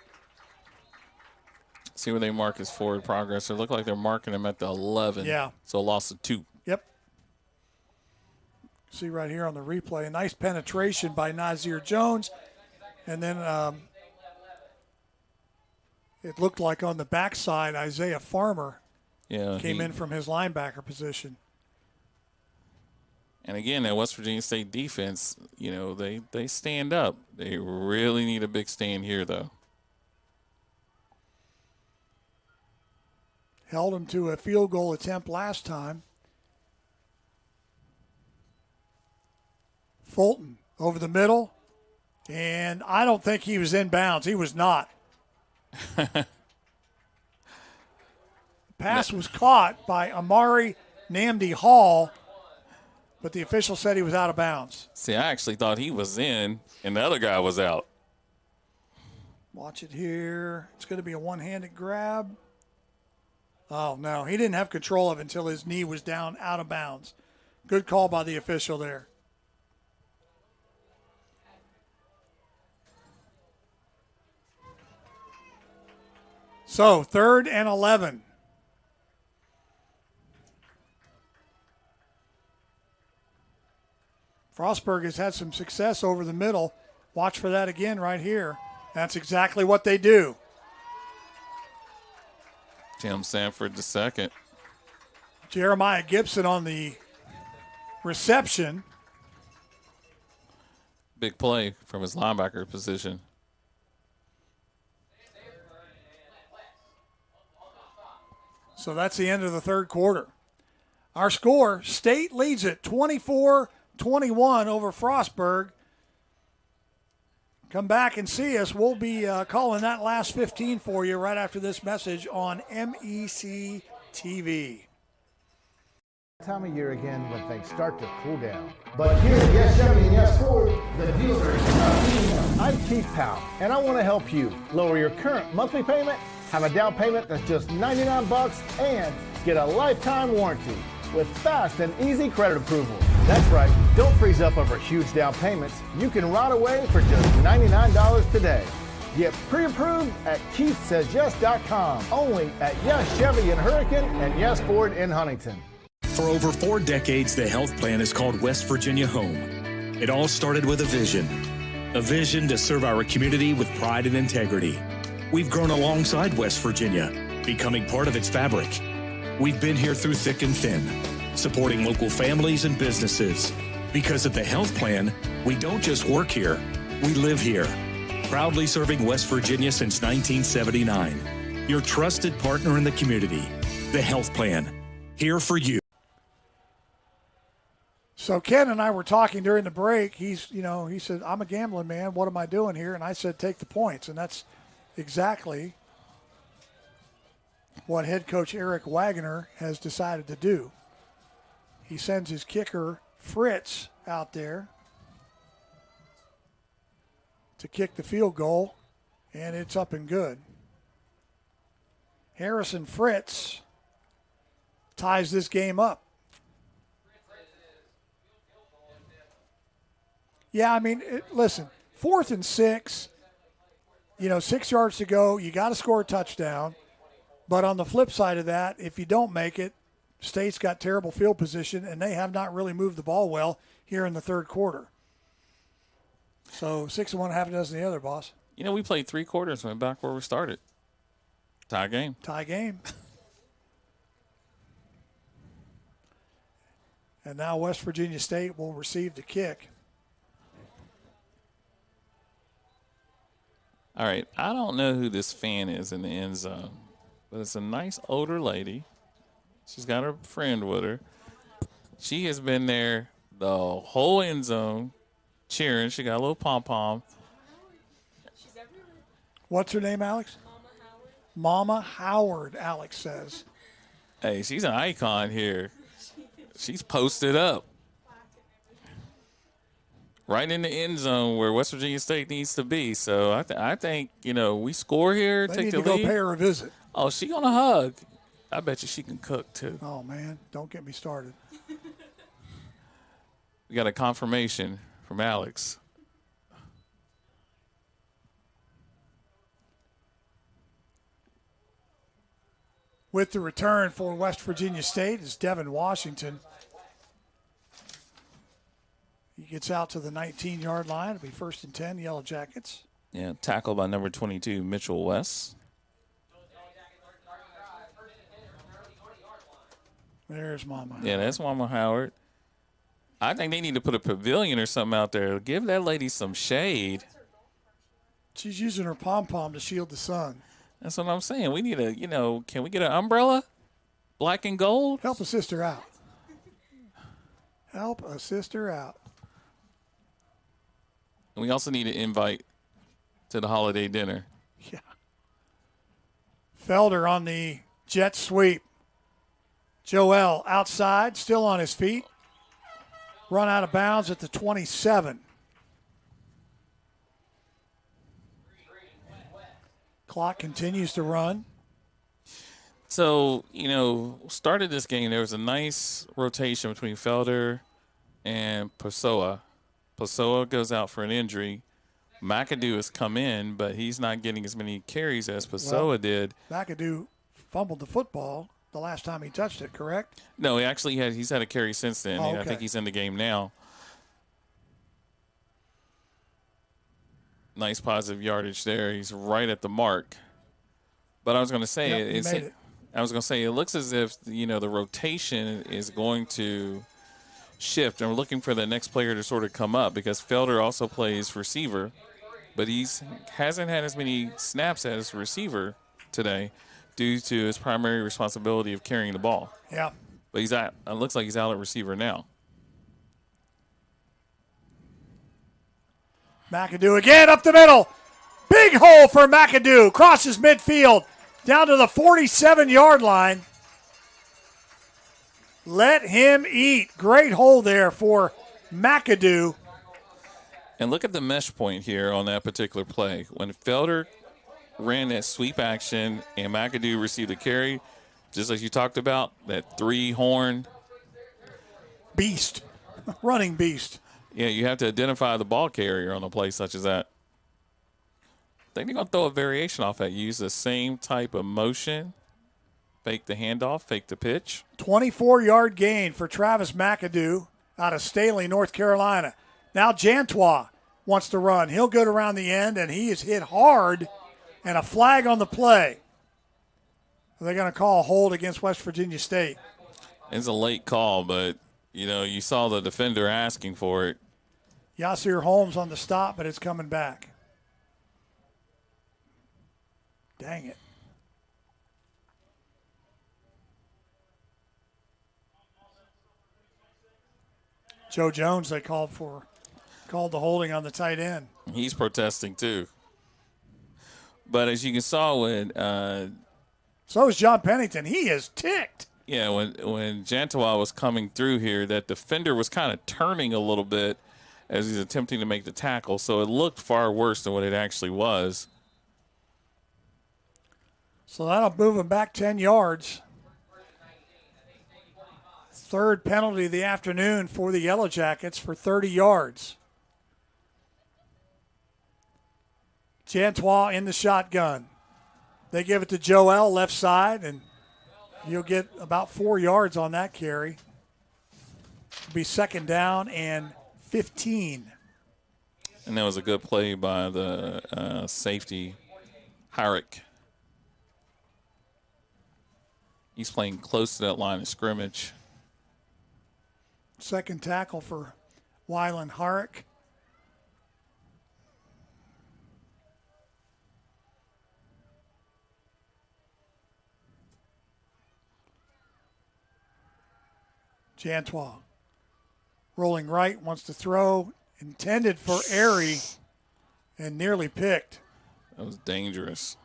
See where they mark his forward progress. It looked like they're marking him at the 11. Yeah. So a loss of 2. Yep. See right here on the replay, a nice penetration by Nazir Jones. And then it looked like on the backside, Isaiah Farmer came in from his linebacker position. And again, that West Virginia State defense, they stand up. They really need a big stand here, though. Held him to a field goal attempt last time. Fulton over the middle. And I don't think he was in bounds. He was not. The pass was caught by Amari Namdi Hall, but the official said he was out of bounds. See, I actually thought he was in, and the other guy was out. Watch it here. It's going to be a one-handed grab. Oh, no. He didn't have control of it until his knee was down out of bounds. Good call by the official there. So, 3rd and 11. Frostburg has had some success over the middle. Watch for that again right here. That's exactly what they do. Tim Sanford the second. Jeremiah Gibson on the reception. Big play from his linebacker position. So that's the end of the third quarter. Our score, State leads it 24-21 over Frostburg. Come back and see us. We'll be calling that last 15 for you right after this message on MEC TV. Time of year again when things start to cool down. But here at Yes 70 and Yes Ford, the deals are exciting. I'm Keith Powell, and I want to help you lower your current monthly payment, have a down payment that's just $99, and get a lifetime warranty with fast and easy credit approval. That's right, don't freeze up over huge down payments. You can ride away for just $99 today. Get pre-approved at KeithSaysYes.com. Only at Yes Chevy in Hurricane and Yes Ford in Huntington. For over 4 decades, the health plan is called West Virginia Home. It all started with a vision to serve our community with pride and integrity. We've grown alongside West Virginia, becoming part of its fabric. We've been here through thick and thin, supporting local families and businesses. Because at the health plan, we don't just work here, we live here. Proudly serving West Virginia since 1979. Your trusted partner in the community. The health plan. Here for you. So Ken and I were talking during the break. He said, I'm a gambling man. What am I doing here? And I said, take the points. And that's exactly what head coach Eric Wagner has decided to do. He sends his kicker, Fritz, out there to kick the field goal, and it's up and good. Harrison Fritz ties this game up. Yeah, I mean, listen, 4th and 6, 6 yards to go, you got to score a touchdown. But on the flip side of that, if you don't make it, State's got terrible field position, and they have not really moved the ball well here in the third quarter. So 6 of one, half a dozen the other, boss. We played 3 quarters, went back where we started. Tie game. And now West Virginia State will receive the kick. All right, I don't know who this fan is in the end zone, but it's a nice older lady. She's got her friend with her. She has been there the whole end zone cheering. She got a little pom-pom. What's her name, Alex? Mama Howard, Alex says. Hey, she's an icon here. She's posted up. Right in the end zone where West Virginia State needs to be. So I think, we score here, they take need the to go lead. pay her a visit. Oh, she going to hug. I bet you she can cook, too. Oh, man, don't get me started. We got a confirmation from Alex. With the return for West Virginia State is Devin Washington. He gets out to the 19-yard line. It'll be 1st and 10, Yellow Jackets. Yeah, tackled by number 22, Mitchell West. There's Mama Howard. Yeah, that's Mama Howard. I think they need to put a pavilion or something out there. Give that lady some shade. She's using her pom-pom to shield the sun. That's what I'm saying. We need can we get an umbrella? Black and gold? Help a sister out. Help a sister out. And we also need an invite to the holiday dinner. Yeah. Felder on the jet sweep. Joel outside, still on his feet. Run out of bounds at the 27. Clock continues to run. So, started this game, there was a nice rotation between Felder and Pessoa. Pessoa goes out for an injury. McAdoo has come in, but he's not getting as many carries as Pessoa did. McAdoo fumbled the football the last time he touched it, correct? No, he's had a carry since then. Oh, okay. I think he's in the game now. Nice positive yardage there. He's right at the mark. But I was going to say, it looks as if the rotation is going to shift. And we're looking for the next player to sort of come up because Felder also plays receiver, but hasn't had as many snaps as receiver today due to his primary responsibility of carrying the ball. Yeah. But it looks like he's out at receiver now. McAdoo again up the middle. Big hole for McAdoo. Crosses midfield down to the 47-yard line. Let him eat. Great hole there for McAdoo. And look at the mesh point here on that particular play. When Felder ran that sweep action and McAdoo received the carry, just as you talked about, that 3-horn beast, running beast. Yeah, you have to identify the ball carrier on a play such as that. think they're going to throw a variation off that. Use the same type of motion. Fake the handoff, fake the pitch. 24-yard gain for Travis McAdoo out of Staley, North Carolina. Now Jantois wants to run. He'll go around the end, and he is hit hard, and a flag on the play. They're going to call a hold against West Virginia State. It's a late call, but, you saw the defender asking for it. Yasir Holmes on the stop, but it's coming back. Dang it. Joe Jones, they called the holding on the tight end. He's protesting too. But as you saw when so is John Pennington. He is ticked. Yeah, when Jantois was coming through here, that defender was kind of turning a little bit as he's attempting to make the tackle, so it looked far worse than what it actually was. So that'll move him back 10 yards. Third penalty of the afternoon for the Yellow Jackets for 30 yards. Jantois in the shotgun. They give it to Joel left side, and you'll get about 4 yards on that carry. It'll be second down and 15. And that was a good play by the safety, Hyrick. He's playing close to that line of scrimmage. Second tackle for Wyland Hyrick. Jantois rolling right, wants to throw, intended for Airy, and nearly picked. That was dangerous.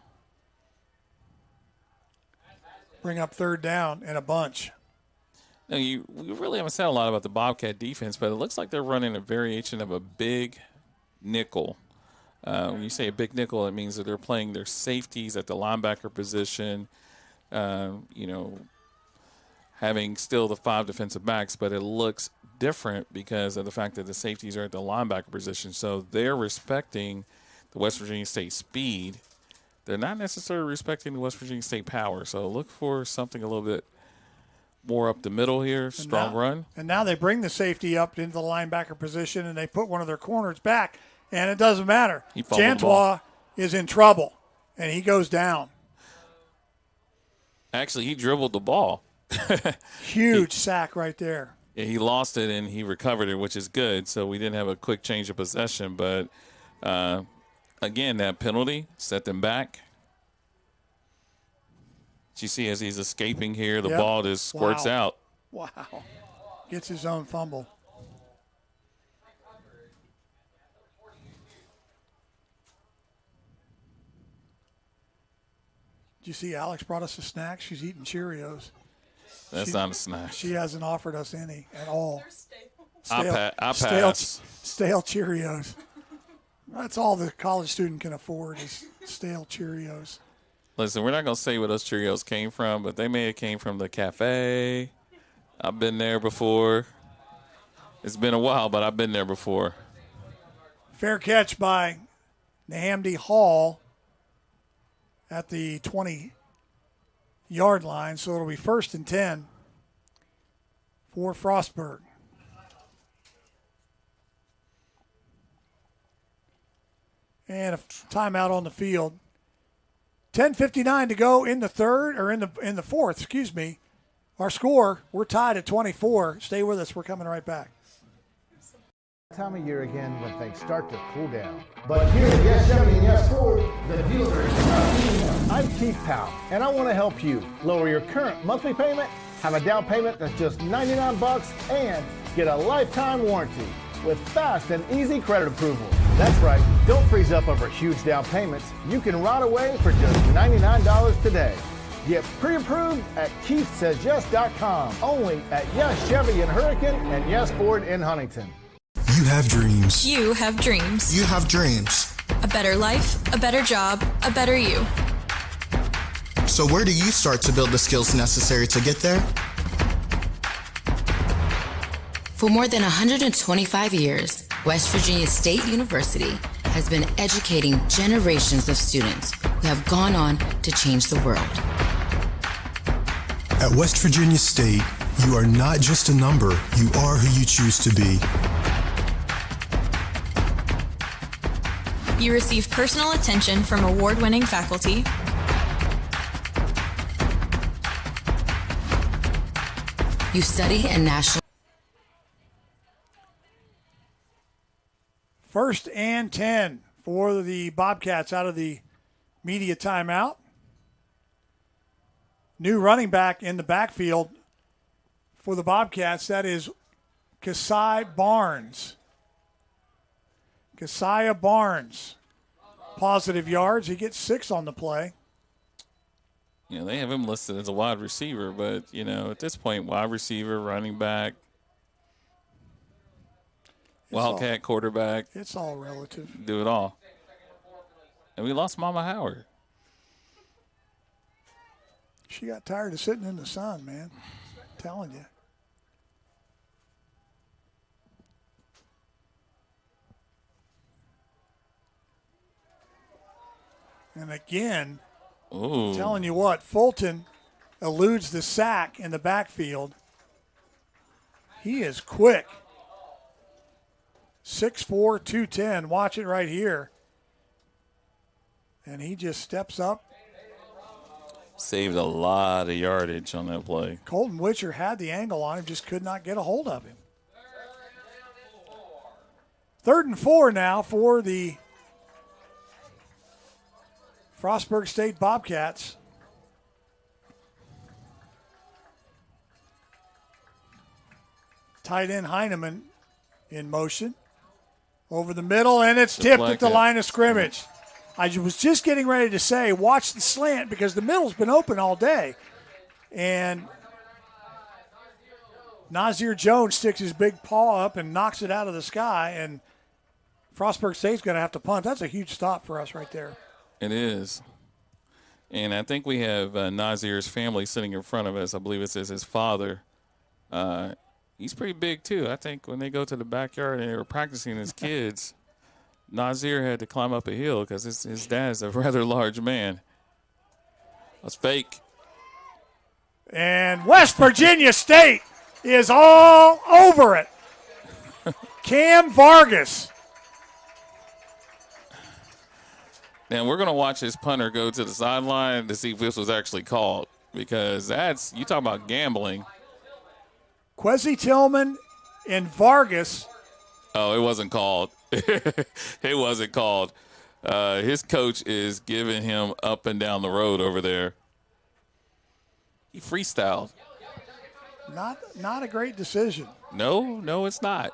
Bring up third down and a bunch. Now, we really haven't said a lot about the Bobcat defense, but it looks like they're running a variation of a big nickel. When you say a big nickel, it means that they're playing their safeties at the linebacker position, having still the 5 defensive backs, but it looks different because of the fact that the safeties are at the linebacker position. So they're respecting the West Virginia State speed. They're not necessarily respecting the West Virginia State power. So look for something a little bit more up the middle here, strong run. And now they bring the safety up into the linebacker position, and they put one of their corners back, and it doesn't matter. Jantois is in trouble, and he goes down. Actually, he dribbled the ball. Huge sack right there. Yeah, he lost it, and he recovered it, which is good. So we didn't have a quick change of possession. But, again, that penalty set them back. You see as he's escaping here, the ball just squirts out. Wow. Gets his own fumble. Did you see Alex brought us a snack? She's eating Cheerios. That's not a snack. She hasn't offered us any at all. I pass. Stale Cheerios. That's all the college student can afford is stale Cheerios. Listen, we're not going to say where those Cheerios came from, but they may have came from the cafe. I've been there before. It's been a while, but I've been there before. Fair catch by Nahamdi Hall at the 20-yard line, so it'll be 1st and 10 for Frostburg. And a timeout on the field. 10:59 to go in the third, or in the fourth, excuse me. Our score, we're tied at 24. Stay with us. We're coming right back. Time of year again when things start to cool down. But here at Yes Chevy and Yes Ford, the dealer is not heating up. I'm Keith Powell, and I want to help you lower your current monthly payment, have a down payment that's just $99, and get a lifetime warranty with fast and easy credit approval. That's right, don't freeze up over huge down payments. You can ride away for just $99 today. Get pre-approved at KeithSaysYes.com. Only at Yes Chevy in Hurricane and Yes Ford in Huntington. You have dreams. You have dreams. You have dreams. A better life, a better job, a better you. So where do you start to build the skills necessary to get there? For more than 125 years, West Virginia State University has been educating generations of students who have gone on to change the world. At West Virginia State, you are not just a number, you are who you choose to be. You receive personal attention from award-winning faculty. You study in national. First and 10 for the Bobcats out of the media timeout. New running back in the backfield for the Bobcats. That is Kasai Barnes. Keziah Barnes. Positive yards. He gets 6 on the play. You know, they have him listed as a wide receiver, but, you know, at this point, wide receiver, running back, Wildcat quarterback. It's all relative. Do it all. And we lost Mama Howard. She got tired of sitting in the sun, man. I'm telling you. And again, ooh, telling you what, Fulton eludes the sack in the backfield. He is quick. 6'4", 210. Watch it right here. And he just steps up. Saved a lot of yardage on that play. Colton Witcher had the angle on him, just could not get a hold of him. 3rd and 4 now for the Frostburg State Bobcats. Tight end Heineman in motion. Over the middle, and it's tipped at the line of scrimmage. I was just getting ready to say, watch the slant because the middle's been open all day. And Nazir Jones sticks his big paw up and knocks it out of the sky, and Frostburg State's going to have to punt. That's a huge stop for us right there. It is. And I think we have Nazir's family sitting in front of us. I believe it says his father. He's pretty big, too. I think when they go to the backyard and they were practicing as kids, Nazir had to climb up a hill because his dad's a rather large man. That's fake. And West Virginia State is all over it. Cam Vargas. Now, we're going to watch this punter go to the sideline to see if this was actually called because that's, you talk about gambling. Quezzy Tillman and Vargas. Oh, it wasn't called. It wasn't called. His coach is giving him up and down the road over there. He freestyled. Not a great decision. No, it's not.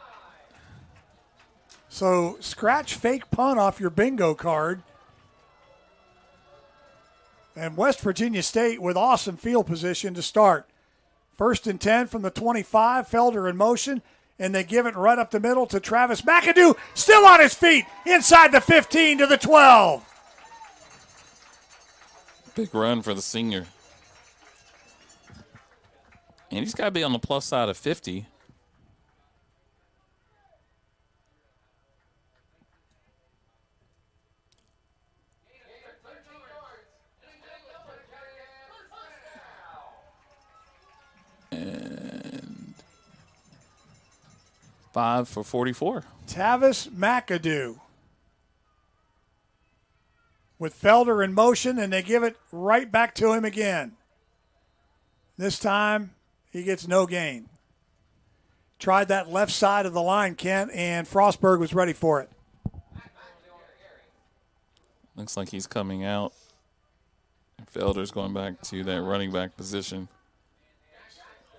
So scratch fake punt off your bingo card. And West Virginia State with awesome field position to start. 1st and 10 from the 25. Felder in motion. And they give it right up the middle to Travis McAdoo. Still on his feet. Inside the 15 to the 12. Big run for the senior. And he's got to be on the plus side of 50. And 5 for 44. Tavis McAdoo with Felder in motion, and they give it right back to him again. This time, he gets no gain. Tried that left side of the line, Kent, and Frostburg was ready for it. Looks like he's coming out. Felder's going back to that running back position.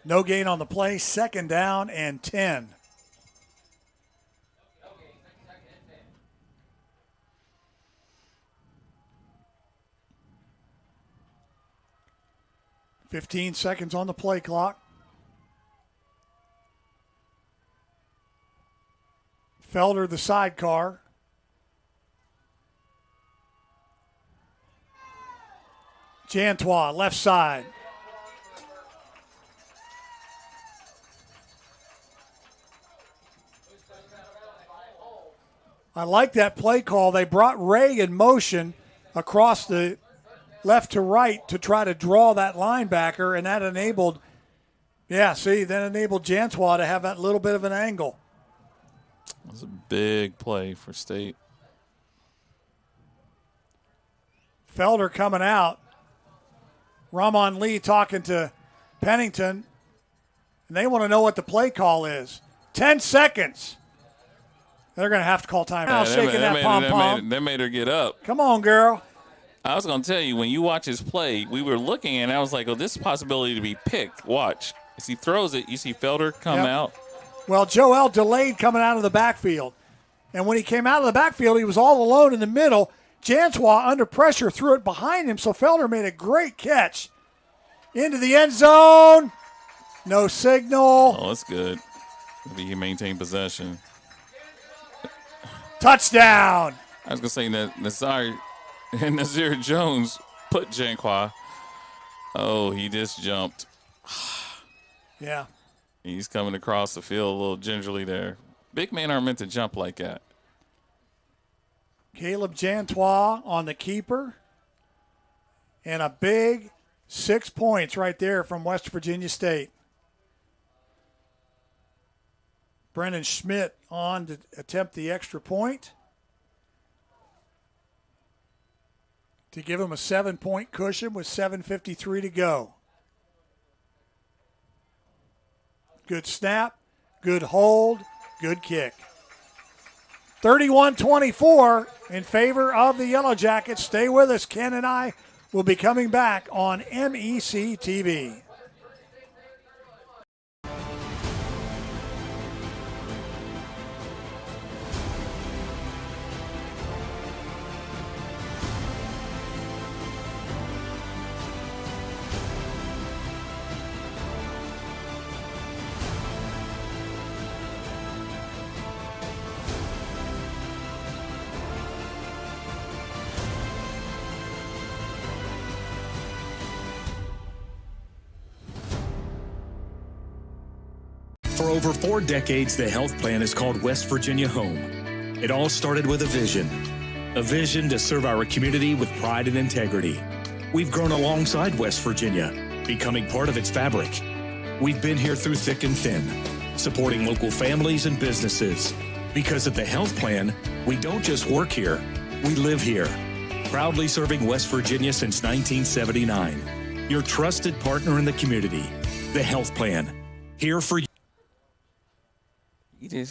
No gain on the play. 2nd down and 10. $15 seconds on the play clock. Felder, the sidecar. Jantois, left side. I like that play call. They brought Ray in motion across the left to right to try to draw that linebacker, and that enabled, enabled Jantois to have that little bit of an angle. That was a big play for State. Felder coming out. Ramon Lee talking to Pennington, and they want to know what the play call is. 10 seconds. They're going to have to call timeout. Shaking that pom-pom. That made her get up. Come on, girl. I was going to tell you, when you watch his play, we were looking and I was like, oh, this is a possibility to be picked. Watch. As he throws it, you see Felder come out. Well, Joel delayed coming out of the backfield. And when he came out of the backfield, he was all alone in the middle. Jantois, under pressure, threw it behind him, so Felder made a great catch. Into the end zone. No signal. Oh, that's good. Maybe he maintained possession. Touchdown. I was going to say that Nazir Jones put Jantois. Oh, he just jumped. Yeah. He's coming across the field a little gingerly there. Big men aren't meant to jump like that. Caleb Jantois on the keeper. And a big 6 points right there from West Virginia State. Brennan Schmidt on to attempt the extra point to give him a 7-point cushion with 7:53 to go. Good snap, good hold, good kick. 31-24 in favor of the Yellow Jackets. Stay with us. Ken and I will be coming back on MEC TV. For over 4 decades, the health plan is called West Virginia Home. It all started with a vision to serve our community with pride and integrity. We've grown alongside West Virginia, becoming part of its fabric. We've been here through thick and thin, supporting local families and businesses. Because at the health plan, we don't just work here, we live here. Proudly serving West Virginia since 1979. Your trusted partner in the community, the health plan. Here for you. He did.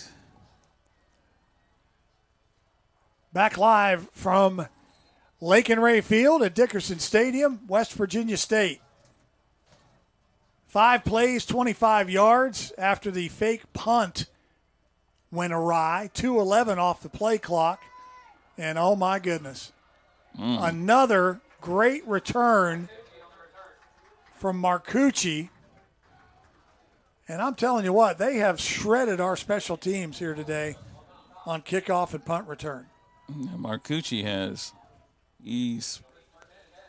Back live from Lake and Ray Field at Dickerson Stadium, West Virginia State. 5 plays, 25 yards after the fake punt went awry. 2:11 off the play clock. And oh my goodness. Another great return from Marcucci. And I'm telling you what, they have shredded our special teams here today on kickoff and punt return. Marcucci he's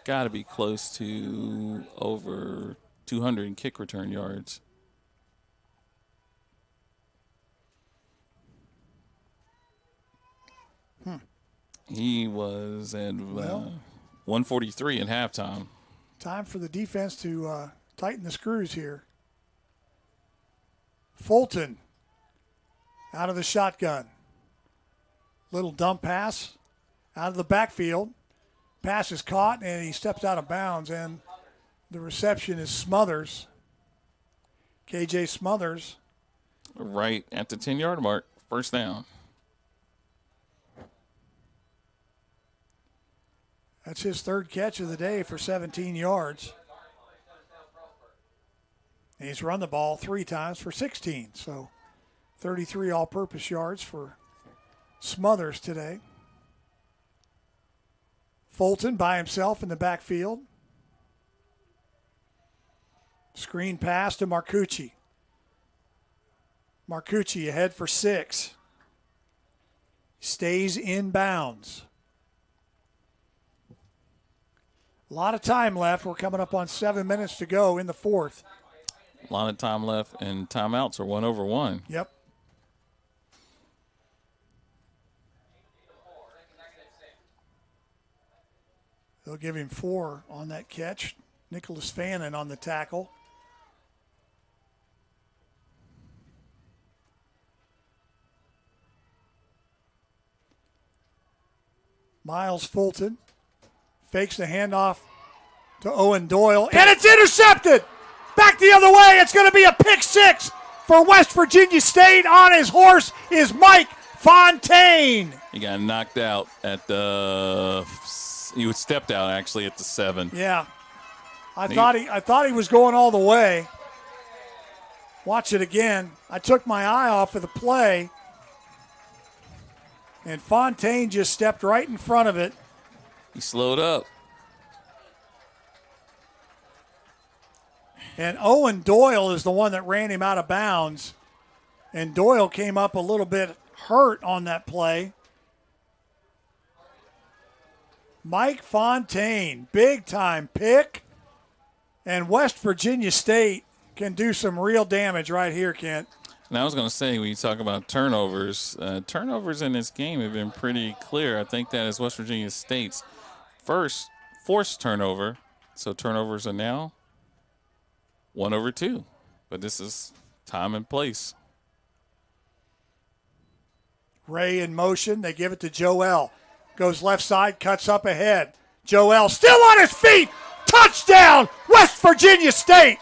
got to be close to over 200 in kick return yards. He was at 143 at halftime. Time for the defense to tighten the screws here. Fulton out of the shotgun. Little dump pass out of the backfield. Pass is caught, and he steps out of bounds, and the reception is Smothers. KJ Smothers. Right at the 10-yard mark, first down. That's his third catch of the day for 17 yards. And he's run the ball 3 times for 16, so 33 all-purpose yards for Smothers today. Fulton by himself in the backfield. Screen pass to Marcucci. Marcucci ahead for 6. Stays in bounds. A lot of time left. We're coming up on 7 minutes to go in the fourth. A lot of time left, and timeouts are 1 over 1. Yep. They'll give him 4 on that catch. Nicholas Fannin on the tackle. Miles Fulton fakes the handoff to Owen Doyle, and it's intercepted! Back the other way, it's going to be a pick 6 for West Virginia State. On his horse is Mike Fontaine. He got knocked out at he stepped out actually at the 7. Yeah. I thought he was going all the way. Watch it again. I took my eye off of the play, and Fontaine just stepped right in front of it. He slowed up. And Owen Doyle is the one that ran him out of bounds. And Doyle came up a little bit hurt on that play. Mike Fontaine, big-time pick. And West Virginia State can do some real damage right here, Kent. And I was going to say, when you talk about turnovers, turnovers in this game have been pretty clear. I think that is West Virginia State's first forced turnover. So turnovers are now 1/2. But this is time and place. Ray in motion. They give it to Joel. Goes left side, cuts up ahead. Joel still on his feet. Touchdown, West Virginia State.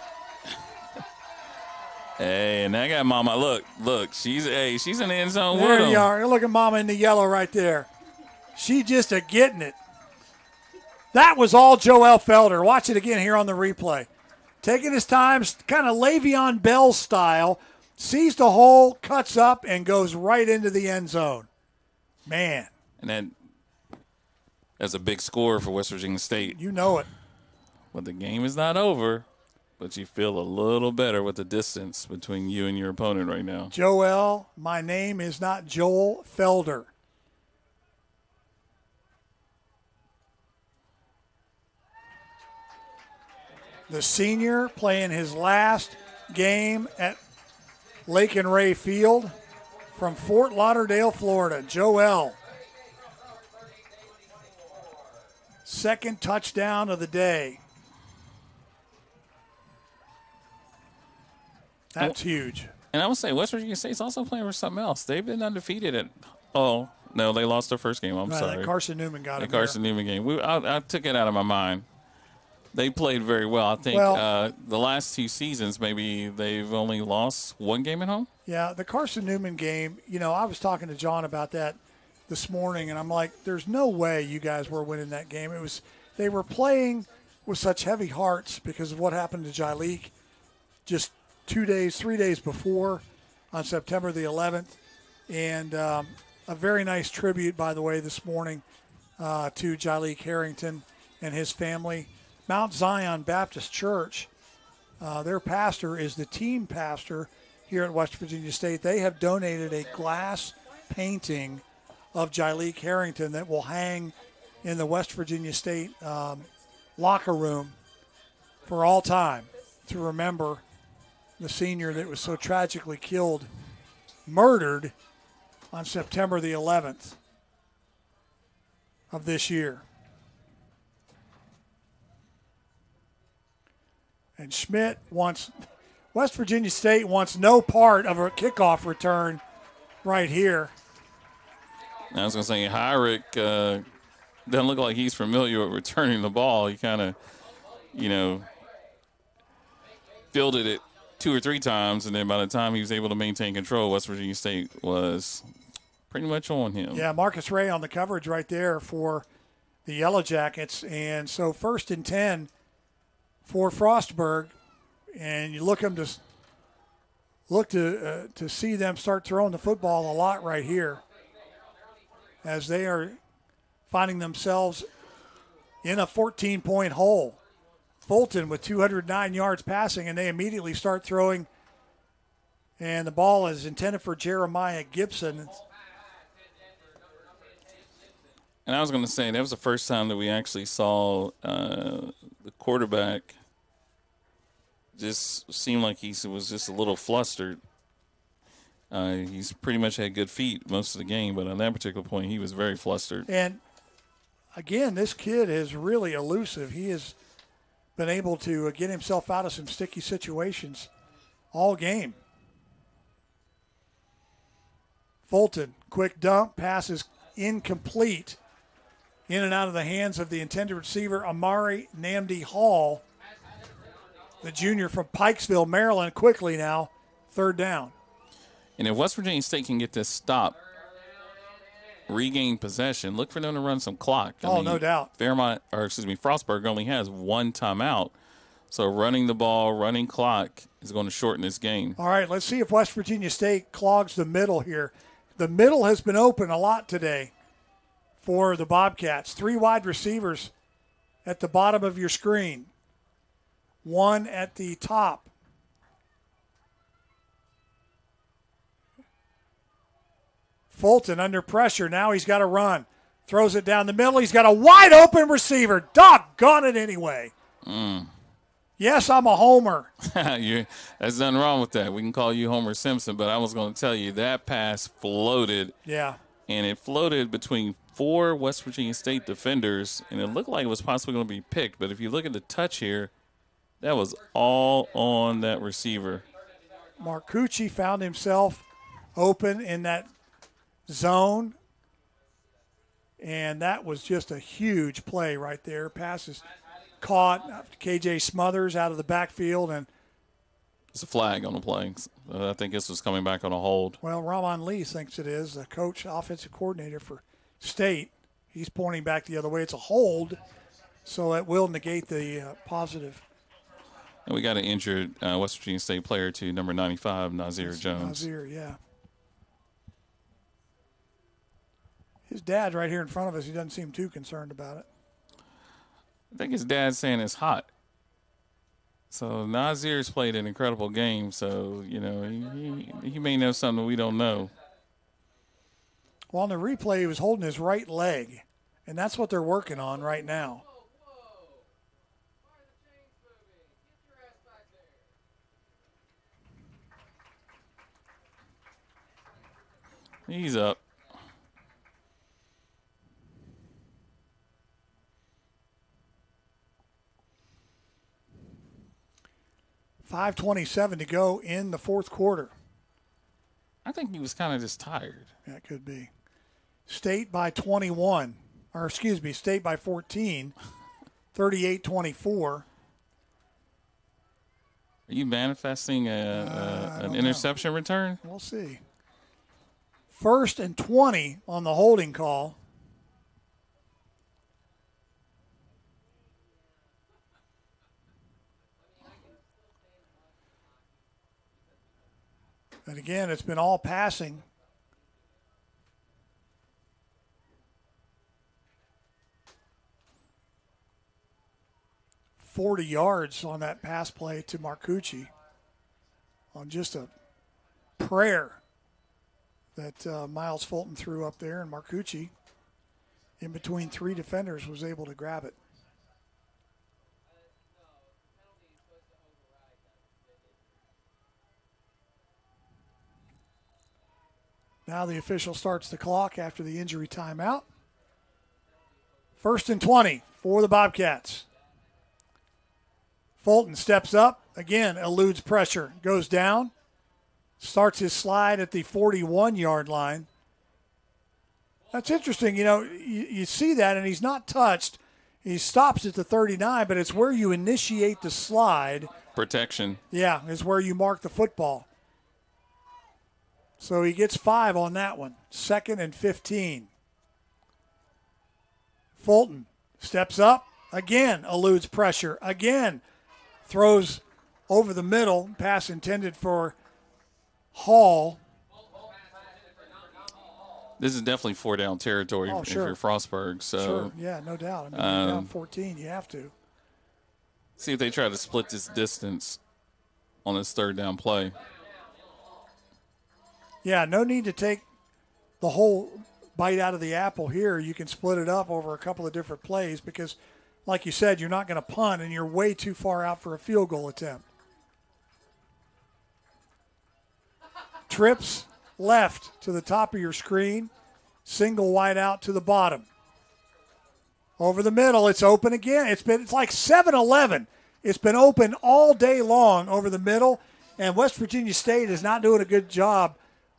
Hey, and I got Mama. Look, she's in the end zone with There him. you are. Look at Mama in the yellow right there. She just getting it. That was all Joel Felder. Watch it again here on the replay. Taking his time, kind of Le'Veon Bell style, sees the hole, cuts up, and goes right into the end zone. Man. And that's a big score for West Virginia State. You know it. But the game is not over. But you feel a little better with the distance between you and your opponent right now. Joel, my name is not Joel Felder. The senior playing his last game at Lake and Ray Field from Fort Lauderdale, Florida. Joel. Second touchdown of the day. That's huge. And I would say West Virginia State's also playing for something else. They've been undefeated at – oh, no, they lost their first game. I'm sorry. That Carson Newman got it. The Carson Newman game. I took it out of my mind. They played very well. I think the last 2 seasons, maybe they've only lost 1 game at home. Yeah, the Carson Newman game, I was talking to John about that this morning, and I'm like, there's no way you guys were winning that game. They were playing with such heavy hearts because of what happened to Jyleek just 3 days before on September the 11th. And a very nice tribute, by the way, this morning to Jyleek Harrington and his family. Mount Zion Baptist Church, their pastor is the team pastor here at West Virginia State. They have donated a glass painting of Jyleek Harrington that will hang in the West Virginia State locker room for all time to remember the senior that was so tragically murdered on September the 11th of this year. And West Virginia State wants no part of a kickoff return right here. I was going to say, Hyrick doesn't look like he's familiar with returning the ball. He kind of, fielded it 2 or 3 times, and then by the time he was able to maintain control, West Virginia State was pretty much on him. Yeah, Marcus Ray on the coverage right there for the Yellow Jackets. And so 1st and 10 for Frostburg, and you look to see them start throwing the football a lot right here as they are finding themselves in a 14-point hole. Fulton with 209 yards passing, and they immediately start throwing, and the ball is intended for Jeremiah Gibson. And I was going to say, that was the first time that we actually saw the quarterback just seemed like he was just a little flustered. He's pretty much had good feet most of the game, but on that particular point, he was very flustered. And again, this kid is really elusive. He has been able to get himself out of some sticky situations all game. Fulton, quick dump, pass is incomplete. In and out of the hands of the intended receiver, Amari Namdi Hall, the junior from Pikesville, Maryland, quickly now, third down. And if West Virginia State can get this stop, regain possession, look for them to run some clock. No doubt. Frostburg only has one timeout. So running the ball, running clock is going to shorten this game. All right, let's see if West Virginia State clogs the middle here. The middle has been open a lot today for the Bobcats. 3 wide receivers at the bottom of your screen. 1 at the top. Fulton under pressure. Now he's got to run. Throws it down the middle. He's got a wide open receiver. Doggone it anyway. Yes, I'm a homer. There's nothing wrong with that. We can call you Homer Simpson, but I was going to tell you that pass floated. Yeah. And it floated between 4 West Virginia State defenders, and it looked like it was possibly going to be picked. But if you look at the touch here, that was all on that receiver. Marcucci found himself open in that zone, and that was just a huge play right there. Passes caught. KJ Smothers out of the backfield, and it's a flag on the play. I think this was coming back on a hold. Well, Ramon Lee thinks it is. The coach, offensive coordinator for State, he's pointing back the other way. It's a hold, so it will negate the positive. And we got an injured West Virginia State player, too, number 95, Nazir Jones. Nazir, yeah. His dad's right here in front of us. He doesn't seem too concerned about it. I think his dad's saying it's hot. So Nazir's played an incredible game, so, he may know something we don't know. Well, on the replay, he was holding his right leg, and that's what they're working on right now. He's up. .5:27 to go in the fourth quarter. I think he was kind of just tired. Yeah, it could be. State by 21. Or, excuse me, State by 14. 38-24. Are you manifesting an interception return? We'll see. 1st and 20 on the holding call. And again, it's been all passing. .40 yards on that pass play to Marcucci on just a prayer that Miles Fulton threw up there, and Marcucci, in between 3 defenders, was able to grab it. Now the official starts the clock after the injury timeout. 1st and 20 for the Bobcats. Fulton steps up, again eludes pressure, goes down, starts his slide at the 41-yard line. That's interesting, you see that, and he's not touched. He stops at the 39, but it's where you initiate the slide. Protection. Yeah, is where you mark the football. So he gets 5 on that one. 2nd and 15. Fulton steps up, again eludes pressure, again throws over the middle, pass intended for Hall. This is definitely 4-down territory if you're Frostburg. So, sure, yeah, no doubt. I mean, you're down 14, you have to. See if they try to split this distance on this 3rd down play. Yeah, no need to take the whole bite out of the apple here. You can split it up over a couple of different plays because, like you said, you're not going to punt and you're way too far out for a field goal attempt. Trips left to the top of your screen, single wide out to the bottom. Over the middle, it's open again. It's like 7-Eleven. It's been open all day long over the middle, and West Virginia State is not doing a good job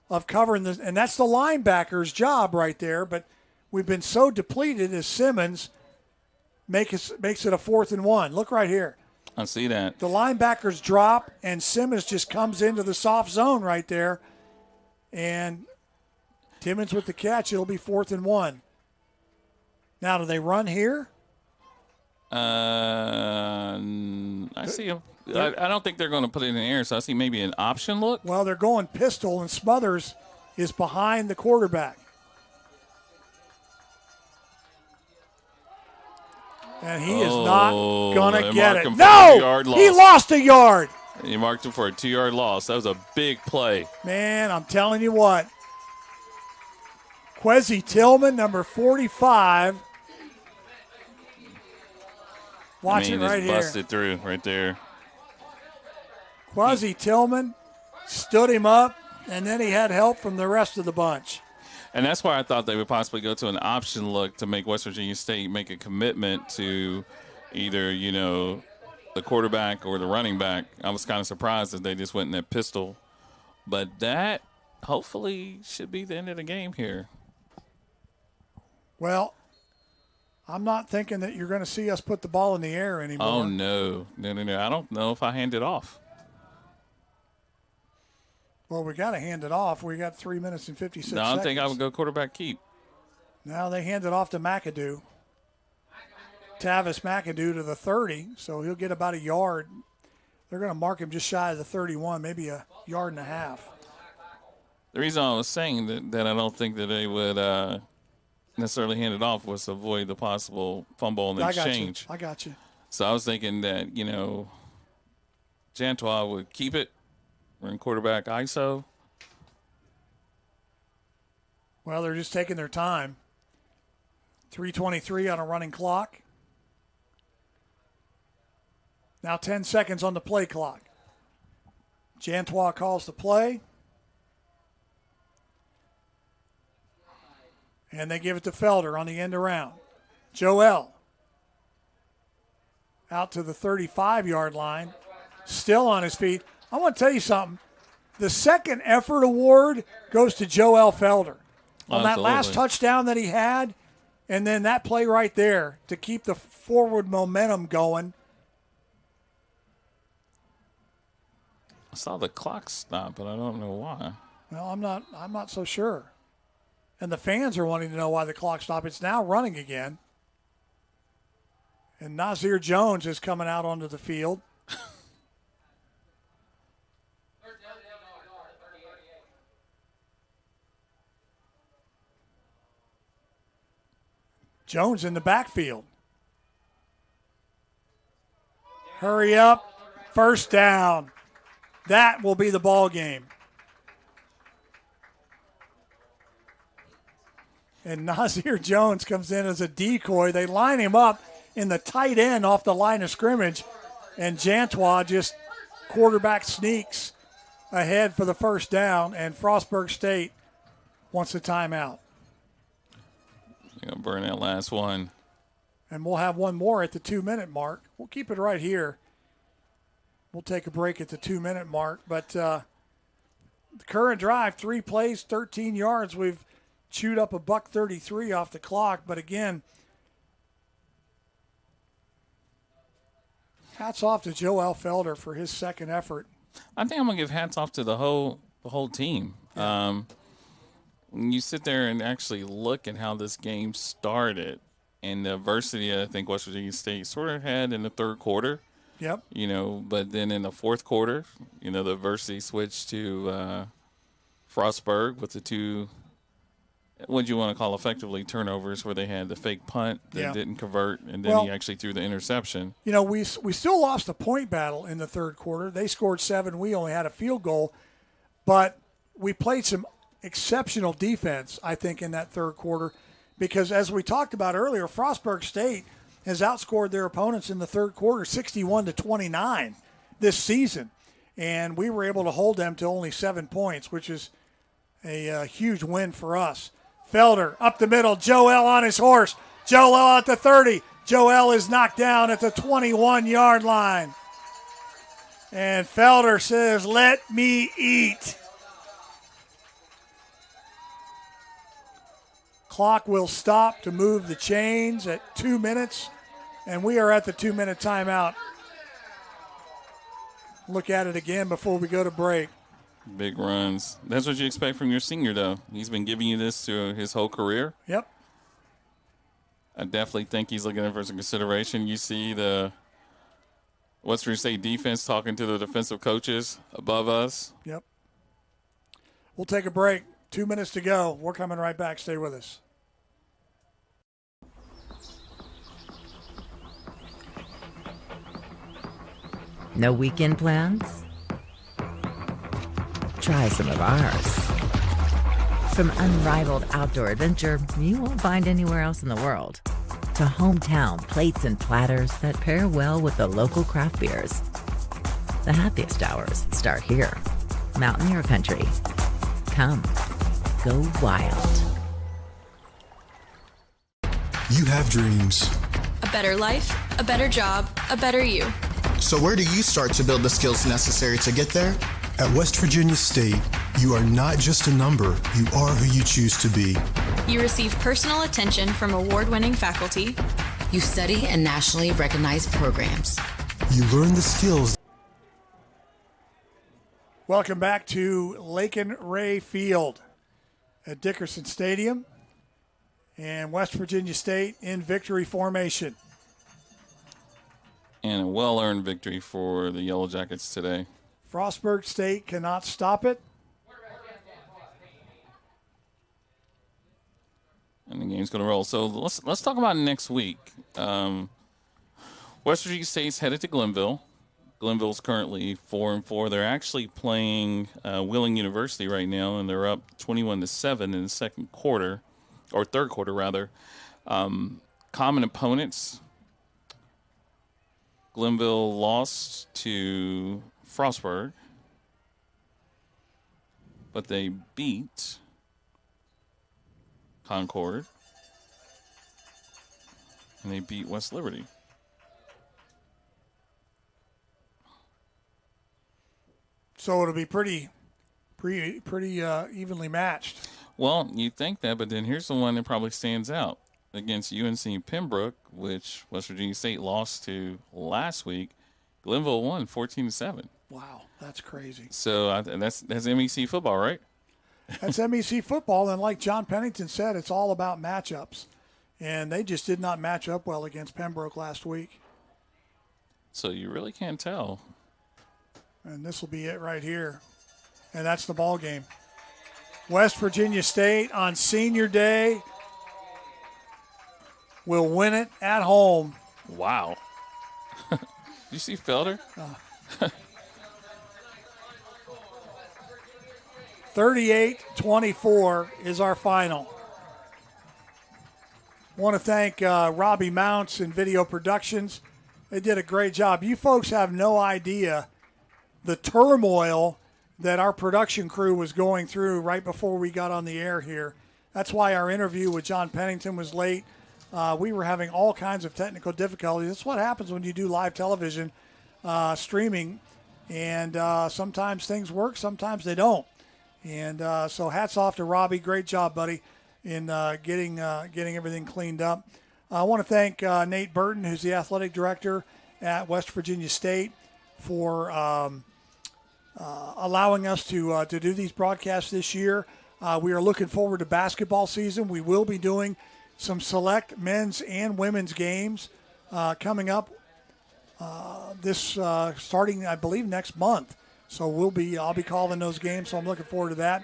of covering this, and that's the linebacker's job right there. But we've been so depleted as Simmons makes it a 4th and 1. Look right here. I see that. The linebackers drop, and Simmons just comes into the soft zone right there. And Timmons with the catch. It'll be 4th and 1. Now, do they run here? I see him. I don't think they're going to put it in the air, so I see maybe an option look. Well, they're going pistol, and Smothers is behind the quarterback. And he is not going to get it. No! He lost a yard. You marked him for a 2-yard loss. That was a big play. Man, I'm telling you what. Quezzy Tillman, number 45. Watch it right here. Busted through right there. Quezzy Tillman stood him up, and then he had help from the rest of the bunch. And that's why I thought they would possibly go to an option look to make West Virginia State make a commitment to either, the quarterback or the running back. I was kind of surprised that they just went in that pistol. But that hopefully should be the end of the game here. Well, I'm not thinking that you're going to see us put the ball in the air anymore. Oh, no. No. I don't know if I hand it off. Well, we got to hand it off. We got 3 minutes and 56 seconds. No, I think I would go quarterback keep. Now they hand it off to McAdoo. Tavis McAdoo to the 30, so he'll get about a yard. They're going to mark him just shy of the 31, maybe a yard and a half. The reason I was saying that I don't think that they would necessarily hand it off was to avoid the possible fumble in the exchange. I got you. So I was thinking that, Jantois would keep it. Run quarterback ISO. Well, they're just taking their time. 3:23 on a running clock. Now 10 seconds on the play clock. Jantois calls the play. And they give it to Felder on the end around. Joel out to the 35-yard line. Still on his feet. I want to tell you something. The second effort award goes to Joel Felder on that last touchdown that he had, and then that play right there to keep the forward momentum going. I saw the clock stop, but I don't know why. Well, I'm not so sure. And the fans are wanting to know why the clock stopped. It's now running again. And Nazir Jones is coming out onto the field. Jones in the backfield. Hurry up. First down. That will be the ball game. And Nazir Jones comes in as a decoy. They line him up in the tight end off the line of scrimmage. And Jantois just quarterback sneaks ahead for the first down. And Frostburg State wants a timeout. Gonna burn that last one. And we'll have one more at the 2-minute mark. We'll keep it right here. We'll take a break at the 2-minute mark. But the current drive, 3 plays, 13 yards. We've chewed up $1:33 off the clock. But again, hats off to Joel Felder for his second effort. I think I'm gonna give hats off to the whole team. When you sit there and actually look at how this game started and the adversity I think West Virginia State sort of had in the third quarter. Yep. But then in the fourth quarter, the adversity switched to Frostburg with the 2, what do you want to call effectively turnovers, where they had the fake punt that didn't convert, and then he actually threw the interception. We still lost the point battle in the third quarter. They scored 7. We only had a field goal. But we played some exceptional defense, I think, in that third quarter, because as we talked about earlier, Frostburg State has outscored their opponents in the third quarter 61-29 this season, and we were able to hold them to only 7 points, which is a huge win for us. Felder up the middle, Joel on his horse, Joel at the 30. Joel is knocked down at the 21-yard line. And Felder says, let me eat. Clock will stop to move the chains at 2 minutes. And we are at the 2-minute timeout. Look at it again before we go to break. Big runs. That's what you expect from your senior, though. He's been giving you this through his whole career. Yep. I definitely think he's looking at for some consideration. You see the West Virginia State defense talking to the defensive coaches above us. Yep. We'll take a break. 2 minutes to go. We're coming right back. Stay with us. No weekend plans? Try some of ours. From unrivaled outdoor adventure you won't find anywhere else in the world, to hometown plates and platters that pair well with the local craft beers. The happiest hours start here. Mountaineer Country. Come, go wild. You have dreams. A better life, a better job, a better you. So where do you start to build the skills necessary to get there? At West Virginia State, you are not just a number, you are who you choose to be. You receive personal attention from award-winning faculty. You study in nationally recognized programs. You learn the skills. Welcome back to Lakin Ray Field at Dickerson Stadium. And West Virginia State in victory formation. And a well-earned victory for the Yellow Jackets today. Frostburg State cannot stop it. And the game's going to roll. So let's talk about next week. West Virginia State's headed to Glenville. Glenville's currently 4-4. They're actually playing Wheeling University right now, and they're up 21-7 in the second quarter, or third quarter rather. Common opponents. Glenville lost to Frostburg, but they beat Concord, and they beat West Liberty. So it'll be pretty evenly matched. Well, you think that, but then here's the one that probably stands out against UNC Pembroke, which West Virginia State lost to last week. Glenville won 14-7. Wow, that's crazy. So that's MEC football, right? That's MEC football, and like John Pennington said, it's all about matchups. And they just did not match up well against Pembroke last week. So you really can't tell. And this will be it right here. And that's the ball game. West Virginia State on senior day will win it at home. Wow. You see Felder? 38-24 is our final. Want to thank Robbie Mounts and Video Productions. They did a great job. You folks have no idea the turmoil that our production crew was going through right before we got on the air here. That's why our interview with John Pennington was late. We were having all kinds of technical difficulties. That's what happens when you do live television streaming. And sometimes things work, sometimes they don't. And so hats off to Robbie. Great job, buddy, in getting everything cleaned up. I want to thank Nate Burton, who's the athletic director at West Virginia State, for allowing us to do these broadcasts this year. We are looking forward to basketball season. We will be doing some select men's and women's games coming up starting, I believe, next month. So I'll be calling those games, so I'm looking forward to that.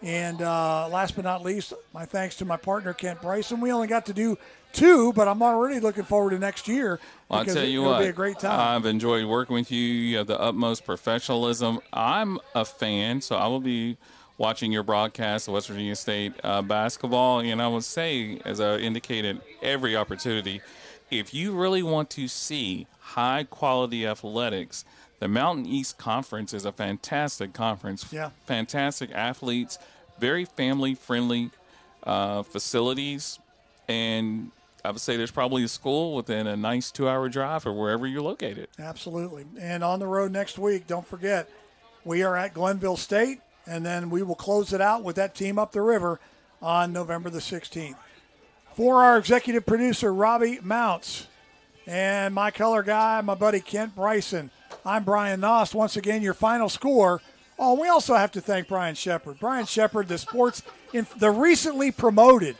And last but not least, my thanks to my partner, Kent Bryson. We only got to do 2, but I'm already looking forward to next year. Well, I'll tell you what, it'll be a great time. I've enjoyed working with you. You have the utmost professionalism. I'm a fan, so I will be watching your broadcast of West Virginia State basketball. And I would say, as I indicated, every opportunity, if you really want to see high-quality athletics, the Mountain East Conference is a fantastic conference. Yeah. Fantastic athletes, very family-friendly facilities. And I would say there's probably a school within a nice 2-hour drive or wherever you're located. Absolutely. And on the road next week, don't forget, we are at Glenville State, and then we will close it out with that team up the river on November the 16th. For our executive producer, Robbie Mounts, and my color guy, my buddy Kent Bryson, I'm Brian Nost. Once again, your final score. Oh, we also have to thank Brian Shepard. Brian Shepard, the recently promoted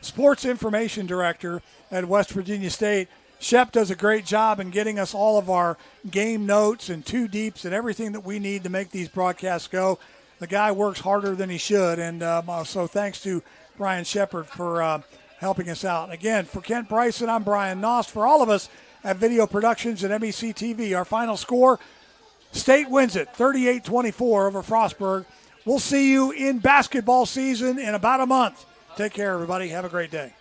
Sports Information Director at West Virginia State. Shep does a great job in getting us all of our game notes and two deeps and everything that we need to make these broadcasts go. The guy works harder than he should, and so thanks to Brian Shepard for helping us out. Again, for Kent Bryson, I'm Brian Nost. For all of us at Video Productions and MEC TV, our final score, State wins it 38-24 over Frostburg. We'll see you in basketball season in about a month. Take care, everybody. Have a great day.